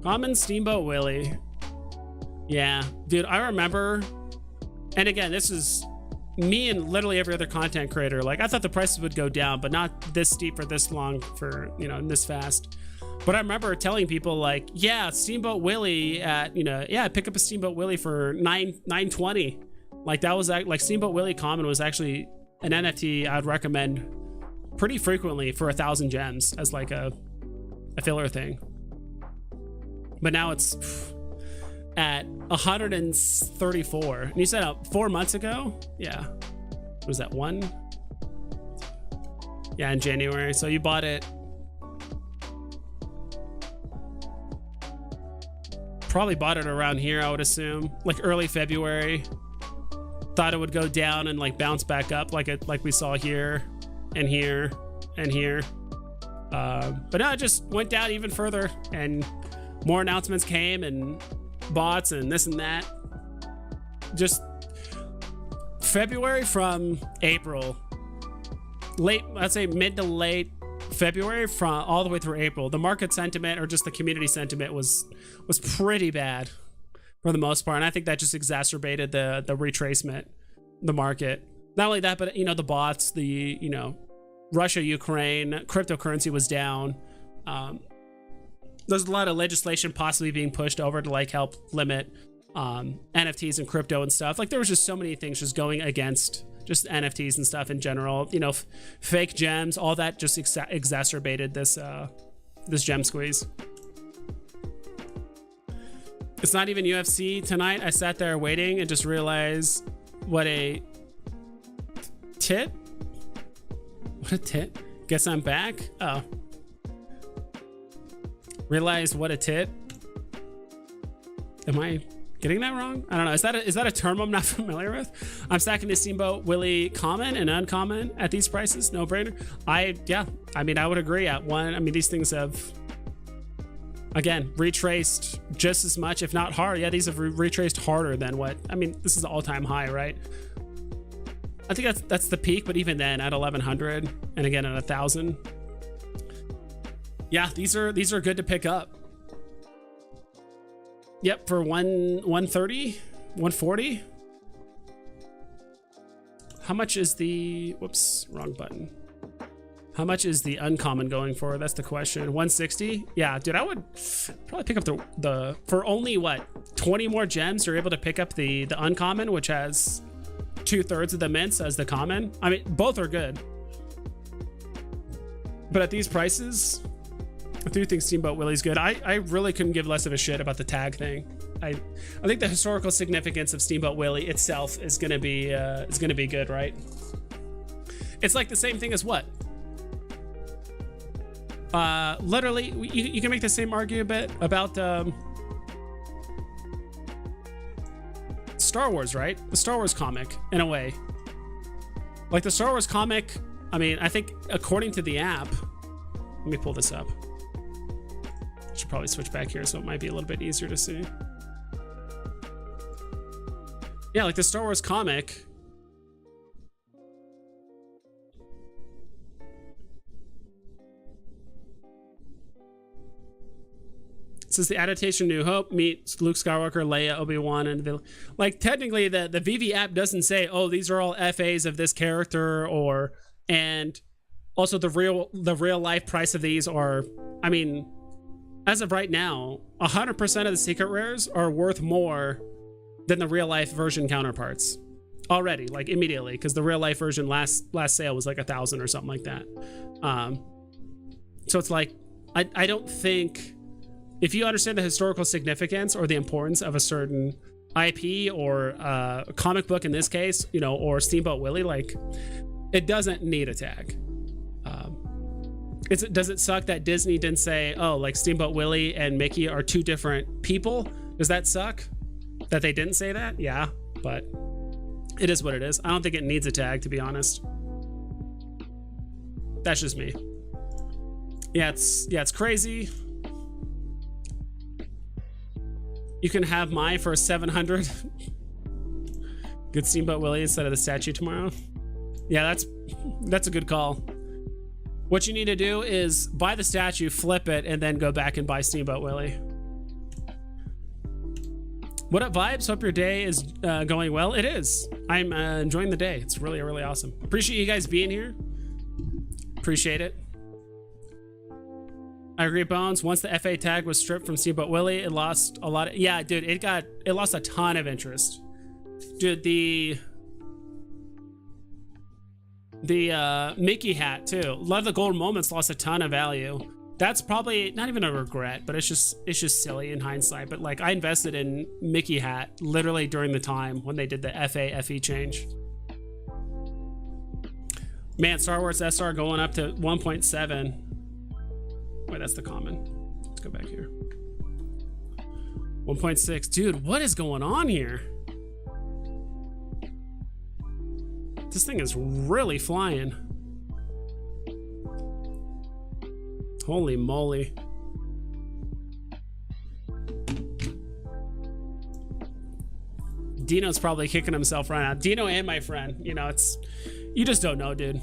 Common Steamboat Willie. Yeah, dude, I remember, and again, this is me and literally every other content creator. Like, I thought the prices would go down, but not this steep for this long, for, you know, this fast. But I remember telling people like, yeah, Steamboat Willie at, you know, yeah, pick up a Steamboat Willie for $920. Like, that was like Steamboat Willie common was actually an NFT I'd recommend pretty frequently for 1,000 gems as like a filler thing. But now it's at 134. And you said 4 months ago? Yeah. Was that one? Yeah, in January. So you bought it probably bought it around here, I would assume, like early February. Thought it would go down and like bounce back up like we saw here and here and here. But no, it just went down even further, and more announcements came and bots and this and that. Just February from April, late, I'd say mid to late February, from all the way through April, the market sentiment or just the community sentiment was pretty bad for the most part, and I think that just exacerbated the retracement, the market. Not only that, but you know, the bots, the, you know, Russia, Ukraine, cryptocurrency was down. There's a lot of legislation possibly being pushed over to like help limit NFTs and crypto and stuff. Like, there was just so many things just going against just NFTs and stuff in general. You know, fake gems, all that just exacerbated this this gem squeeze. It's not even UFC tonight. I sat there waiting and just realized what a tit. What a tit. Guess I'm back. Oh. Realized what a tit. Am I getting that wrong? I don't know. Is that a term I'm not familiar with? I'm stacking the Steamboat Willie common and uncommon at these prices. No brainer. Yeah. I mean, I would agree at one. I mean, these things have, again, retraced just as much, if not hard. Yeah, these have retraced harder than what, I mean, this is the all-time high, right? I think that's the peak, but even then at 1,100 and again at 1,000. Yeah, these are good to pick up. Yep, for 130, 140. How much is the, whoops, wrong button. How much is the uncommon going for? That's the question. 160? Yeah, dude, I would probably pick up the for only what, 20 more gems, you're able to pick up the uncommon, which has 2/3 of the mints as the common. I mean, both are good. But at these prices, I do think Steamboat Willie's good. I really couldn't give less of a shit about the tag thing. I think the historical significance of Steamboat Willie itself is gonna be good, right? It's like the same thing as what? Literally, you can make the same argument about Star Wars, right? The Star Wars comic, in a way. Like the Star Wars comic, I mean, I think according to the app, let me pull this up. I should probably switch back here so it might be a little bit easier to see. Yeah, like the Star Wars comic. It says the adaptation New Hope meets Luke Skywalker, Leia, Obi-Wan, and like technically the Veve app doesn't say, oh, these are all FAs of this character, or, and also the real life price of these are, I mean, as of right now, 100% of the secret rares are worth more than the real life version counterparts already, like immediately, because the real life version last sale was like 1,000 or something like that. So it's like, I don't think, if you understand the historical significance or the importance of a certain IP or a comic book in this case, you know, or Steamboat Willie, like, it doesn't need a tag. Does it suck that Disney didn't say, oh, like Steamboat Willie and Mickey are two different people? Does that suck that they didn't say that? Yeah, but it is what it is. I don't think it needs a tag, to be honest. That's just me. Yeah, it's crazy. You can have mine for 700. Good Steamboat Willie instead of the statue tomorrow. Yeah, that's a good call. What you need to do is buy the statue, flip it, and then go back and buy Steamboat Willie. What up, vibes? Hope your day is going well. It is. I'm enjoying the day. It's really, really awesome. Appreciate you guys being here. Appreciate it. I agree, Bones. Once the FA tag was stripped from Steamboat Willie, it lost a lot of... Yeah, dude, it lost a ton of interest. Dude, the Mickey hat, too. A lot of the gold moments lost a ton of value. That's probably not even a regret, but it's just silly in hindsight. But like, I invested in Mickey hat literally during the time when they did the FE change. Man, Star Wars SR going up to 1.7. Wait, that's the common. Let's go back here. 1.6. Dude, what is going on here? This thing is really flying. Holy moly. Dino's probably kicking himself right now. Dino and my friend, you know, you just don't know, dude.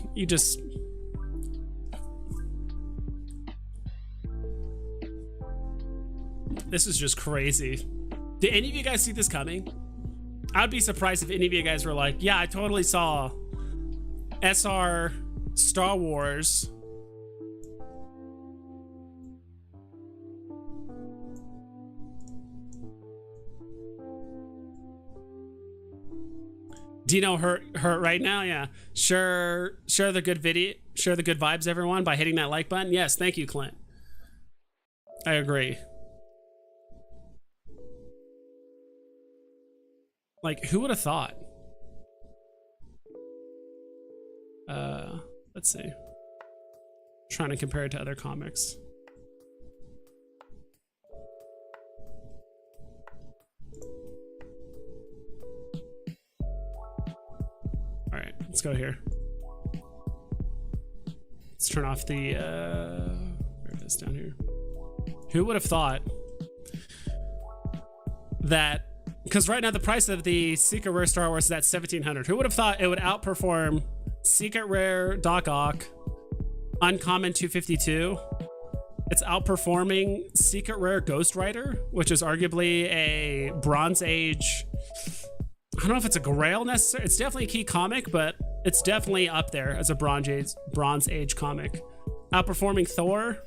This is just crazy. Did any of you guys see this coming? I would be surprised if any of you guys were like, yeah, I totally saw SR Star Wars. Dino hurt right now? Yeah. Share the good video, share the good vibes, everyone, by hitting that like button. Yes, thank you, Clint. I agree. Like, who would have thought? Let's see. Trying to compare it to other comics. All right, let's go here. Let's turn off the, where it is down here. Who would have thought that, because right now the price of the Secret Rare Star Wars is at 1,700. Who would have thought it would outperform Secret Rare Doc Ock, Uncommon 252? It's outperforming Secret Rare Ghost Rider, which is arguably a Bronze Age. I don't know if it's a Grail necessarily. It's definitely a key comic, but it's definitely up there as a Bronze Age comic. Outperforming Thor.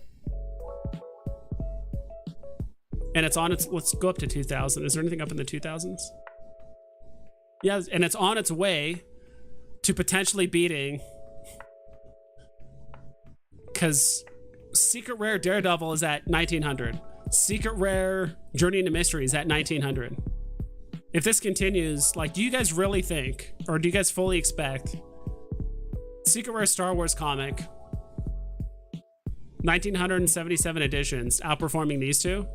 And it's on its, let's go up to 2000. Is there anything up in the 2000s? Yeah, and it's on its way to potentially beating, because Secret Rare Daredevil is at 1900. Secret Rare Journey into Mystery is at 1900. If this continues, like, do you guys really think, or do you guys fully expect Secret Rare Star Wars comic, 1977 editions, outperforming these two?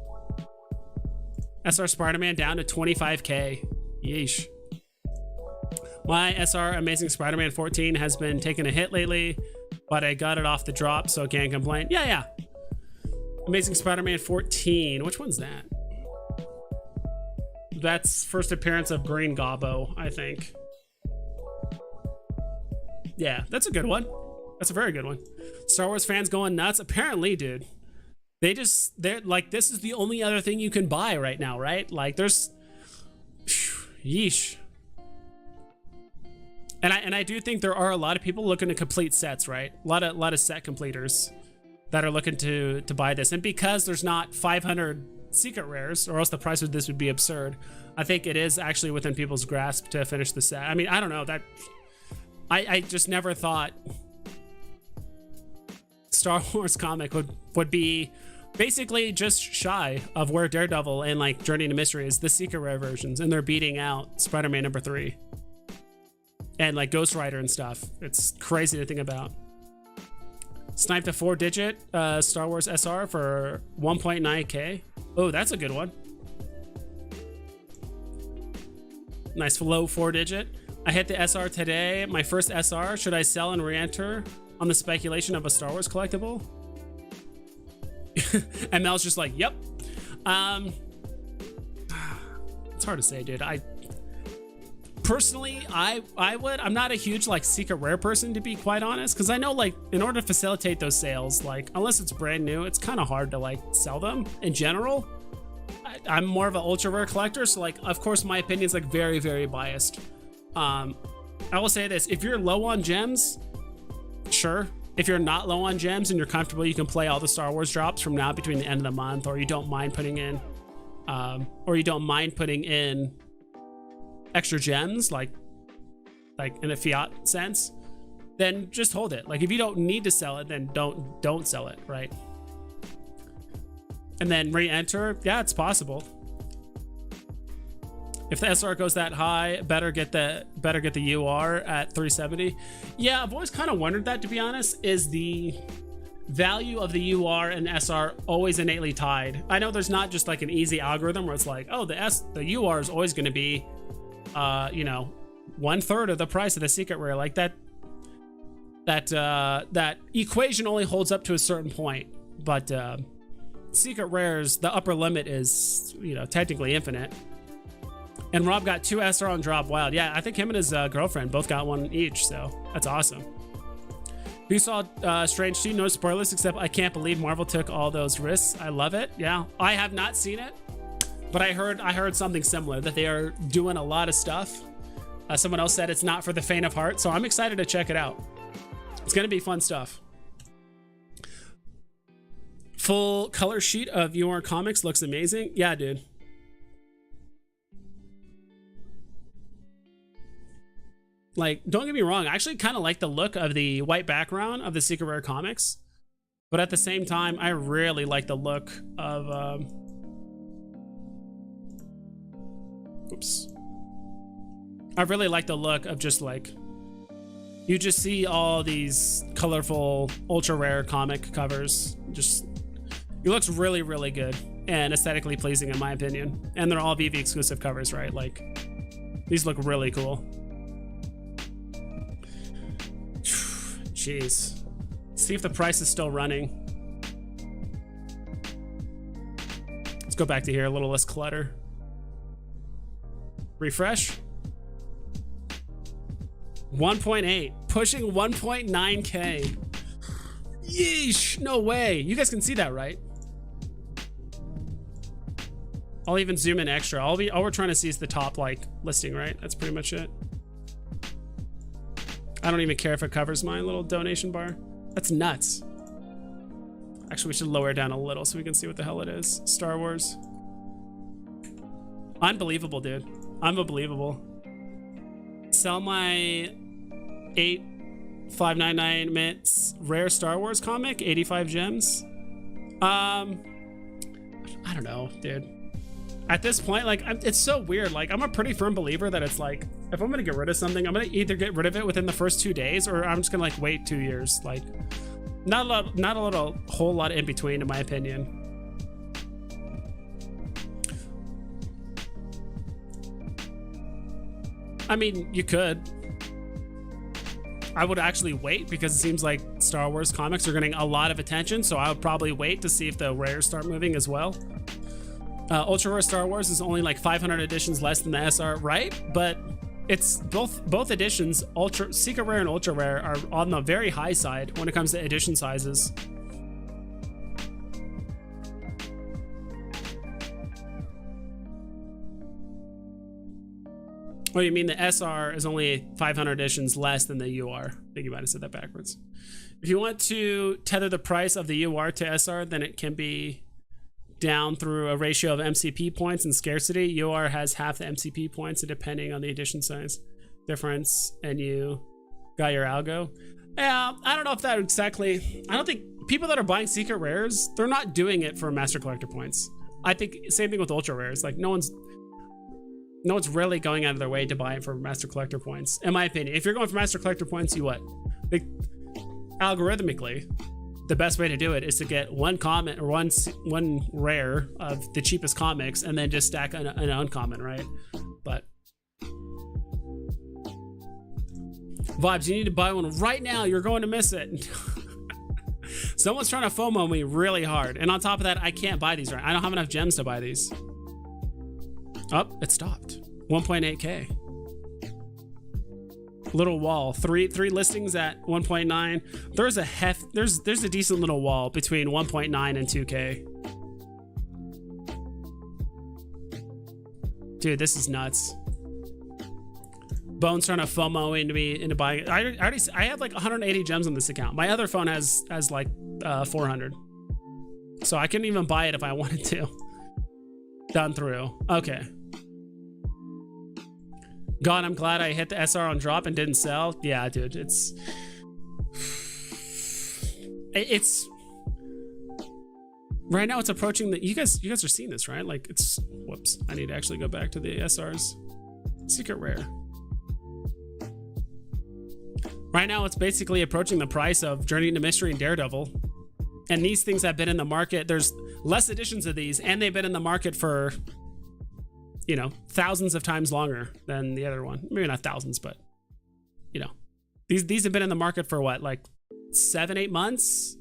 SR Spider-Man down to 25K. Yeesh. My SR Amazing Spider-Man 14 has been taking a hit lately, but I got it off the drop, so can't complain. Yeah. Amazing Spider-Man 14. Which one's that? That's first appearance of Green Gobbo, I think. Yeah, that's a good one. That's a very good one. Star Wars fans going nuts. Apparently, dude. They're like, this is the only other thing you can buy right now, right? Like, there's, yeesh. And I do think there are a lot of people looking to complete sets, right? A lot of set completers that are looking to buy this. And because there's not 500 secret rares, or else the price of this would be absurd, I think it is actually within people's grasp to finish the set. I mean, I don't know, that I just never thought Star Wars comic would be basically just shy of where Daredevil and like Journey into Mystery is, the secret rare versions, and they're beating out Spider-Man #3 and like Ghost Rider and stuff. It's crazy to think about. Sniped a 4-digit Star Wars SR for 1.9K. Oh, that's a good one. Nice low 4-digit. I hit the SR today. My first SR. Should I sell and re-enter on the speculation of a Star Wars collectible? And Mel's just like, yep. It's hard to say, dude. Personally, I'm not a huge like secret rare person, to be quite honest, because I know like in order to facilitate those sales, like unless it's brand new, it's kind of hard to like sell them in general. I'm more of an ultra rare collector, so like of course my opinion is like very, very biased. I will say this: if you're low on gems, sure. If you're not low on gems and you're comfortable, you can play all the Star Wars drops from now between the end of the month, or you don't mind putting in extra gems, like in a fiat sense, then just hold it. Like if you don't need to sell it, then don't sell it, right? And then re-enter, yeah, it's possible. If the SR goes that high, better get the UR at 370. Yeah, I've always kind of wondered that, to be honest. Is the value of the UR and SR always innately tied? I know there's not just like an easy algorithm where it's like, oh, the UR is always going to be, you know, 1/3 of the price of the secret rare. Like that equation only holds up to a certain point, but secret rares, the upper limit is, you know, technically infinite. And Rob got 2 SR on drop. Wild. Yeah, I think him and his girlfriend both got one each, so that's awesome. You saw Strange 2, no spoilers, except I can't believe Marvel took all those risks. I love it. Yeah, I have not seen it, but I heard something similar, that they are doing a lot of stuff. Someone else said it's not for the faint of heart, so I'm excited to check it out. It's gonna be fun stuff. Full color sheet of your comics looks amazing. Yeah, dude. Like, don't get me wrong, I actually kind of like the look of the white background of the secret rare comics, but at the same time, I really like the look of oops. I really like the look of just like, you just see all these colorful ultra rare comic covers. Just, it looks really, really good and aesthetically pleasing in my opinion. And they're all Veve exclusive covers, right? Like, these look really cool. Jeez. See if the price is still running. Let's go back to here, a little less clutter. Refresh. 1.8, pushing 1.9K. Yeesh, no way. You guys can see that, right? I'll even zoom in extra. All we're trying to see is the top like listing, right? That's pretty much it. I don't even care if it covers my little donation bar. That's nuts. Actually, we should lower it down a little so we can see what the hell it is. Star Wars. Unbelievable, dude. Unbelievable. Sell my 8,599 mints rare Star Wars comic, 85 gems. I don't know, dude. At this point, like, it's so weird. Like, I'm a pretty firm believer that it's like, if I'm gonna get rid of something, I'm gonna either get rid of it within the first 2 days, or I'm just gonna like wait 2 years. Like, not a whole lot in between, in my opinion. I mean, you could. I would actually wait, because it seems like Star Wars comics are getting a lot of attention, so I would probably wait to see if the rares start moving as well. Ultra rare Star Wars is only like 500 editions less than the SR, right? But it's both editions, secret rare and ultra rare, are on the very high side when it comes to edition sizes. Oh, you mean the SR is only 500 editions less than the UR? I think you might have said that backwards. If you want to tether the price of the UR to SR, then it can be down through a ratio of MCP points and scarcity. UR has half the MCP points, and depending on the edition size difference, and you got your algo. Yeah, I don't know if that exactly. I don't think people that are buying secret rares, they're not doing it for master collector points. I think same thing with ultra rares. Like, no one's really going out of their way to buy it for master collector points, in my opinion. If you're going for master collector points, you what? Like, algorithmically, the best way to do it is to get one comment or one rare of the cheapest comics, and then just stack an uncommon, right? But Vibes, you need to buy one right now. You're going to miss it. Someone's trying to FOMO me really hard, and on top of that, I can't buy these right. I don't have enough gems to buy these. Oh, it stopped. 1.8K. Little wall. Three listings at 1.9. There's a decent little wall between 1.9 and 2K. Dude, this is nuts. Bone's trying to FOMO into buying it. I have like 180 gems on this account. My other phone has like 400. So I couldn't even buy it if I wanted to. Done through. Okay. God, I'm glad I hit the SR on drop and didn't sell. Yeah, dude, it's right now it's approaching the, you guys are seeing this, right? Like it's, whoops, I need to actually go back to the SRs. Secret rare. Right now it's basically approaching the price of Journey into Mystery and Daredevil. And these things have been in the market. There's less editions of these, and they've been in the market for, you know, thousands of times longer than the other one. Maybe not thousands, but, you know, these have been in the market for what, like 7-8 months,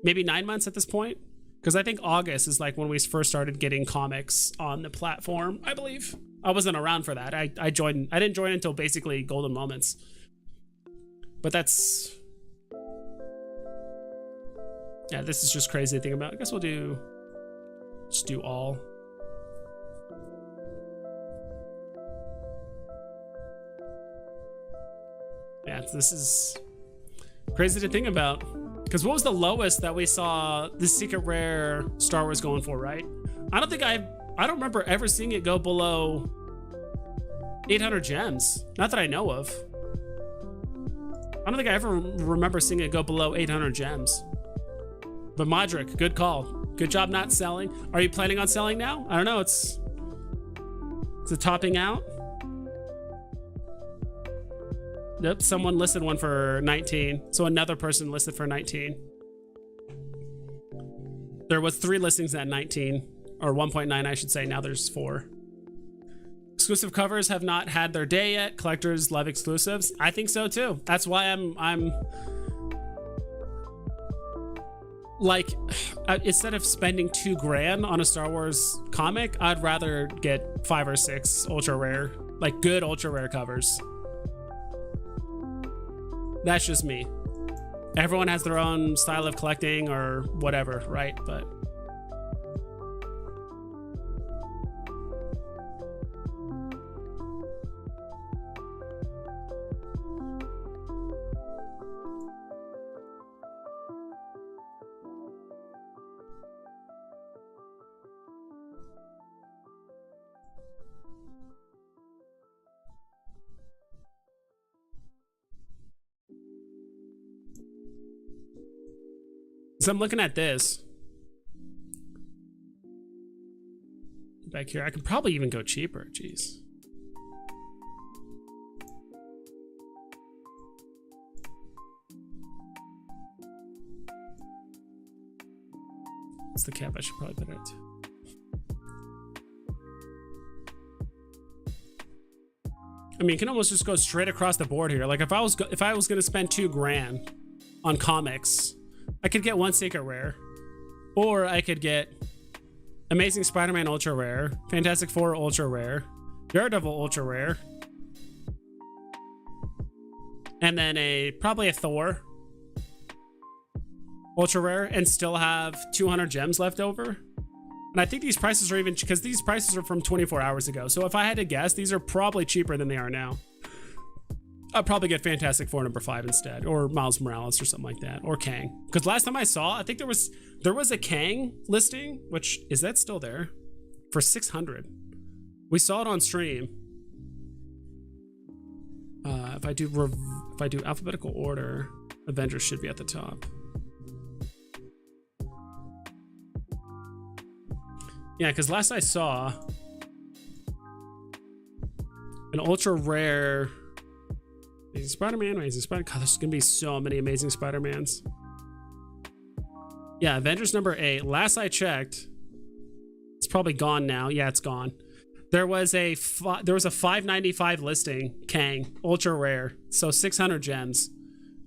maybe 9 months at this point. Because I think August is like when we first started getting comics on the platform, I believe. I wasn't around for that. I didn't join until basically Golden Moments. But that's, yeah, this is just crazy to think about. I guess we'll just do all. Yeah, this is crazy to think about. Because what was the lowest that we saw the secret rare Star Wars going for, right? I don't remember ever seeing it go below 800 gems. Not that I know of. I don't think I ever remember seeing it go below 800 gems. But Modric, good call. Good job not selling. Are you planning on selling now? I don't know. Is it topping out? Nope, someone listed one for 19. So another person listed for 19. There was 3 listings at 19, or 1.9, I should say. Now there's 4. Exclusive covers have not had their day yet. Collectors love exclusives. I think so too. That's why I'm like, instead of spending $2,000 on a Star Wars comic, I'd rather get 5 or 6 ultra rare, like good ultra rare covers. That's just me. Everyone has their own style of collecting or whatever, right? But so I'm looking at this. Back here, I could probably even go cheaper, jeez. What's the cap? I should probably put it at 2. I mean, you can almost just go straight across the board here. Like if I was gonna spend $2,000 on comics, I could get 1 secret rare, or I could get Amazing Spider-Man ultra rare, Fantastic Four ultra rare, Daredevil ultra rare, and then probably a Thor ultra rare, and still have 200 gems left over. And I think these prices are even, because these prices are from 24 hours ago. So if I had to guess, these are probably cheaper than they are now. I'll probably get Fantastic Four number 5 instead, or Miles Morales or something like that, or Kang. Because last time I saw, I think there was a Kang listing, which is that still there, for 600. We saw it on stream. If I do alphabetical order, Avengers should be at the top. Yeah, because last I saw an ultra rare Amazing Spider-Man, Amazing Spider-Man. God, there's gonna be so many Amazing Spider-Mans. Yeah, Avengers number 8. Last I checked, it's probably gone now. Yeah, it's gone. There was a 595 listing, Kang, ultra rare, so 600 gems,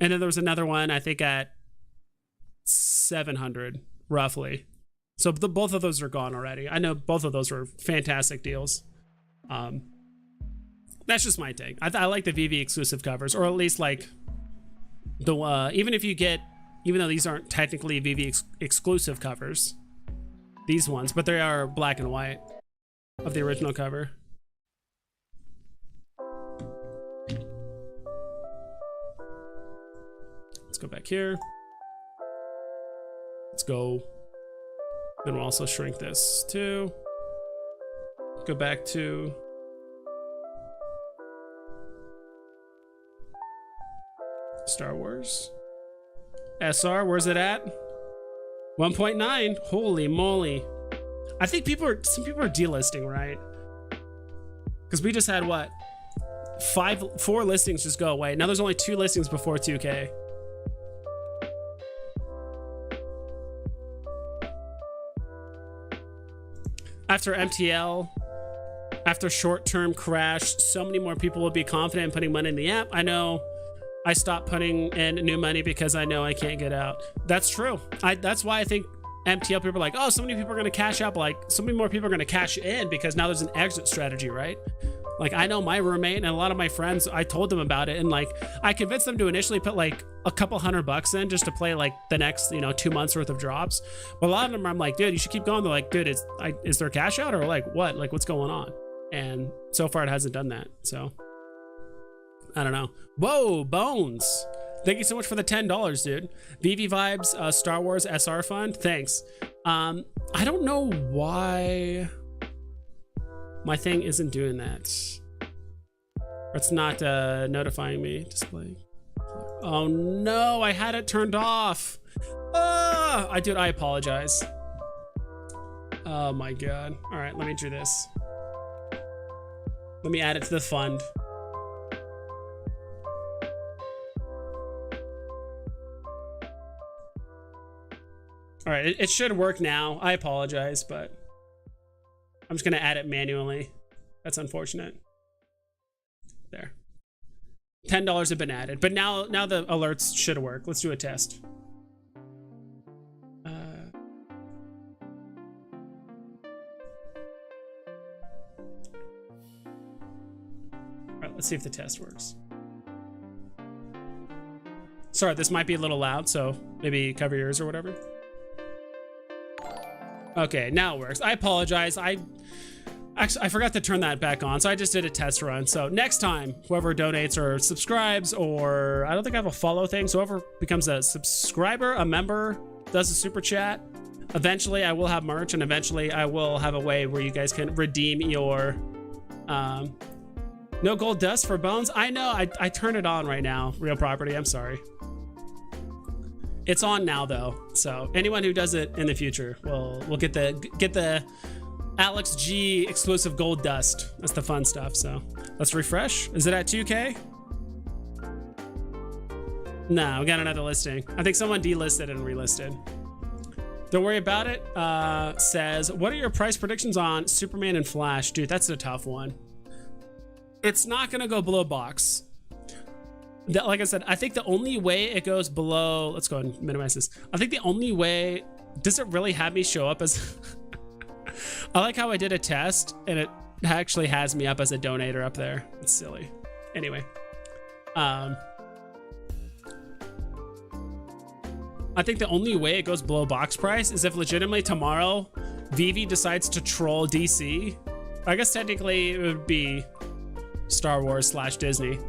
and then there was another one I think at 700 roughly. So both of those are gone already. I know both of those were fantastic deals. That's just my take. I like the Veve exclusive covers, or at least like the even if you get, even though these aren't technically Veve exclusive covers, these ones, but they are black and white of the original cover. Let's go back here. Let's go. Then we'll also shrink this too. Go back to Star Wars. SR, where's it at? 1.9. Holy moly. I think some people are delisting, right? Because we just had what? 4 listings just go away. Now there's only 2 listings before 2K. After MTL, after short-term crash, so many more people will be confident in putting money in the app. I know I stopped putting in new money because I know I can't get out. That's true. That's why I think MTL people are like, oh, so many people are going to cash out. Like, so many more people are going to cash in because now there's an exit strategy, right? Like, I know my roommate and a lot of my friends, I told them about it, and like, I convinced them to initially put like a couple $100 in just to play like the next, 2 months worth of drops. But a lot of them, I'm like, dude, you should keep going. They're like, dude, is there cash out or like what? Like, what's going on? And so far it hasn't done that. So I don't know. Whoa, Bones. Thank you so much for the $10, dude. Veve Vibes, Star Wars SR Fund. Thanks. I don't know why my thing isn't doing that. Or it's not notifying me. Display. Oh no, I had it turned off. I apologize. Oh my God. All right, let me do this. Let me add it to the fund. All right, it should work now. I apologize, but I'm just gonna add it manually. That's unfortunate. There. $10 have been added, but now the alerts should work. Let's do a test. All right, let's see if the test works. Sorry, this might be a little loud, so maybe cover your ears or whatever. Okay, now it works. I apologize. I forgot to turn that back on, so I just did a test run. So next time, whoever donates or subscribes, or I don't think I have a follow thing, so whoever becomes a subscriber, a member, does a super chat, eventually I will have merch, and eventually I will have a way where you guys can redeem your no gold dust for Bones. I know, I turned it on right now, Real Property, I'm sorry. It's on now though, so anyone who does it in the future will get the Alex G exclusive gold dust. That's the fun stuff. So let's refresh. Is it at 2K? No, we got another listing. I think someone delisted and relisted. Don't worry about it. Says, what are your price predictions on Superman and Flash? Dude, that's a tough one. It's not gonna go below box. Like I said, I think the only way it goes below, let's go ahead and minimize this. I think the only way, does it really have me show up as, I like how I did a test and it actually has me up as a donator up there. It's silly. Anyway. I think the only way it goes below box price is if legitimately tomorrow Veve decides to troll DC. I guess technically it would be Star Wars / Disney.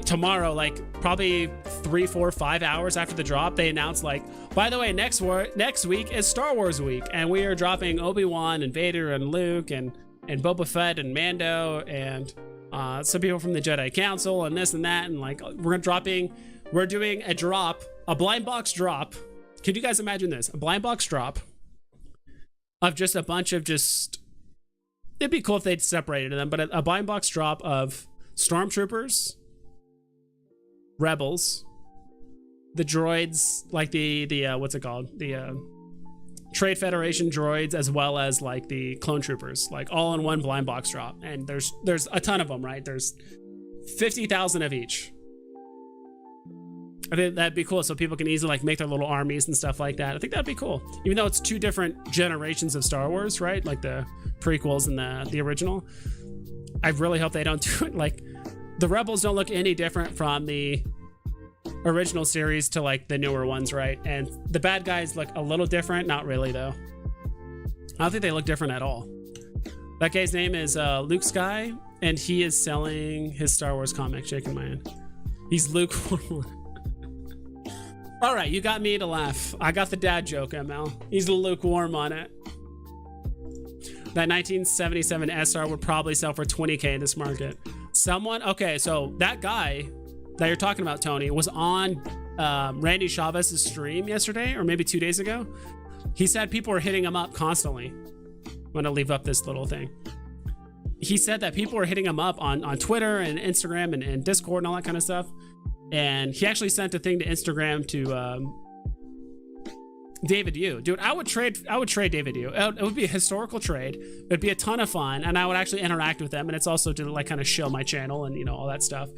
Tomorrow, like probably 3, 4, 5 hours after the drop, they announced like, by the way, next week is Star Wars week, and we are dropping Obi-Wan and Vader and Luke and Boba Fett and Mando and some people from the Jedi Council and this and that, and like we're doing a drop, a blind box drop. Can you guys imagine this? A blind box drop of just a bunch of it'd be cool if they'd separated them, but a blind box drop of Stormtroopers, Rebels, the droids, like the what's it called, the Trade Federation droids, as well as like the clone troopers, like all in one blind box drop. And there's a ton of them, right? There's 50,000 of each. I think that'd be cool, so people can easily like make their little armies and stuff like that. I think that'd be cool, even though it's two different generations of Star Wars, right? Like the prequels and the original. I really hope they don't do it like the Rebels don't look any different from the original series to like the newer ones, right? And the bad guys look a little different. Not really though. I don't think they look different at all. That guy's name is Luke Sky, and he is selling his Star Wars comic. Shaking my hand. He's Luke. All right, you got me to laugh. I got the dad joke, ML. He's lukewarm on it. That 1977 SR would probably sell for 20K in this market. Someone, okay, so that guy that you're talking about, Tony, was on Randy Chavez's stream yesterday, or maybe 2 days ago. He said people were hitting him up constantly. I'm gonna leave up this little thing. He said that people were hitting him up on Twitter and Instagram and Discord and all that kind of stuff. And he actually sent a thing to Instagram to David Yu. Dude, I would trade David Yu. It would be a historical trade. It'd be a ton of fun, and I would actually interact with them, and it's also to like kind of show my channel and, you know, all that stuff.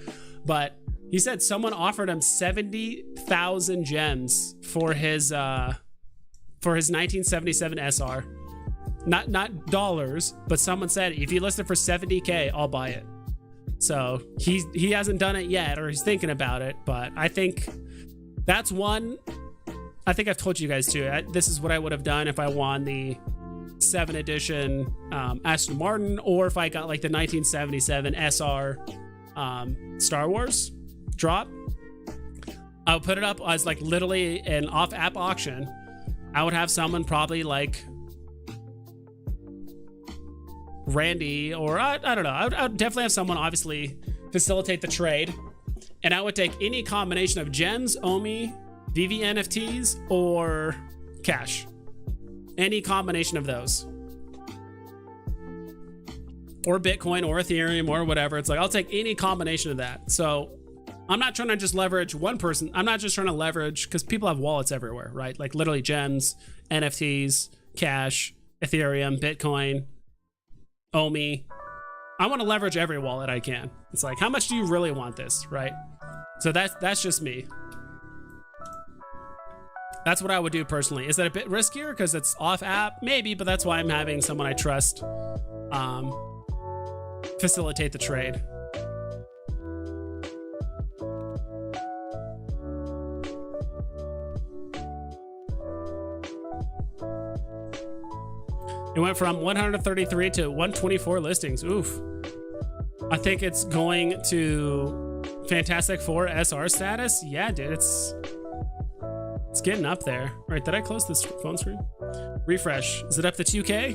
But he said someone offered him 70,000 gems for his 1977 SR. Not dollars, but someone said if you list it for 70K, I'll buy it. So he hasn't done it yet, or he's thinking about it, but I think that's one. I think I've told you guys too. This is what I would have done if I won the 7th edition Aston Martin, or if I got like the 1977 SR Star Wars drop. I would put it up as like literally an off-app auction. I would have someone probably like Randy, or I don't know. I would definitely have someone obviously facilitate the trade, and I would take any combination of gems, OMI, Veve NFTs, or cash. Any combination of those, or Bitcoin, or Ethereum, or whatever. It's like I'll take any combination of that. So I'm not trying to just leverage one person. I'm not just trying to leverage, because people have wallets everywhere, right? Like literally gems, NFTs, cash, Ethereum, Bitcoin, OMI. I want to leverage every wallet I can. It's like, how much do you really want this, right? So that's just me. That's what I would do personally. Is that a bit riskier because it's off app? Maybe, but that's why I'm having someone I trust facilitate the trade. It went from 133 to 124 listings. Oof. I think it's going to Fantastic Four SR status. Yeah, dude, it's getting up there. All right, did I close this phone screen? Refresh. Is it up to 2K?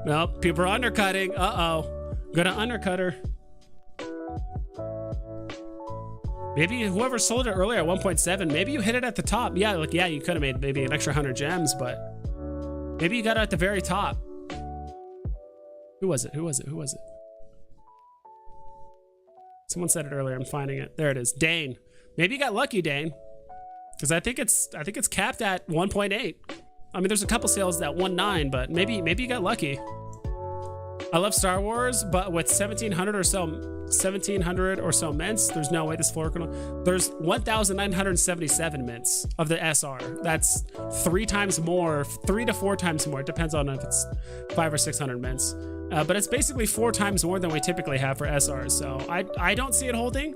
Nope, people are undercutting. Uh-oh. Gonna undercut her. Maybe whoever sold it earlier at 1.7, maybe you hit it at the top. Yeah, like, yeah, you could have made maybe an extra 100 gems, but maybe you got it at the very top. Who was it? Who was it? Who was it? Someone said it earlier. I'm finding it. There it is. Dane. Maybe you got lucky, Dane. Because I think it's capped at 1.8. I mean, there's a couple sales at 1.9, but maybe you got lucky. I love Star Wars, but with 1,700 or so mints, there's no way this floor can. There's 1,977 mints of the SR. That's 3 times more, 3 to 4 times more. It depends on if it's 500 or 600 mints. But it's basically 4 times more than we typically have for SRs. So I don't see it holding,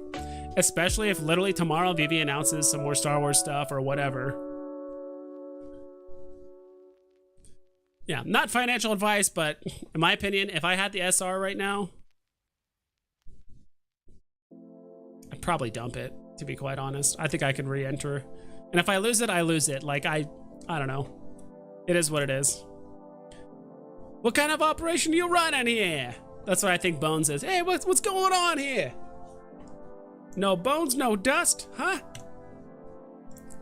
especially if literally tomorrow Veve announces some more Star Wars stuff or whatever. Yeah, not financial advice, but in my opinion, if I had the SR right now, I'd probably dump it, to be quite honest. I think I can re-enter. And if I lose it, I lose it. Like, I don't know. It is what it is. What kind of operation do you run in here? That's what I think Bones is. Hey, what's going on here? No bones, no dust, huh?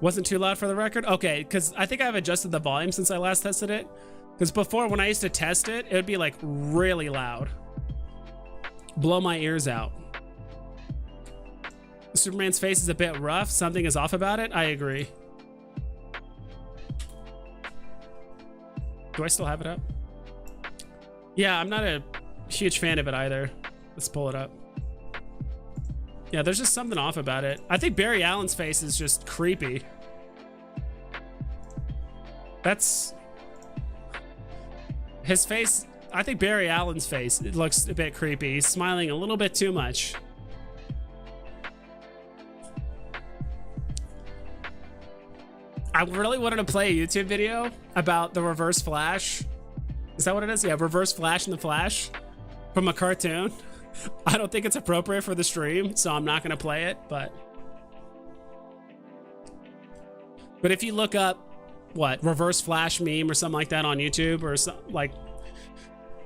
Wasn't too loud for the record? Okay, because I think I've adjusted the volume since I last tested it. Because before, when I used to test it, it would be like really loud. Blow my ears out. Superman's face is a bit rough. Something is off about it. I agree. Do I still have it up? Yeah, I'm not a huge fan of it either. Let's pull it up. Yeah, there's just something off about it. I think Barry Allen's face is just creepy. That's his face. I think Barry Allen's face, it looks a bit creepy. He's smiling a little bit too much. I really wanted to play a YouTube video about the Reverse Flash. Is that what it is? Yeah, Reverse Flash in the Flash from a cartoon. I don't think it's appropriate for the stream, so I'm not gonna play it, but if you look up what Reverse Flash meme or something like that on YouTube or something, like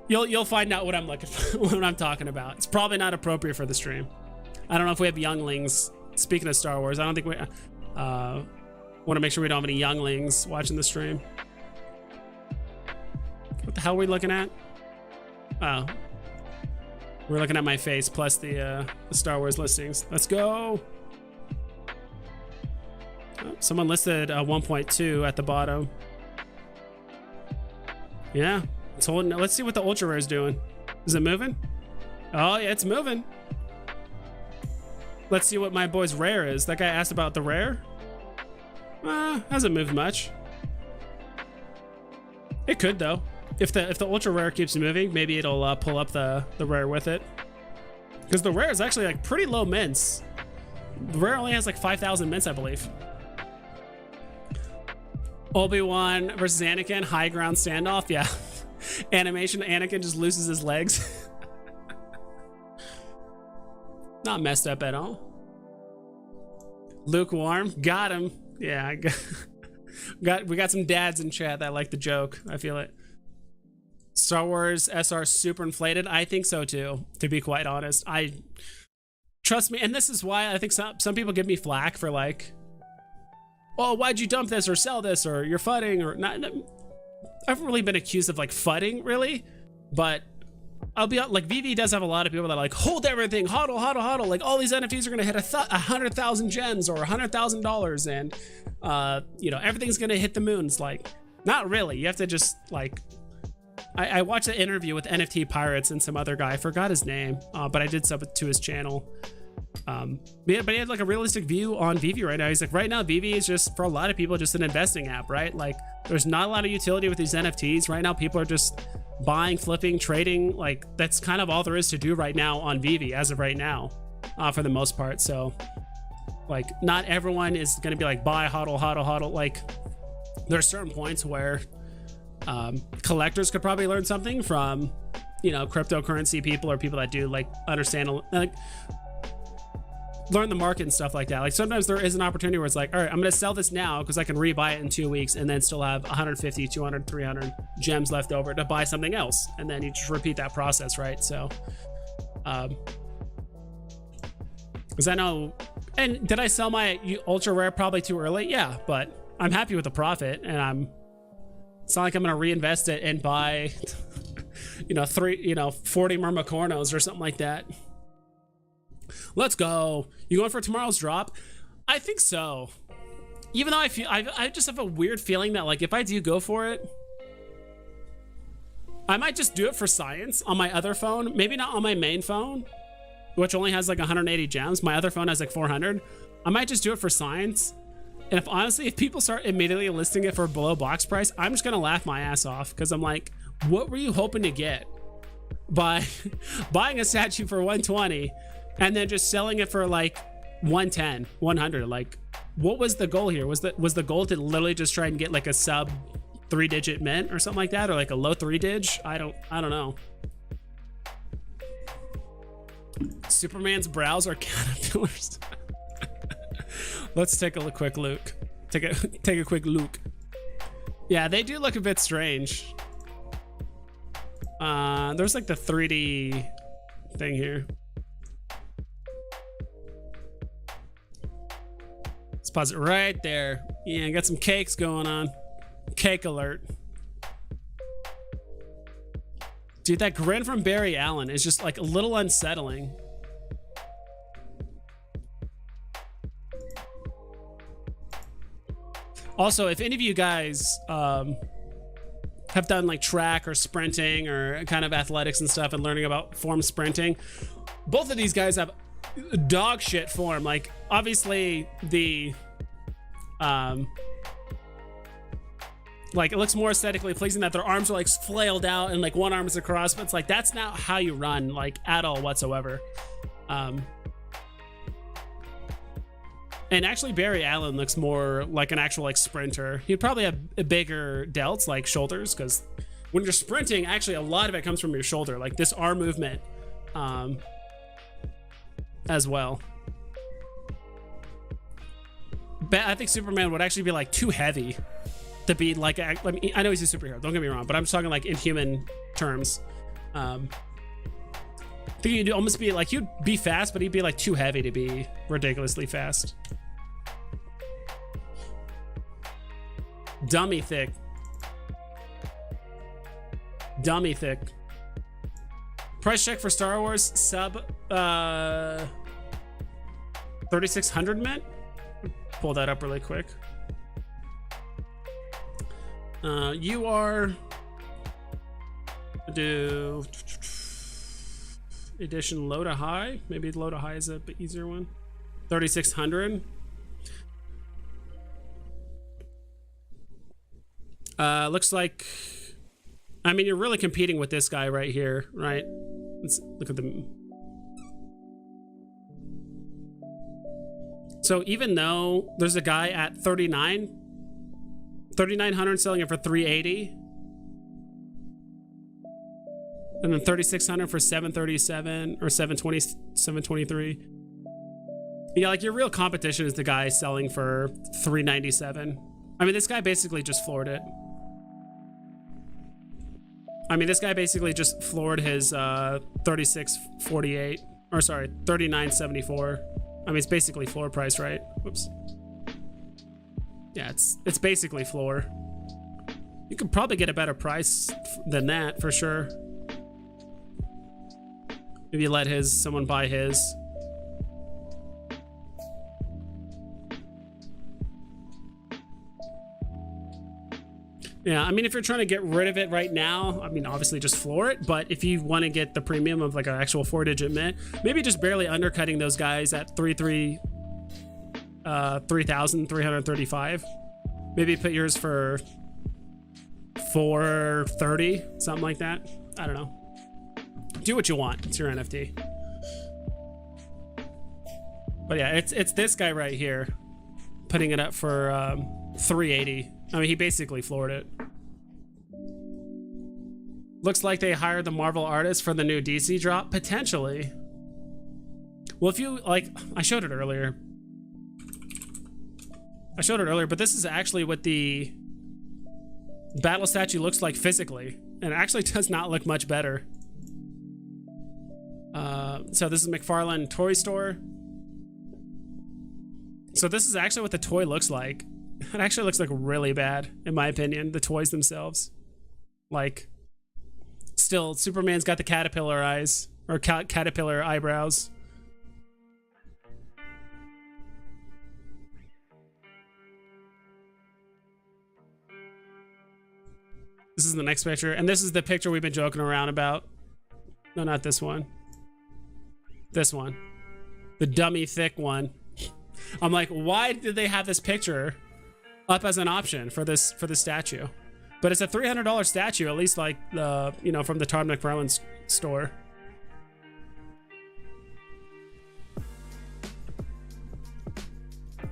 you'll find out what I'm looking for, what I'm talking about. It's probably not appropriate for the stream. I don't know if we have younglings. Speaking of Star Wars, I don't think we want to make sure we don't have any younglings watching the stream. What the hell are we looking at? Oh, we're looking at my face plus the Star Wars listings. Let's go. Oh, someone listed 1.2 at the bottom. Yeah, it's holding. Let's see what the ultra rare is doing. Is it moving? Oh yeah, it's moving. Let's see what my boy's rare is. That guy asked about the rare. Hasn't moved much. It could though. If the ultra rare keeps moving, maybe it'll pull up the rare with it. Because the rare is actually like pretty low mints. The rare only has like 5,000 mints, I believe. Obi-Wan versus Anakin, high ground standoff. Yeah. Animation, Anakin just loses his legs. Not messed up at all. Lukewarm, got him. Yeah, we got some dads in chat that like the joke. I feel it. Star Wars SR super inflated. I think so too, to be quite honest. Trust me, and this is why I think some people give me flack for like, oh, why'd you dump this or sell this or you're fudding or not. I haven't really been accused of like fudding really, but I'll be like, Veve does have a lot of people that are like, hold everything, hodl, hodl, hodl. Like all these NFTs are gonna hit 100,000 gems or $100,000 and you know, everything's gonna hit the moon. It's like, not really. You have to just like, I watched an interview with NFT Pirates and some other guy, I forgot his name, but I did sub to his channel. But he had like a realistic view on Veve right now. He's like, right now Veve is just, for a lot of people, just an investing app, right? Like there's not a lot of utility with these NFTs. Right now people are just buying, flipping, trading. Like that's kind of all there is to do right now on Veve as of right now, for the most part. So like not everyone is going to be like buy, hodl, hodl, hodl. Like there are certain points where collectors could probably learn something from, you know, cryptocurrency people or people that do like understand, like learn the market and stuff like that. Like sometimes there is an opportunity where it's like, all right, I'm going to sell this now because I can rebuy it in 2 weeks and then still have 150, 200, 300 gems left over to buy something else. And then you just repeat that process, right? So, because I know, and did I sell my ultra rare probably too early? Yeah, but I'm happy with the profit and it's not like I'm going to reinvest it and buy, 40 Myrmicornos or something like that. Let's go. You going for tomorrow's drop? I think so. Even though I just have a weird feeling that like if I do go for it, I might just do it for science on my other phone. Maybe not on my main phone, which only has like 180 gems. My other phone has like 400. I might just do it for science. And if people start immediately listing it for below box price, I'm just gonna laugh my ass off because I'm like, what were you hoping to get by buying a statue for 120 and then just selling it for like 110, 100? Like, what was the goal here? Was the goal to literally just try and get like a sub 3-digit mint or something like that, or like a low 3-dig? I don't know. Superman's brows are caterpillars. Let's take a quick look. Take a quick look. Yeah, they do look a bit strange. There's like the 3D thing here. Let's pause it right there. Yeah, got some cakes going on. Cake alert. Dude, that grin from Barry Allen is just like a little unsettling. Also, if any of you guys have done like track or sprinting or kind of athletics and stuff and learning about form sprinting, both of these guys have dog shit form. Like, obviously the like, it looks more aesthetically pleasing that their arms are like flailed out and like one arm is across, but it's like that's not how you run, like, at all whatsoever. And actually Barry Allen looks more like an actual like sprinter. He'd probably have a bigger delts, like shoulders, because when you're sprinting, actually a lot of it comes from your shoulder, like this arm movement as well. But I think Superman would actually be like too heavy to be like, I mean, I know he's a superhero, don't get me wrong, but I'm just talking like in human terms. I think you'd almost be like, he'd be fast, but he'd be like too heavy to be ridiculously fast. Dummy thick. Dummy thick. Price check for Star Wars sub 3,600 mint. Pull that up really quick. You are do edition low to high. Maybe low to high is a bit easier one. 3,600. Looks like, I mean, you're really competing with this guy right here, right? Let's look at the. So even though there's a guy at 3,900 selling it for 380, and then 3,600 for 737 or 720, 723. Yeah, like your real competition is the guy selling for 397. I mean, this guy basically just floored it. I mean, this guy basically just floored his 3648, or sorry, 3974. I mean, it's basically floor price, right? Whoops. Yeah, it's basically floor. You could probably get a better price than that for sure. If you let someone buy his. Yeah, I mean, if you're trying to get rid of it right now, I mean, obviously just floor it. But if you want to get the premium of like an actual 4-digit mint, maybe just barely undercutting those guys at 3,335. Maybe put yours for 430, something like that. I don't know. Do what you want. It's your NFT. But yeah, it's this guy right here, putting it up for 380. I mean, he basically floored it. Looks like they hired the Marvel artist for the new DC drop, potentially. Well, if you like, I showed it earlier, but this is actually what the battle statue looks like physically, and it actually does not look much better. So this is McFarlane Toy Store. So this is actually what the toy looks like. It actually looks like really bad, in my opinion, the toys themselves. Like, still, Superman's got the caterpillar eyes, or caterpillar eyebrows. This is the next picture, and this is the picture we've been joking around about. No, not this one. This one. The dummy thick one. I'm like, why did they have this picture up as an option for this statue? But it's a $300 statue, at least like the, you know, from the Todd McFarlane store.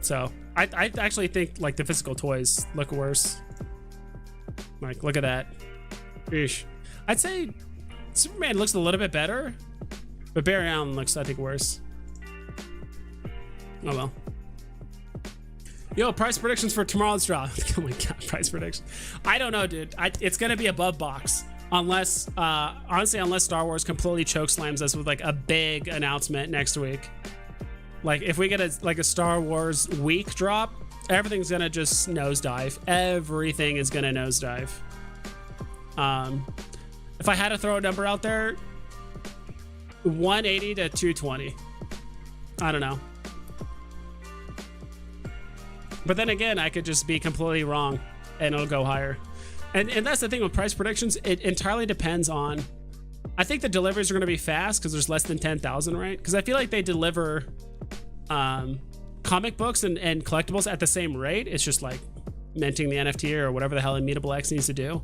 So I actually think like the physical toys look worse. Like, look at that. Eesh. I'd say Superman looks a little bit better, but Barry Allen looks, I think, worse. Oh well. Yo, price predictions for tomorrow's drop. Oh my god, price prediction. I don't know, dude. It's gonna be above box. Unless, honestly, unless Star Wars completely chokeslams us with like a big announcement next week. Like, if we get a Star Wars week drop, everything's gonna just nosedive. Everything is gonna nosedive. If I had to throw a number out there, 180 to 220. I don't know. But then again, I could just be completely wrong and it'll go higher. And that's the thing with price predictions. It entirely depends on I think the deliveries are going to be fast because there's less than 10,000, right? Because I feel like they deliver comic books and collectibles at the same rate. It's just like minting the NFT or whatever the hell Immutable X needs to do.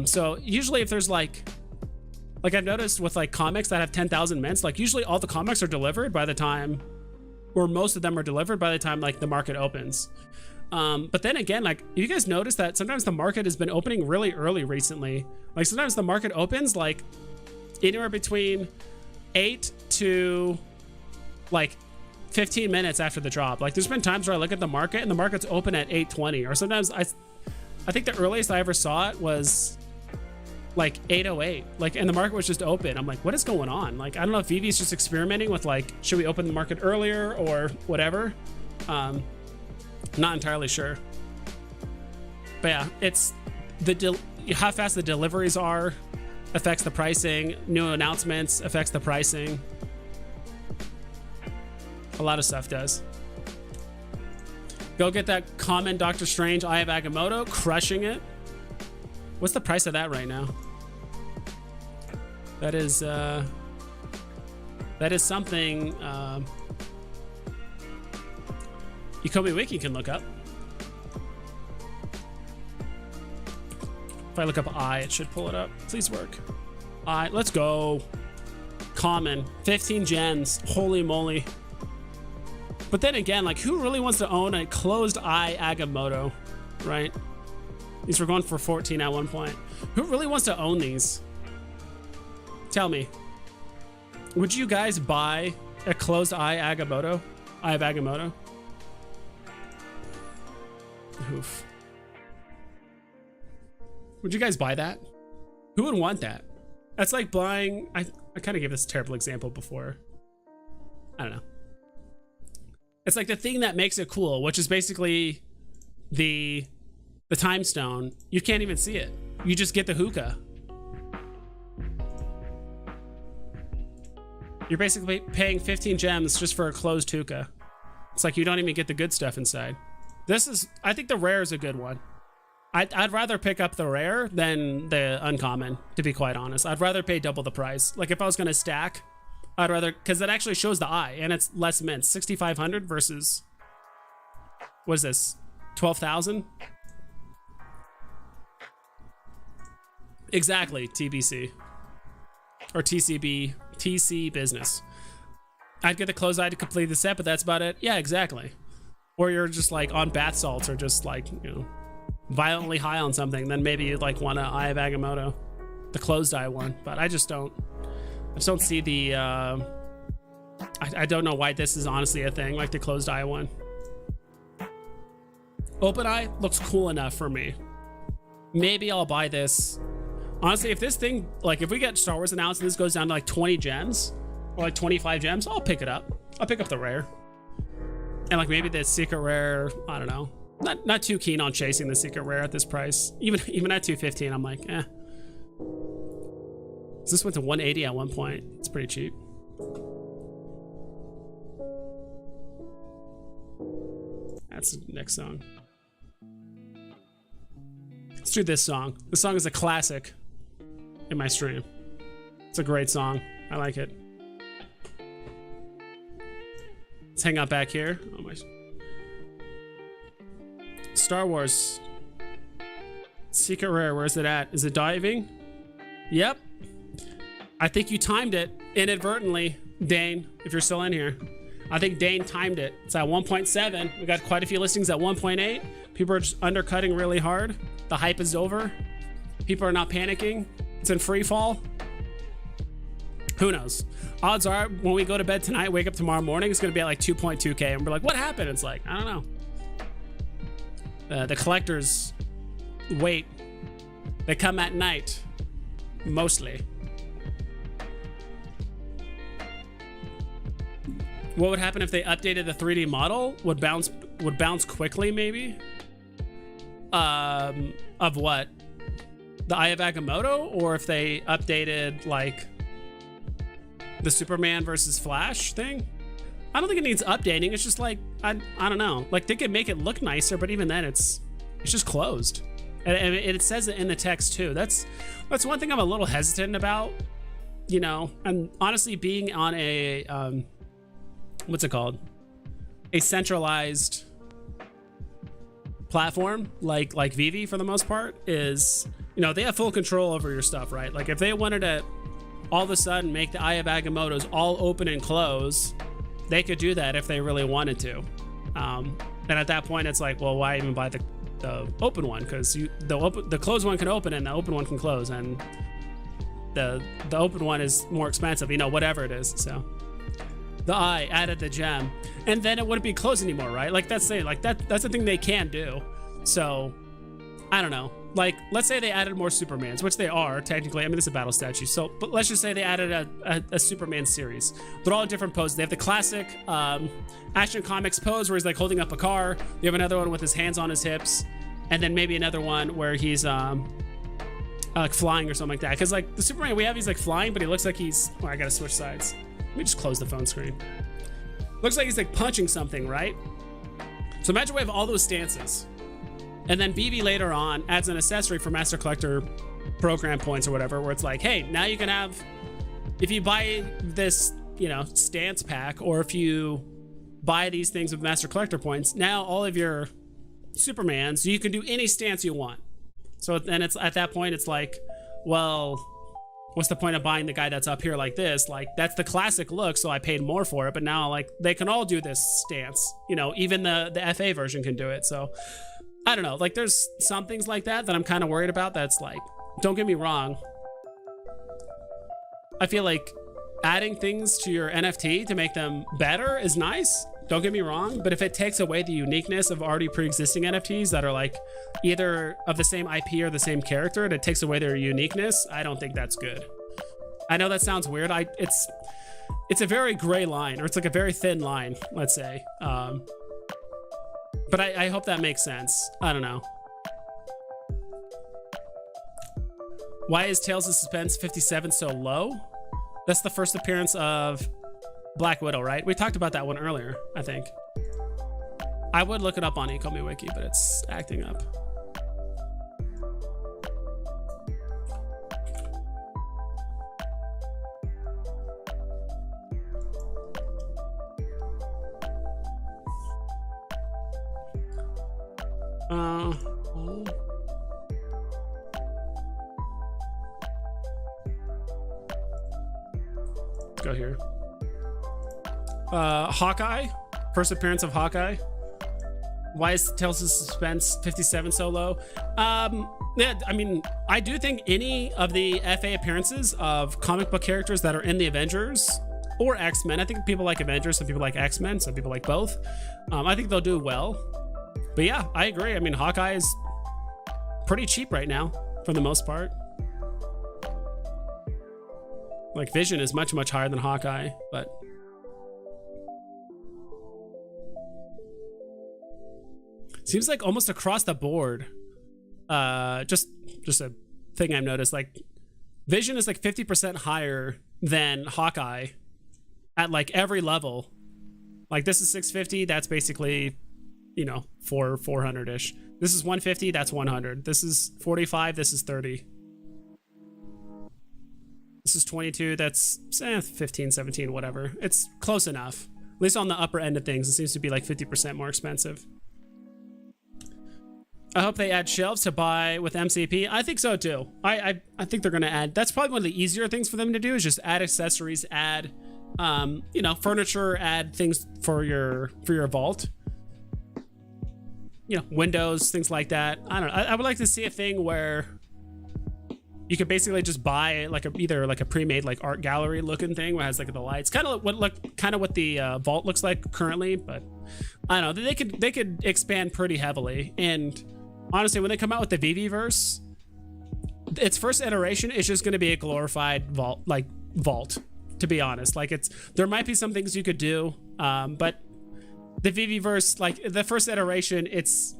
So usually if there's like I've noticed with like comics that have 10,000 mints, like usually all the comics are delivered by the time, or most of them are delivered by the time like the market opens. But then again, like you guys notice that sometimes the market has been opening really early recently. Like sometimes the market opens like anywhere between 8 to like 15 minutes after the drop. Like there's been times where I look at the market and the market's open at 8:20, or sometimes I think the earliest I ever saw it was like 8:08, like, and the market was just open. I'm like, what is going on? Like, I don't know if Veve's just experimenting with like, should we open the market earlier or whatever? Not entirely sure. But yeah, it's how fast the deliveries are affects the pricing. New announcements affects the pricing. A lot of stuff does. Go get that common Doctor Strange Eye of Agamotto, crushing it. What's the price of that right now? That is something Ecomi Wiki can look up. If I look up I, it should pull it up. Please work. I, let's go. Common, 15 gems. Holy moly. But then again, like, who really wants to own a closed eye Agamotto, right? These were going for 14 at one point. Who really wants to own these? Tell me. Would you guys buy a closed eye Agamotto? Eye of Agamotto? Oof. Would you guys buy that? Who would want that? That's like buying, I kind of gave this terrible example before. I don't know. It's like the thing that makes it cool, which is basically the time stone. You can't even see it. You just get the hookah. You're basically paying 15 gems just for a closed hookah. It's like you don't even get the good stuff inside. This is, I think the rare is a good one. I'd rather pick up the rare than the uncommon, to be quite honest. I'd rather pay double the price. Like if I was gonna stack, I'd rather, because it actually shows the eye and it's less mints. 6,500 versus, what is this, 12,000? Exactly, TBC. Or TCB, TC business. I'd get the closed eye to complete the set, but that's about it. Yeah, exactly. Or you're just like on bath salts or just like, you know, violently high on something, then maybe you'd like want an Eye of Agamotto, the closed eye one. But I just don't see the, I don't know why this is honestly a thing, like the closed eye one. Open eye looks cool enough for me. Maybe I'll buy this. Honestly, if this thing, like if we get Star Wars announced and this goes down to like 20 gems or like 25 gems, I'll pick it up. I'll pick up the rare. And like maybe the secret rare, I don't know. Not too keen on chasing the secret rare at this price. Even at 215, I'm like, eh. This went to 180 at one point. It's pretty cheap. That's the next song. Let's do this song. This song is a classic in my stream. It's a great song. I like it. Let's hang out back here. Oh my. Star Wars. Secret rare, where's it at? Is it diving? Yep. I think you timed it inadvertently, Dane, if you're still in here. I think Dane timed it. It's at 1.7. We got quite a few listings at 1.8. People are just undercutting really hard. The hype is over. People are not panicking. It's in free fall. Who knows? Odds are when we go to bed tonight, wake up tomorrow morning, it's gonna be at like 2.2K and we're like, what happened? It's like, I don't know. The collectors wait. They come at night, mostly. What would happen if they updated the 3D model? Would bounce quickly, maybe? Of what? The Eye of Agamotto? Or if they updated like the Superman versus Flash thing? I don't think it needs updating. It's just like, I don't know. Like they could make it look nicer, but even then it's just closed. And it says it in the text too. That's one thing I'm a little hesitant about you know, and honestly being on a, what's it called? A centralized platform like Veve for the most part is, you know, they have full control over your stuff, right? Like if they wanted to all of a sudden make the Eye of Agamotto's all open and close, they could do that if they really wanted to. And at that point, it's like, well, why even buy the open one? Because the closed one can open and the open one can close, and the open one is more expensive, you know, whatever it is. So the Eye added the gem, and then it wouldn't be closed anymore, right? Like that's the thing they can do. So I don't know. Like, let's say they added more Supermans, which they are technically. I mean, it's a battle statue. So, but let's just say they added a Superman series. They're all different poses. They have the classic Action Comics pose where he's like holding up a car. You have another one with his hands on his hips, and then maybe another one where he's like flying or something like that. Because like the Superman we have, he's like flying, but he looks like he's. Oh, I gotta switch sides. Let me just close the phone screen. Looks like he's like punching something, right? So imagine we have all those stances. And then Veve later on adds an accessory for Master Collector program points or whatever, where it's like, hey, now you can have, if you buy this, you know, stance pack, or if you buy these things with Master Collector points, now all of your Supermans, you can do any stance you want. So then it's at that point, it's like, well, what's the point of buying the guy that's up here like this? Like, that's the classic look, so I paid more for it, but now like they can all do this stance. You know, even the FA version can do it. So I don't know, like there's some things like that I'm kind of worried about. That's like, don't get me wrong, I feel like adding things to your NFT to make them better is nice, don't get me wrong, but if it takes away the uniqueness of already pre-existing NFTs that are like either of the same IP or the same character, and it takes away their uniqueness, I don't think that's good. I know that sounds weird. It's a very gray line, or it's like a very thin line, let's say. But I hope that makes sense. I don't know. Why is Tales of Suspense 57 so low? That's the first appearance of Black Widow, right? We talked about that one earlier, I think. I would look it up on ecomi wiki, but it's acting up. Let's go here. Hawkeye, first appearance of Hawkeye. Why is Tales of Suspense 57 so low? Yeah, I mean, I do think any of the FA appearances of comic book characters that are in the Avengers or X-Men, I think people like Avengers, some people like X-Men, some people like both. I think they'll do well. But yeah, I agree. I mean, Hawkeye is pretty cheap right now for the most part. Like Vision is much, much higher than Hawkeye, but seems like almost across the board. Just a thing I've noticed, like Vision is like 50% higher than Hawkeye at like every level. Like this is 650, that's basically, you know, 400-ish. This is 150, that's 100. This is 45, this is 30. This is 22, that's 15, 17, whatever. It's close enough. At least on the upper end of things, it seems to be like 50% more expensive. I hope they add shelves to buy with MCP. I think so too. I think they're gonna add, that's probably one of the easier things for them to do, is just add accessories, add you know, furniture, add things for your vault. You know, windows, things like that. I don't know. I would like to see a thing where you could basically just buy like either like a pre-made like art gallery looking thing where it has like the lights, kind of what the vault looks like currently. But I don't know, they could expand pretty heavily. And honestly, when they come out with the Veve verse, its first iteration is just going to be a glorified vault. To be honest, like there might be some things you could do, but the Veve verse, like the first iteration, it's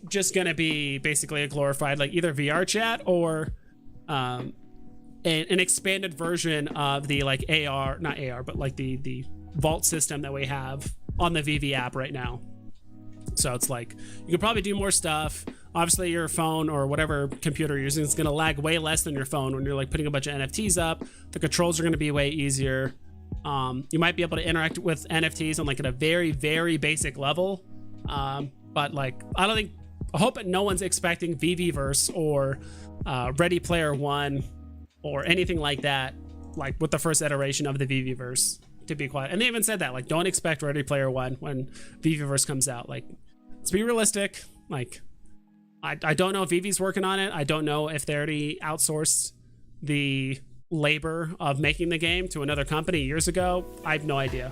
just gonna be basically a glorified like either VR chat or an expanded version of the like not AR, but like the vault system that we have on the Veve app right now. So it's like you could probably do more stuff. Obviously your phone or whatever computer you're using is going to lag way less than your phone when you're like putting a bunch of NFTs up. The controls are going to be way easier. You might be able to interact with NFTs on like at a very, very basic level. But like, I hope that no one's expecting Veveverse or Ready Player One or anything like that, like with the first iteration of the Veveverse, to be quiet. And they even said that, like, don't expect Ready Player One when Veveverse comes out. Like, let's be realistic. Like, I don't know if Veve's working on it. I don't know if they already outsourced the labor of making the game to another company years ago. I have no idea.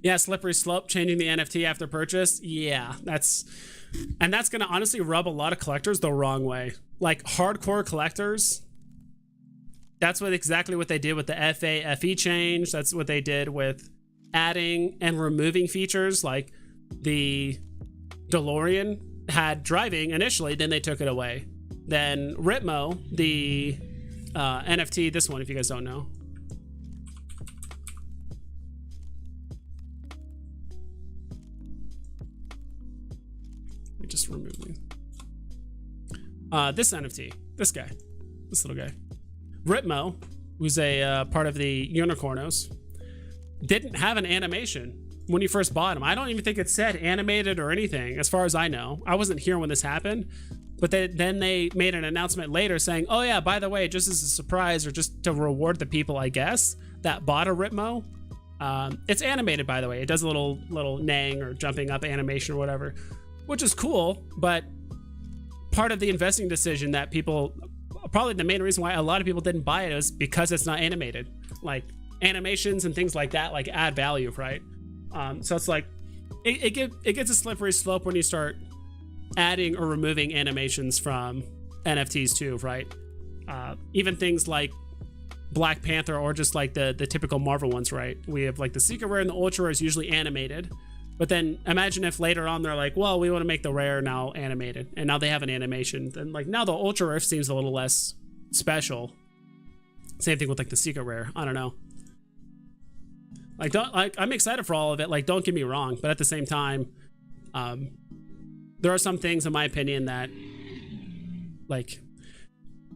Yeah, slippery slope, changing the NFT after purchase. Yeah, that's gonna honestly rub a lot of collectors the wrong way. Like hardcore collectors, that's exactly what they did with the FE change. That's what they did with adding and removing features. Like the DeLorean had driving initially, then they took it away. Then Ritmo, the NFT, this one, if you guys don't know. Let me just remove me. This NFT, this guy, this little guy. Ritmo, who's a part of the Unicornos, didn't have an animation when you first bought him. I don't even think it said animated or anything, as far as I know. I wasn't here when this happened. But then they made an announcement later saying, oh yeah, by the way, just as a surprise or just to reward the people, I guess, that bought a Ritmo. It's animated, by the way. It does a little neighing or jumping up animation or whatever, which is cool. But part of the investing decision that people, probably the main reason why a lot of people didn't buy it is because it's not animated. Like animations and things like that, like add value, right? So it's like, it gets a slippery slope when you start adding or removing animations from NFTs too, right? Even things like Black Panther or just like the typical Marvel ones, right? We have like the Secret Rare and the Ultra Rare is usually animated, but then imagine if later on they're like, well, we want to make the Rare now animated, and now they have an animation. Then like now the Ultra Rare seems a little less special. Same thing with like the Secret Rare. I don't know. I'm excited for all of it. Like, don't get me wrong, but at the same time, there are some things, in my opinion, that, like,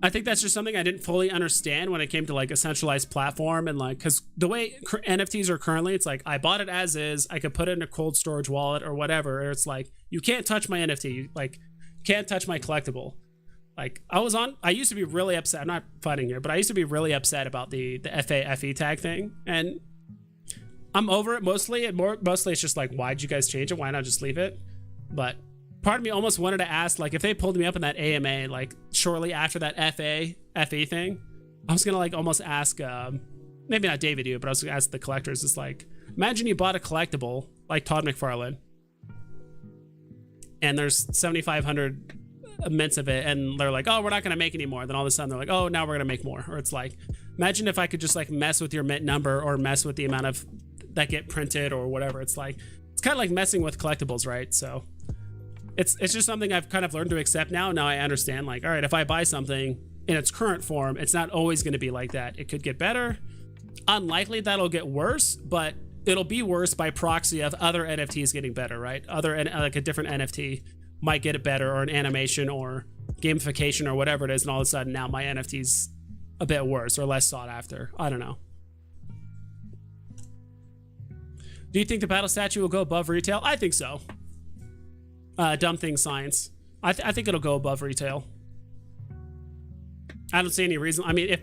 I think that's just something I didn't fully understand when it came to like a centralized platform. And like, because the way NFTs are currently, it's like I bought it as is. I could put it in a cold storage wallet or whatever. Or it's like you can't touch my NFT. You, like, can't touch my collectible. Like I used to be really upset. I'm not fighting here, but I used to be really upset about the FE tag thing, and I'm over it mostly. Mostly it's just like, why'd you guys change it? Why not just leave it? But part of me almost wanted to ask, like, if they pulled me up in that AMA, like shortly after that FE thing, I was gonna like almost ask, maybe not David you, but I was gonna ask the collectors. It's like, imagine you bought a collectible like Todd McFarlane, and there's 7,500 mints of it, and they're like, oh, we're not gonna make any more. Then all of a sudden they're like, oh, now we're gonna make more. Or it's like, imagine if I could just like mess with your mint number or mess with the amount of that get printed or whatever. It's like, it's kind of like messing with collectibles, right? So it's just something I've kind of learned to accept now. Now I understand, like, all right, if I buy something in its current form, it's not always going to be like that. It could get better. Unlikely that'll get worse, but it'll be worse by proxy of other NFTs getting better, right? Like a different NFT might get it better, or an animation or gamification or whatever it is, and all of a sudden now my NFT's a bit worse or less sought after. I don't know. Do you think the battle statue will go above retail? I think so. Dumb thing science. I think it'll go above retail. I don't see any reason. I mean,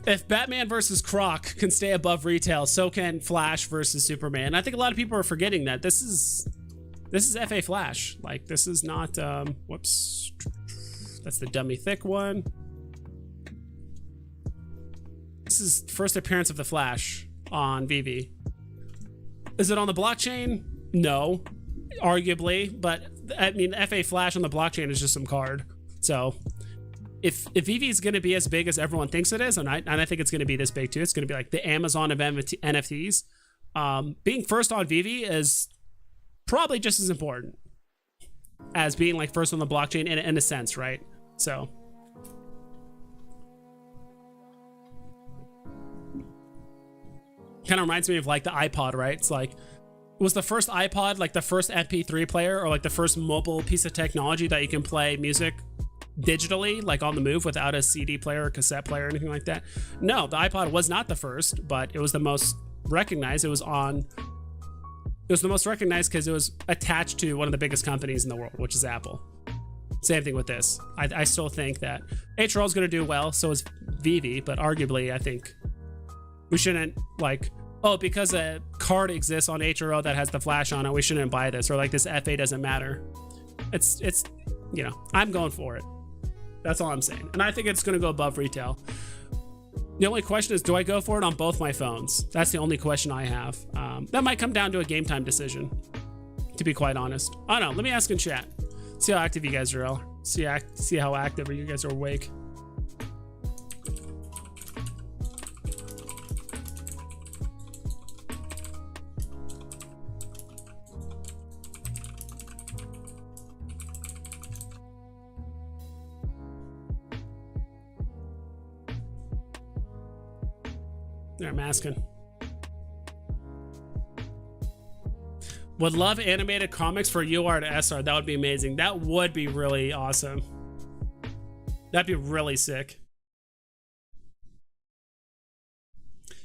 if Batman versus Croc can stay above retail, so can Flash versus Superman. I think a lot of people are forgetting that this is FA Flash. Like, this is not whoops. That's the dummy thick one. This is first appearance of the Flash on Veve. Is it on the blockchain? No, arguably, but I mean, FA Flash on the blockchain is just some card. So if Veve is going to be as big as everyone thinks it is, and I think it's going to be this big too, it's going to be like the Amazon of NFTs. Being first on Veve is probably just as important as being like first on the blockchain in a sense, right? So kind of reminds me of like the iPod, right? It's like was the first iPod like the first MP3 player or like the first mobile piece of technology that you can play music digitally, like on the move without a CD player or cassette player or anything like that? No, the iPod was not the first, but it was the most recognized. It was the most recognized because it was attached to one of the biggest companies in the world, which is Apple. Same thing with this. I still think that HRL is going to do well, so is Veve, but arguably I think we shouldn't like, oh, because a card exists on HRL that has the flash on it, we shouldn't buy this, or like this FA doesn't matter. It's you know, I'm going for it. That's all I'm saying. And I think it's going to go above retail. The only question is, do I go for it on both my phones? That's the only question I have. That might come down to a game time decision, to be quite honest. I don't know. Let me ask in chat. See how active you guys are. See how active you guys are awake. There, I'm asking. Would love animated comics for UR to SR. That would be amazing. That would be really awesome. That'd be really sick.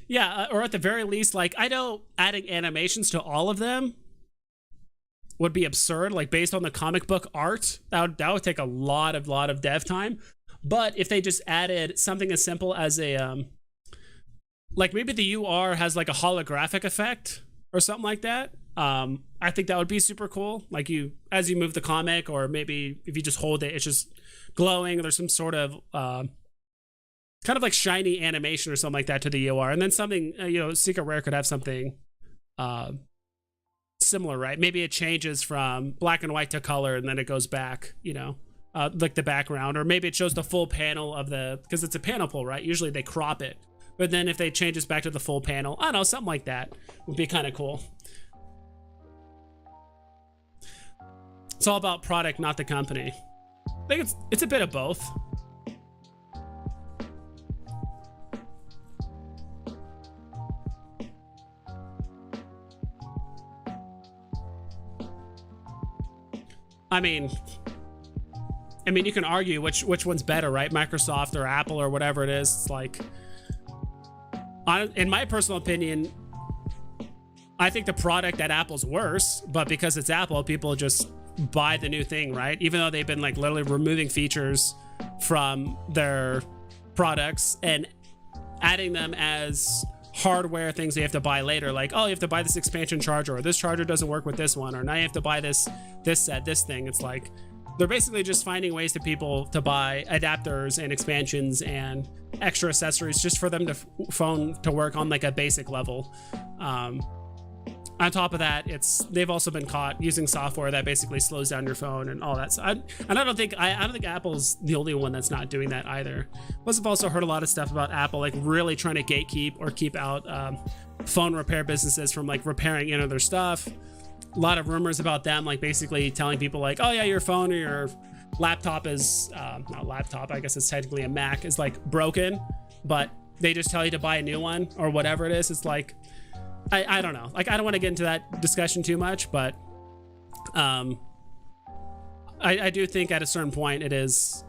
Yeah, or at the very least, like, I know adding animations to all of them would be absurd, like based on the comic book art. That would take a lot of dev time. But if they just added something as simple as a like maybe the UR has like a holographic effect or something like that. I think that would be super cool. Like as you move the comic, or maybe if you just hold it, it's just glowing. Or there's some sort of kind of like shiny animation or something like that to the UR. And then something, Secret Rare could have something similar, right? Maybe it changes from black and white to color, and then it goes back, like the background, or maybe it shows the full panel of because it's a panel pull, right? Usually they crop it. But then if they change this back to the full panel, I don't know, something like that would be kind of cool. It's all about product, not the company. I think it's a bit of both. I mean, you can argue which one's better, right? Microsoft or Apple or whatever it is. It's like, in my personal opinion, I think the product at Apple's worse, but because it's Apple, people just buy the new thing, right? Even though they've been like literally removing features from their products and adding them as hardware things you have to buy later, like, oh, you have to buy this expansion charger, or this charger doesn't work with this one, or now you have to buy this set, this thing. It's like they're basically just finding ways to people to buy adapters and expansions and extra accessories just for them to phone to work on like a basic level. On top of that, they've also been caught using software that basically slows down your phone and all that. So I don't think Apple's the only one that's not doing that either. Plus, I've also heard a lot of stuff about Apple like really trying to gatekeep or keep out phone repair businesses from like repairing their stuff. A lot of rumors about them like basically telling people like, oh yeah, your phone or your laptop is not laptop, I guess it's technically a Mac, is like broken, but they just tell you to buy a new one or whatever it is. It's like, I don't know. Like, I don't want to get into that discussion too much, but I do think at a certain point it is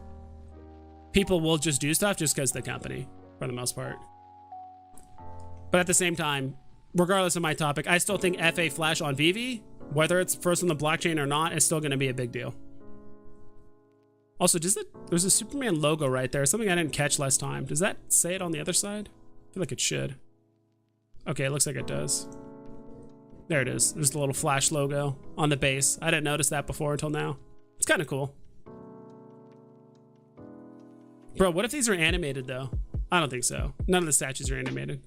people will just do stuff just because the company, for the most part. But at the same time, regardless of my topic, I still think FA Flash on Veve, whether it's first on the blockchain or not, is still going to be a big deal. Also, there's a Superman logo right there, something I didn't catch last time. Does that say it on the other side? I feel like it should. Okay, it looks like it does. There it is. There's the little Flash logo on the base. I didn't notice that before until now. It's kind of cool. Bro, what if these are animated though? I don't think so. None of the statues are animated.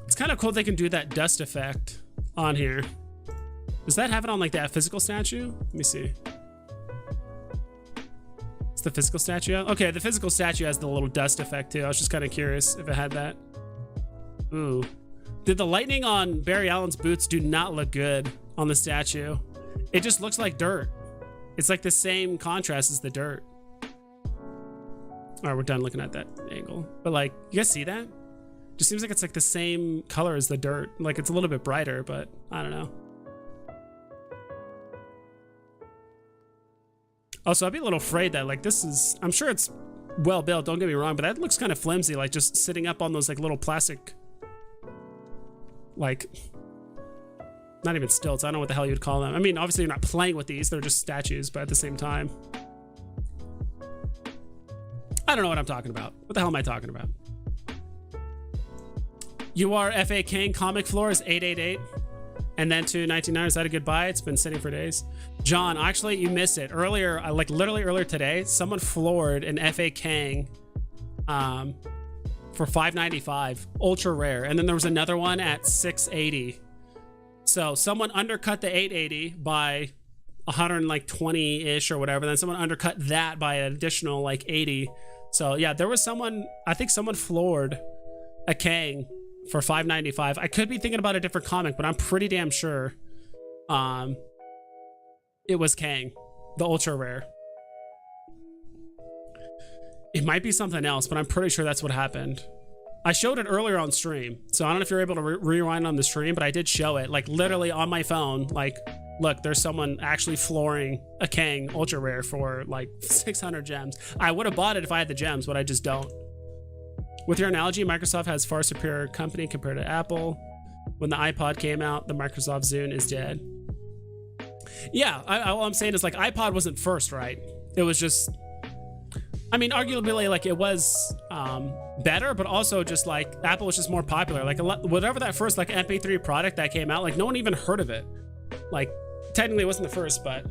It's kind of cool they can do that dust effect on here. Does that have it on like that physical statue? Let me see. The physical statue. Okay, the physical statue has the little dust effect too. I was just kind of curious if it had that. Ooh. Did the lightning on Barry Allen's boots do not look good on the statue? It just looks like dirt. It's like the same contrast as the dirt. All right, we're done looking at that angle. But like, you guys see that? Just seems like it's like the same color as the dirt. Like it's a little bit brighter, but I don't know. Also, I'd be a little afraid that like this is, I'm sure it's well built, don't get me wrong, but that looks kind of flimsy, like just sitting up on those like little plastic, like, not even stilts. I don't know what the hell you'd call them. I mean, obviously you're not playing with these, they're just statues, but at the same time, I don't know what I'm talking about. What the hell am I talking about? You are FA King comic floor is 888. And then to 1999, is that a good buy? It's been sitting for days. John, actually, you missed it. Earlier, like literally earlier today, someone floored an FA Kang for $5.95, ultra rare. And then there was another one at $6.80. So someone undercut the $8.80 by 120-ish or whatever. Then someone undercut that by an additional like 80. So yeah, there was someone, I think someone floored a Kang for $5.95. I could be thinking about a different comic, but I'm pretty damn sure it was Kang, the ultra rare. It might be something else, but I'm pretty sure that's what happened. I showed it earlier on stream, so I don't know if you're able to rewind on the stream, but I did show it, like literally on my phone. Like, look, there's someone actually flooring a Kang ultra rare for like 600 gems. I would have bought it if I had the gems, but I just don't. With your analogy, Microsoft has far superior company compared to Apple. When the iPod came out, the Microsoft Zune is dead. Yeah, all I'm saying is like iPod wasn't first, right? It was just, I mean, arguably like it was better, but also just like Apple was just more popular. Like whatever that first like MP3 product that came out, like no one even heard of it. Like technically it wasn't the first, but.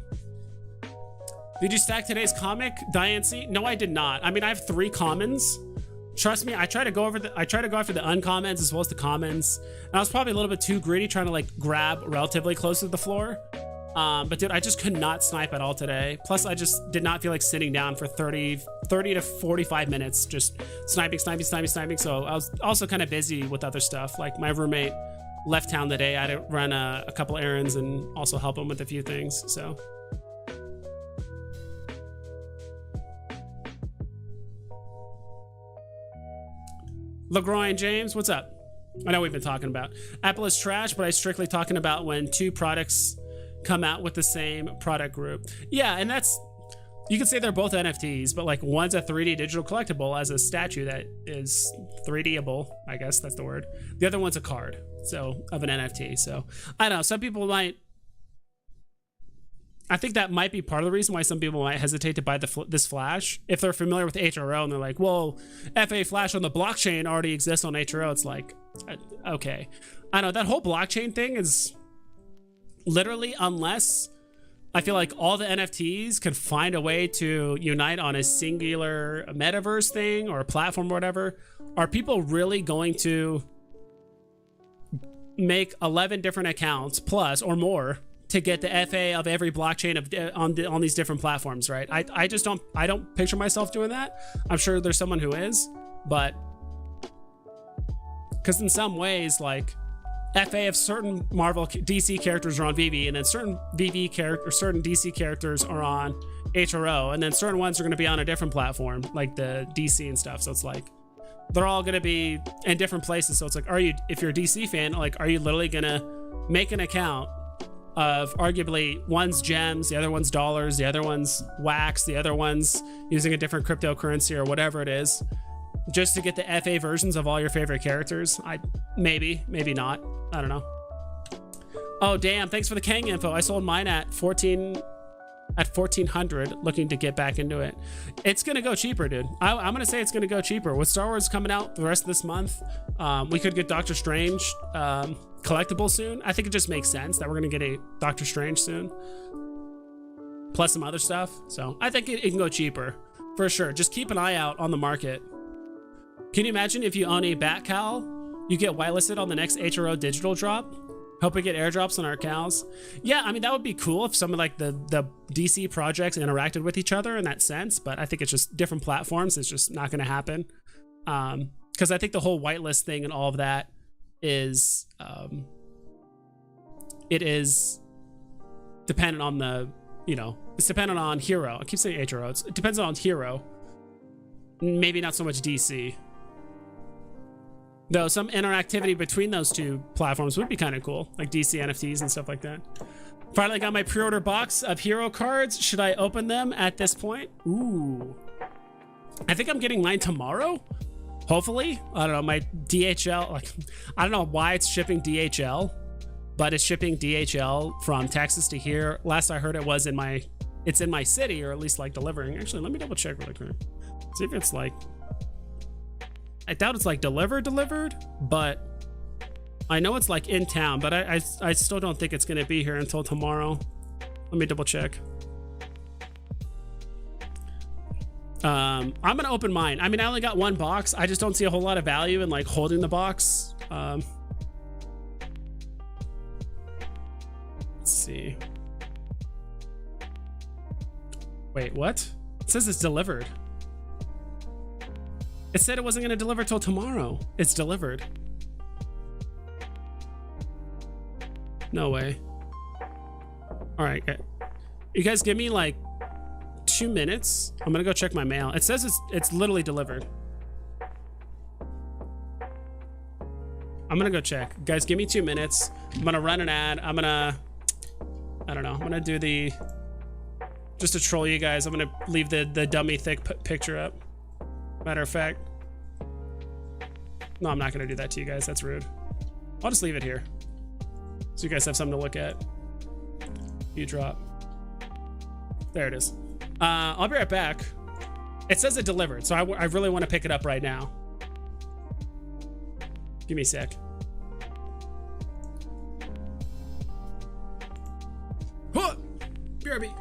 Did you stack today's comic, Diane C? No, I did not. I mean, I have 3 commons. Trust me, I try to go after the uncommons as well as the commons. And I was probably a little bit too greedy trying to like grab relatively close to the floor. But dude, I just could not snipe at all today. Plus I just did not feel like sitting down for 30 to 45 minutes just sniping. So I was also kind of busy with other stuff. Like my roommate left town today. I had to run a couple errands and also help him with a few things, so. LeGroin James, what's up? I know we've been talking about Apple is trash, but I'm strictly talking about when 2 products come out with the same product group. Yeah, and that's, you can say they're both NFTs, but like one's a 3D digital collectible as a statue that is 3Dable, I guess that's the word. The other one's a card, so of an NFT. So I don't know, some people might, I think that might be part of the reason why some people might hesitate to buy this Flash. If they're familiar with HRO and they're like, well, FA Flash on the blockchain already exists on HRO. It's like, okay. I know that whole blockchain thing is literally, unless I feel like all the NFTs can find a way to unite on a singular metaverse thing or a platform or whatever, are people really going to make 11 different accounts plus or more to get the FA of every blockchain on these different platforms, right? I just don't picture myself doing that. I'm sure there's someone who is, but because in some ways, like FA of certain Marvel DC characters are on Veve, and then certain certain DC characters are on HRO, and then certain ones are going to be on a different platform, like the DC and stuff. So it's like they're all going to be in different places. So it's like, if you're a DC fan, like, are you literally going to make an account of arguably one's gems, the other one's dollars, the other one's wax, the other one's using a different cryptocurrency or whatever it is, just to get the FA versions of all your favorite characters? Maybe not. I don't know. Oh damn! Thanks for the Kang info. I sold mine at 1400. Looking to get back into it. It's gonna go cheaper, dude. I'm gonna say it's gonna go cheaper with Star Wars coming out the rest of this month. We could get Doctor Strange collectible soon. I think it just makes sense that we're gonna get a Doctor Strange soon, plus some other stuff. So I think it can go cheaper for sure. Just keep an eye out on the market. Can you imagine if you own a Bat Cowl, you get whitelisted on the next HRO digital drop? Hope we get airdrops on our cows. Yeah, I mean, that would be cool if some of like the DC projects interacted with each other in that sense, but I think it's just different platforms. It's just not gonna happen. Because I think the whole whitelist thing and all of that is, it is dependent on the, it's dependent on Hro. I keep saying HRO. It depends on Hro. Maybe not so much DC. Though some interactivity between those two platforms would be kind of cool, like DC NFTs and stuff like that. Finally got my pre-order box of hero cards. Should I open them at this point? Ooh. I think I'm getting mine tomorrow. Hopefully. I don't know, my DHL, like, I don't know why it's shipping DHL, but it's shipping DHL from Texas to here. Last I heard it's in my city, or at least like delivering. Actually, let me double check really quick. See if it's like, I doubt it's like delivered, but I know it's like in town, but I still don't think it's gonna be here until tomorrow. Let me double check. I'm gonna open mine. I mean, I only got one box. I just don't see a whole lot of value in like holding the box. Let's see. Wait, what? It says it's delivered. It said it wasn't going to deliver till tomorrow. It's delivered. No way. All right. You guys give me like 2 minutes. I'm going to go check my mail. It says it's literally delivered. I'm going to go check. Guys, give me 2 minutes. I'm going to run an ad. I don't know. I'm going to do just to troll you guys, I'm going to leave the dummy thick picture up. Matter of fact, no, I'm not going to do that to you guys. That's rude. I'll just leave it here so you guys have something to look at. You drop. There it is. I'll be right back. It says it delivered, so I really want to pick it up right now. Give me a sec. Huh! BRB.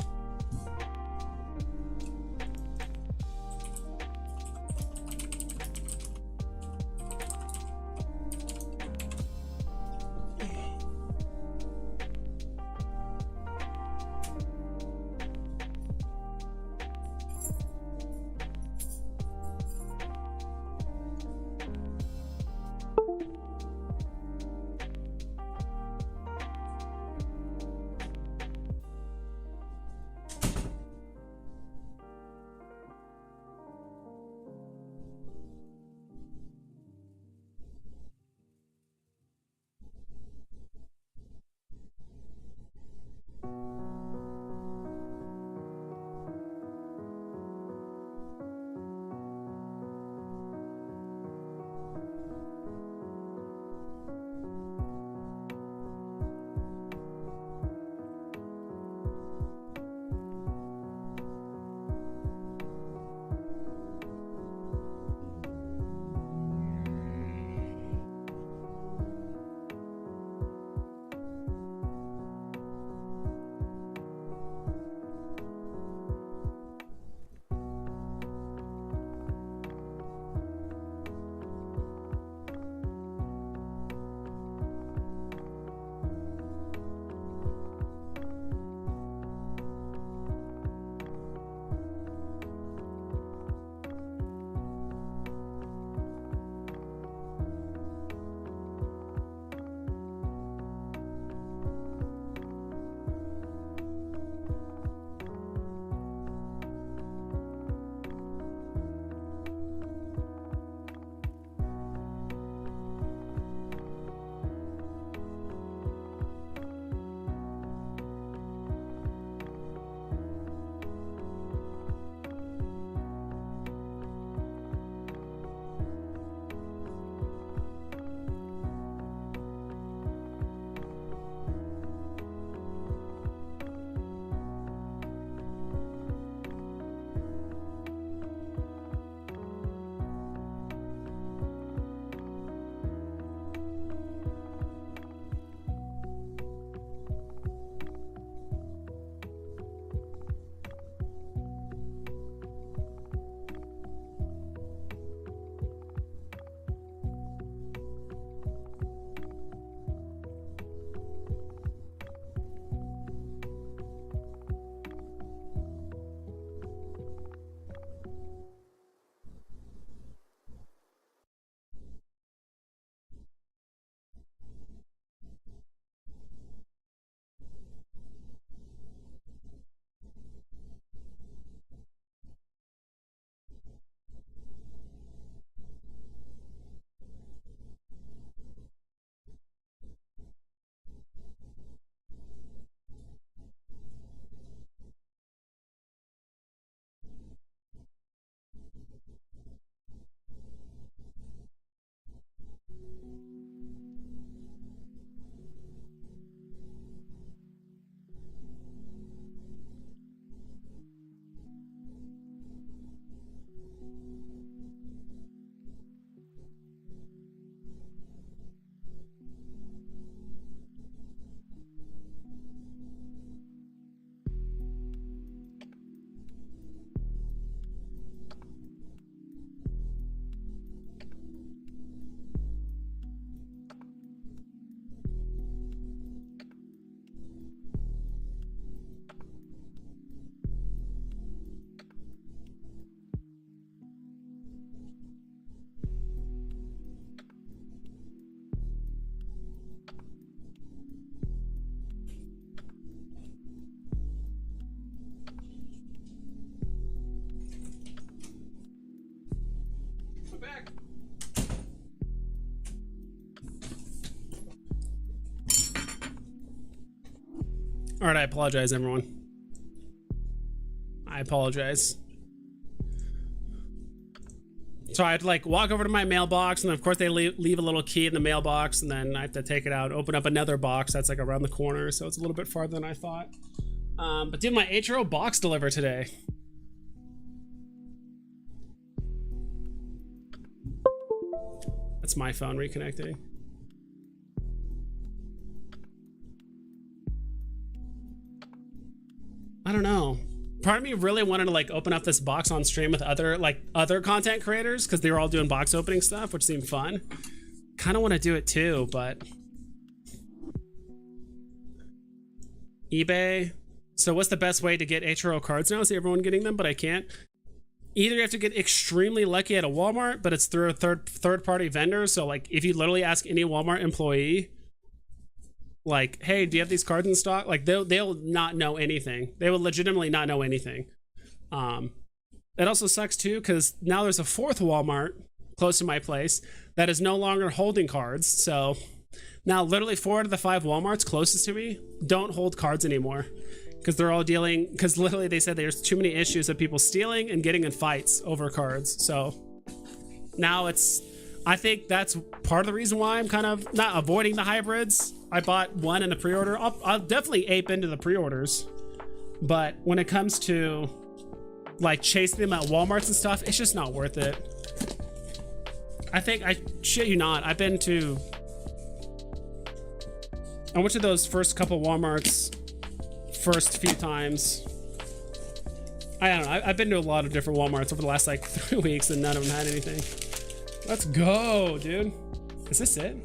All right, I apologize, everyone. I apologize. So I had to like walk over to my mailbox, and of course they leave a little key in the mailbox, and then I have to take it out, open up another box that's like around the corner, so it's a little bit farther than I thought. But did my Hro box deliver today? That's my phone reconnecting. I don't know. Part of me really wanted to like open up this box on stream with other content creators because they were all doing box opening stuff, which seemed fun. Kind of want to do it too, but eBay. So what's the best way to get Hro cards now? Is everyone getting them? But I can't. Either you have to get extremely lucky at a Walmart, but it's through a third party vendor. So like if you literally ask any Walmart employee, like, hey, do you have these cards in stock? Like they'll not know anything. They will legitimately not know anything. It also sucks too because now there's a fourth Walmart close to my place that is no longer holding cards. So now literally 4 out of the 5 Walmarts closest to me don't hold cards anymore because they're all dealing, because literally they said there's too many issues of people stealing and getting in fights over cards. So now I think that's part of the reason why I'm kind of not avoiding the hybrids. I bought one in the pre-order. I'll definitely ape into the pre-orders, but when it comes to like chasing them at Walmarts and stuff, it's just not worth it. I think, I shit you not, I went to those first couple Walmarts first few times. I don't know, I've been to a lot of different Walmarts over the last like 3 weeks and none of them had anything. Let's go, dude. Is this it?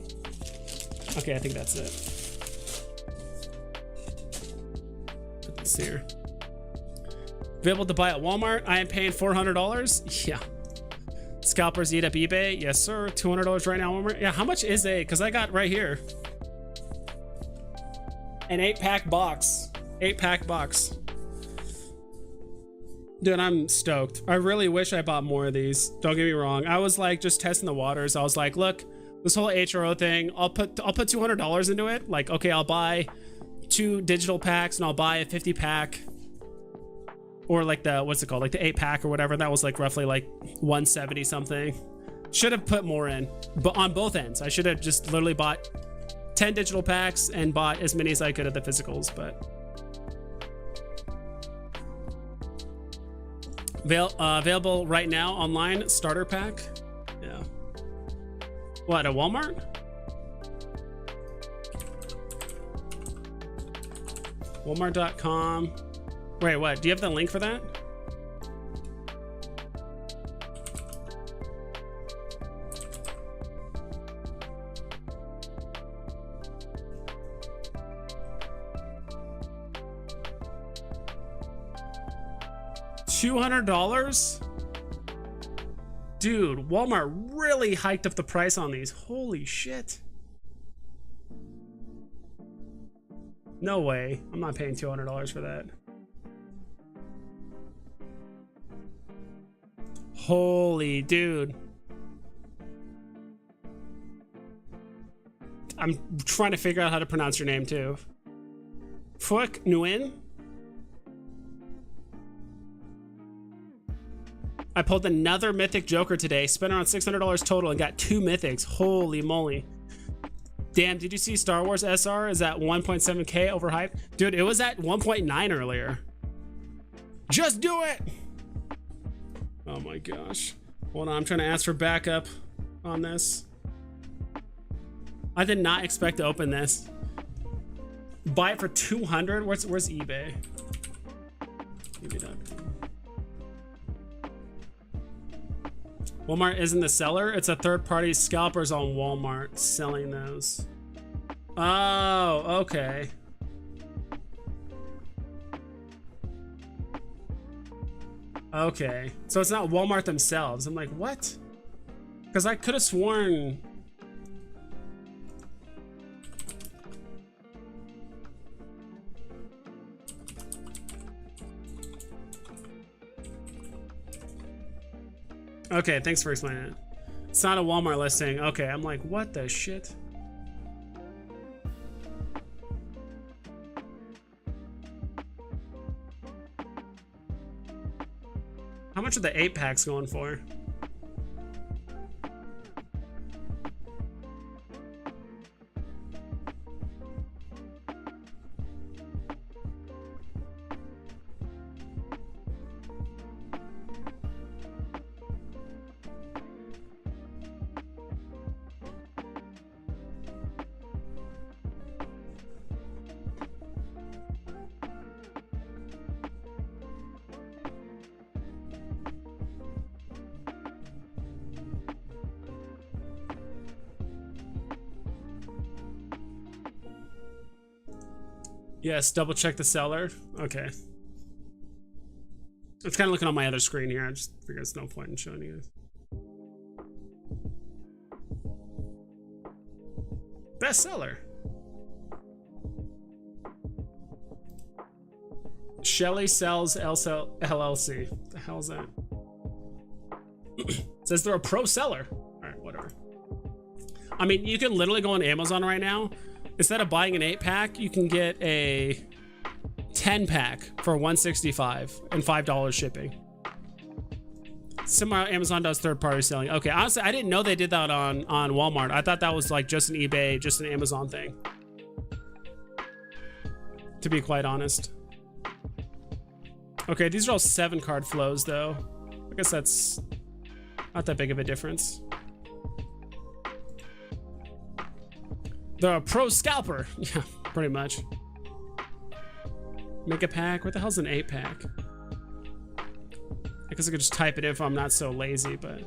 Okay, I think that's it. Put this here. Available to buy at Walmart. I am paying $400. Yeah. Scalpers eat up eBay. Yes, sir. $200 right now, Walmart. Yeah, how much is a? Because I got right here an 8-pack box. 8-pack box. Dude, I'm stoked. I really wish I bought more of these. Don't get me wrong. I was like just testing the waters. I was like, look, this whole Hro thing, I'll put $200 into it. Like, okay, I'll buy 2 digital packs and I'll buy a 50-pack. Or like the, what's it called? Like the 8-pack or whatever. That was like roughly like 170 something. Should have put more in, but on both ends. I should have just literally bought 10 digital packs and bought as many as I could of the physicals, but. Available right now online, starter pack. Yeah. What, at Walmart? Walmart.com. Wait, what? Do you have the link for that? $200? Dude, Walmart really hiked up the price on these. Holy shit. No way. I'm not paying $200 for that. Holy dude. I'm trying to figure out how to pronounce your name too. Phuoc Nguyen? I pulled another mythic Joker today, spent around $600 total and got 2 mythics. Holy moly. Damn, did you see Star Wars SR is at 1.7K overhyped? Dude, it was at 1.9 earlier. Just do it! Oh my gosh. Hold on, I'm trying to ask for backup on this. I did not expect to open this. Buy it for 200? Where's eBay? eBay.com. Walmart isn't the seller, it's a third-party scalpers on Walmart selling those. Oh, okay. Okay, so it's not Walmart themselves. I'm like, what? Because I could have sworn. Okay, thanks for explaining it. It's not a Walmart listing. Okay, I'm like, what the shit? How much are the 8-packs going for? Yes, double check the seller. Okay. It's kind of looking on my other screen here. I just figured there's no point in showing you guys. Bestseller. Shelly Sells LLC. What the hell is that? Says they're a pro seller. All right, whatever. I mean, you can literally go on Amazon right now. Instead of buying an 8-pack, you can get a 10-pack for $165 and $5 shipping. Somehow Amazon does third-party selling. Okay, honestly, I didn't know they did that on Walmart. I thought that was like just an eBay, just an Amazon thing. To be quite honest. Okay, these are all 7-card flows, though. I guess that's not that big of a difference. The pro scalper. Yeah, pretty much. Make a pack. What the hell's an 8-pack? I guess I could just type it in if I'm not so lazy, but...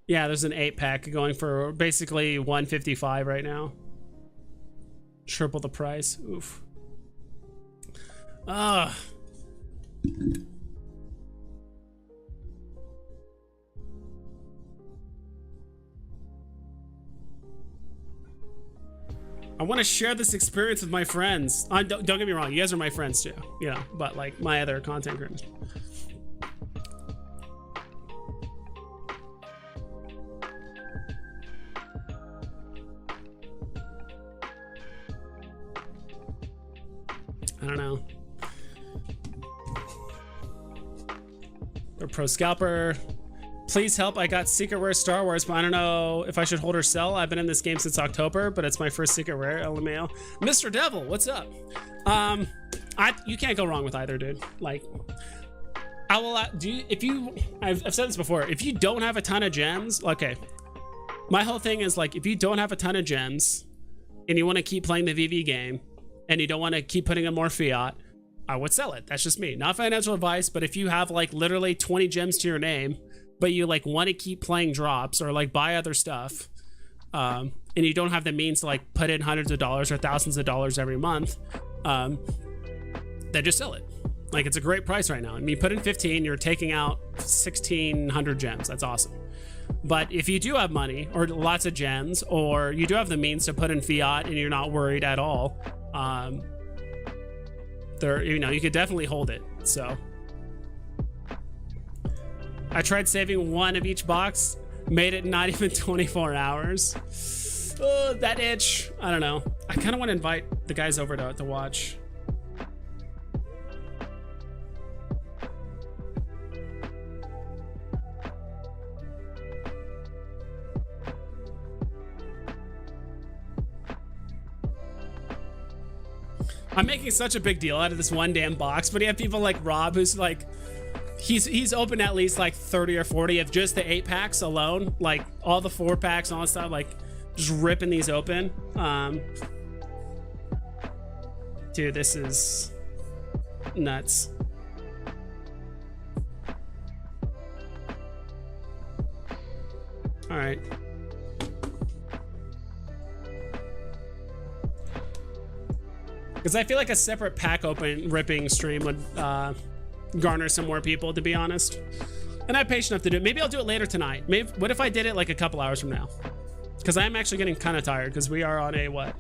Yeah, there's an 8-pack going for basically $155 right now. Triple the price. Oof. Ugh. I want to share this experience with my friends. Don't get me wrong, you guys are my friends too, you know, but like my other content creators. I don't know. The pro scalper. Please help, I got secret rare Star Wars, but I don't know if I should hold or sell. I've been in this game since October, but it's my first secret rare, LMAO. Mr. Devil, what's up? You can't go wrong with either, dude. Like, I will, I've said this before, if you don't have a ton of gems, okay. My whole thing is like, if you don't have a ton of gems, and you want to keep playing the VV game, and you don't want to keep putting in more fiat, I would sell it. That's just me. Not financial advice, but if you have like literally 20 gems to your name, but you like want to keep playing drops or like buy other stuff, and you don't have the means to like put in hundreds of dollars or thousands of dollars every month, then just sell it. Like, it's a great price right now. I mean, put in 15, you're taking out 1,600 gems. That's awesome. But if you do have money or lots of gems, or you do have the means to put in fiat and you're not worried at all, you could definitely hold it. So I tried saving one of each box, made it not even 24 hours. Oh, that itch. I don't know. I kind of want to invite the guys over to watch. I'm making such a big deal out of this one damn box, but you have people like Rob who's like, he's opened at least like 30 or 40 of just the 8-packs alone, like all the 4-packs and all that stuff, like just ripping these open. Dude, this is nuts. All right. Because I feel like a separate pack open ripping stream would garner some more people, to be honest. And I'm patient enough to do it. Maybe I'll do it later tonight. Maybe, what if I did it like a couple hours from now? Because I'm actually getting kind of tired because we are on a what?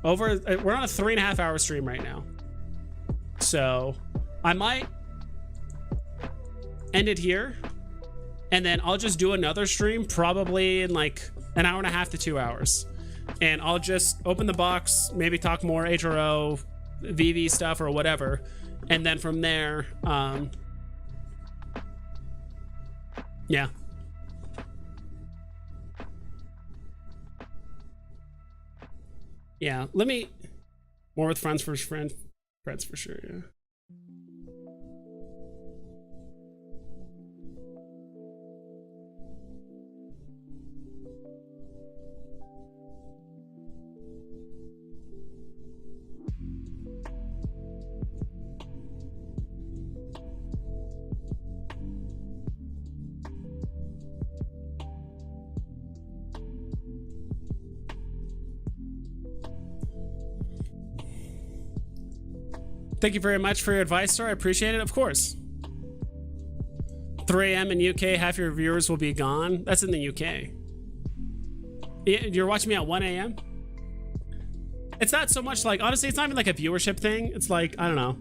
We're on a 3.5 hour stream right now. So I might end it here. And then I'll just do another stream probably in like an hour and a half to 2 hours. and I'll just open the box, maybe talk more Hro, Veve stuff or whatever, and then from there, yeah. Yeah, let me more with friends for friends for sure. Yeah. Thank you very much for your advice, sir. I appreciate it. Of course. 3 a.m. in UK, half your viewers will be gone. That's in the UK. You're watching me at 1 a.m.? It's not so much like, honestly, it's not even like a viewership thing. It's like, I don't know.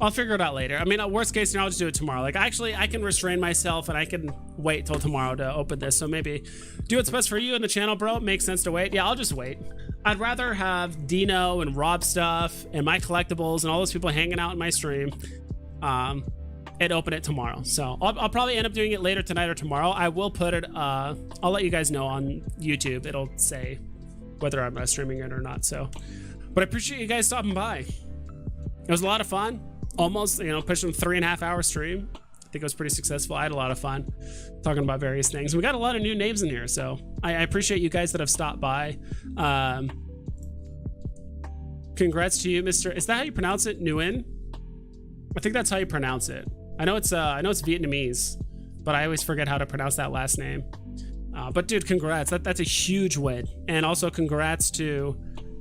I'll figure it out later. I mean, worst case scenario, I'll just do it tomorrow. Like, actually, I can restrain myself and I can wait till tomorrow to open this. So maybe do what's best for you and the channel, bro. It makes sense to wait. Yeah, I'll just wait. I'd rather have Dino and Rob stuff and my collectibles and all those people hanging out in my stream and open it tomorrow. So I'll probably end up doing it later tonight or tomorrow. I will put it, I'll let you guys know on YouTube. It'll say whether I'm streaming it or not. So, but I appreciate you guys stopping by. It was a lot of fun. Almost, you know, pushing 3.5 hour stream. I think it was pretty successful. I had a lot of fun talking about various things. We got a lot of new names in here, so I appreciate you guys that have stopped by. Congrats to you, Mr. Is that how you pronounce it? Nguyen? I think that's how you pronounce it. I know it's Vietnamese, but I always forget how to pronounce that last name. But dude, congrats. That's a huge win. And also congrats to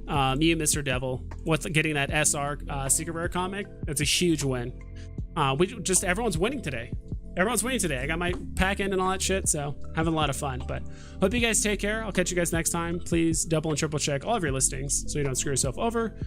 you, Mr. Devil, with getting that SR Secret Rare comic. That's a huge win. Everyone's winning today. Everyone's winning today. I got my pack in and all that shit, so having a lot of fun. But hope you guys take care. I'll catch you guys next time. Please double and triple check all of your listings so you don't screw yourself over.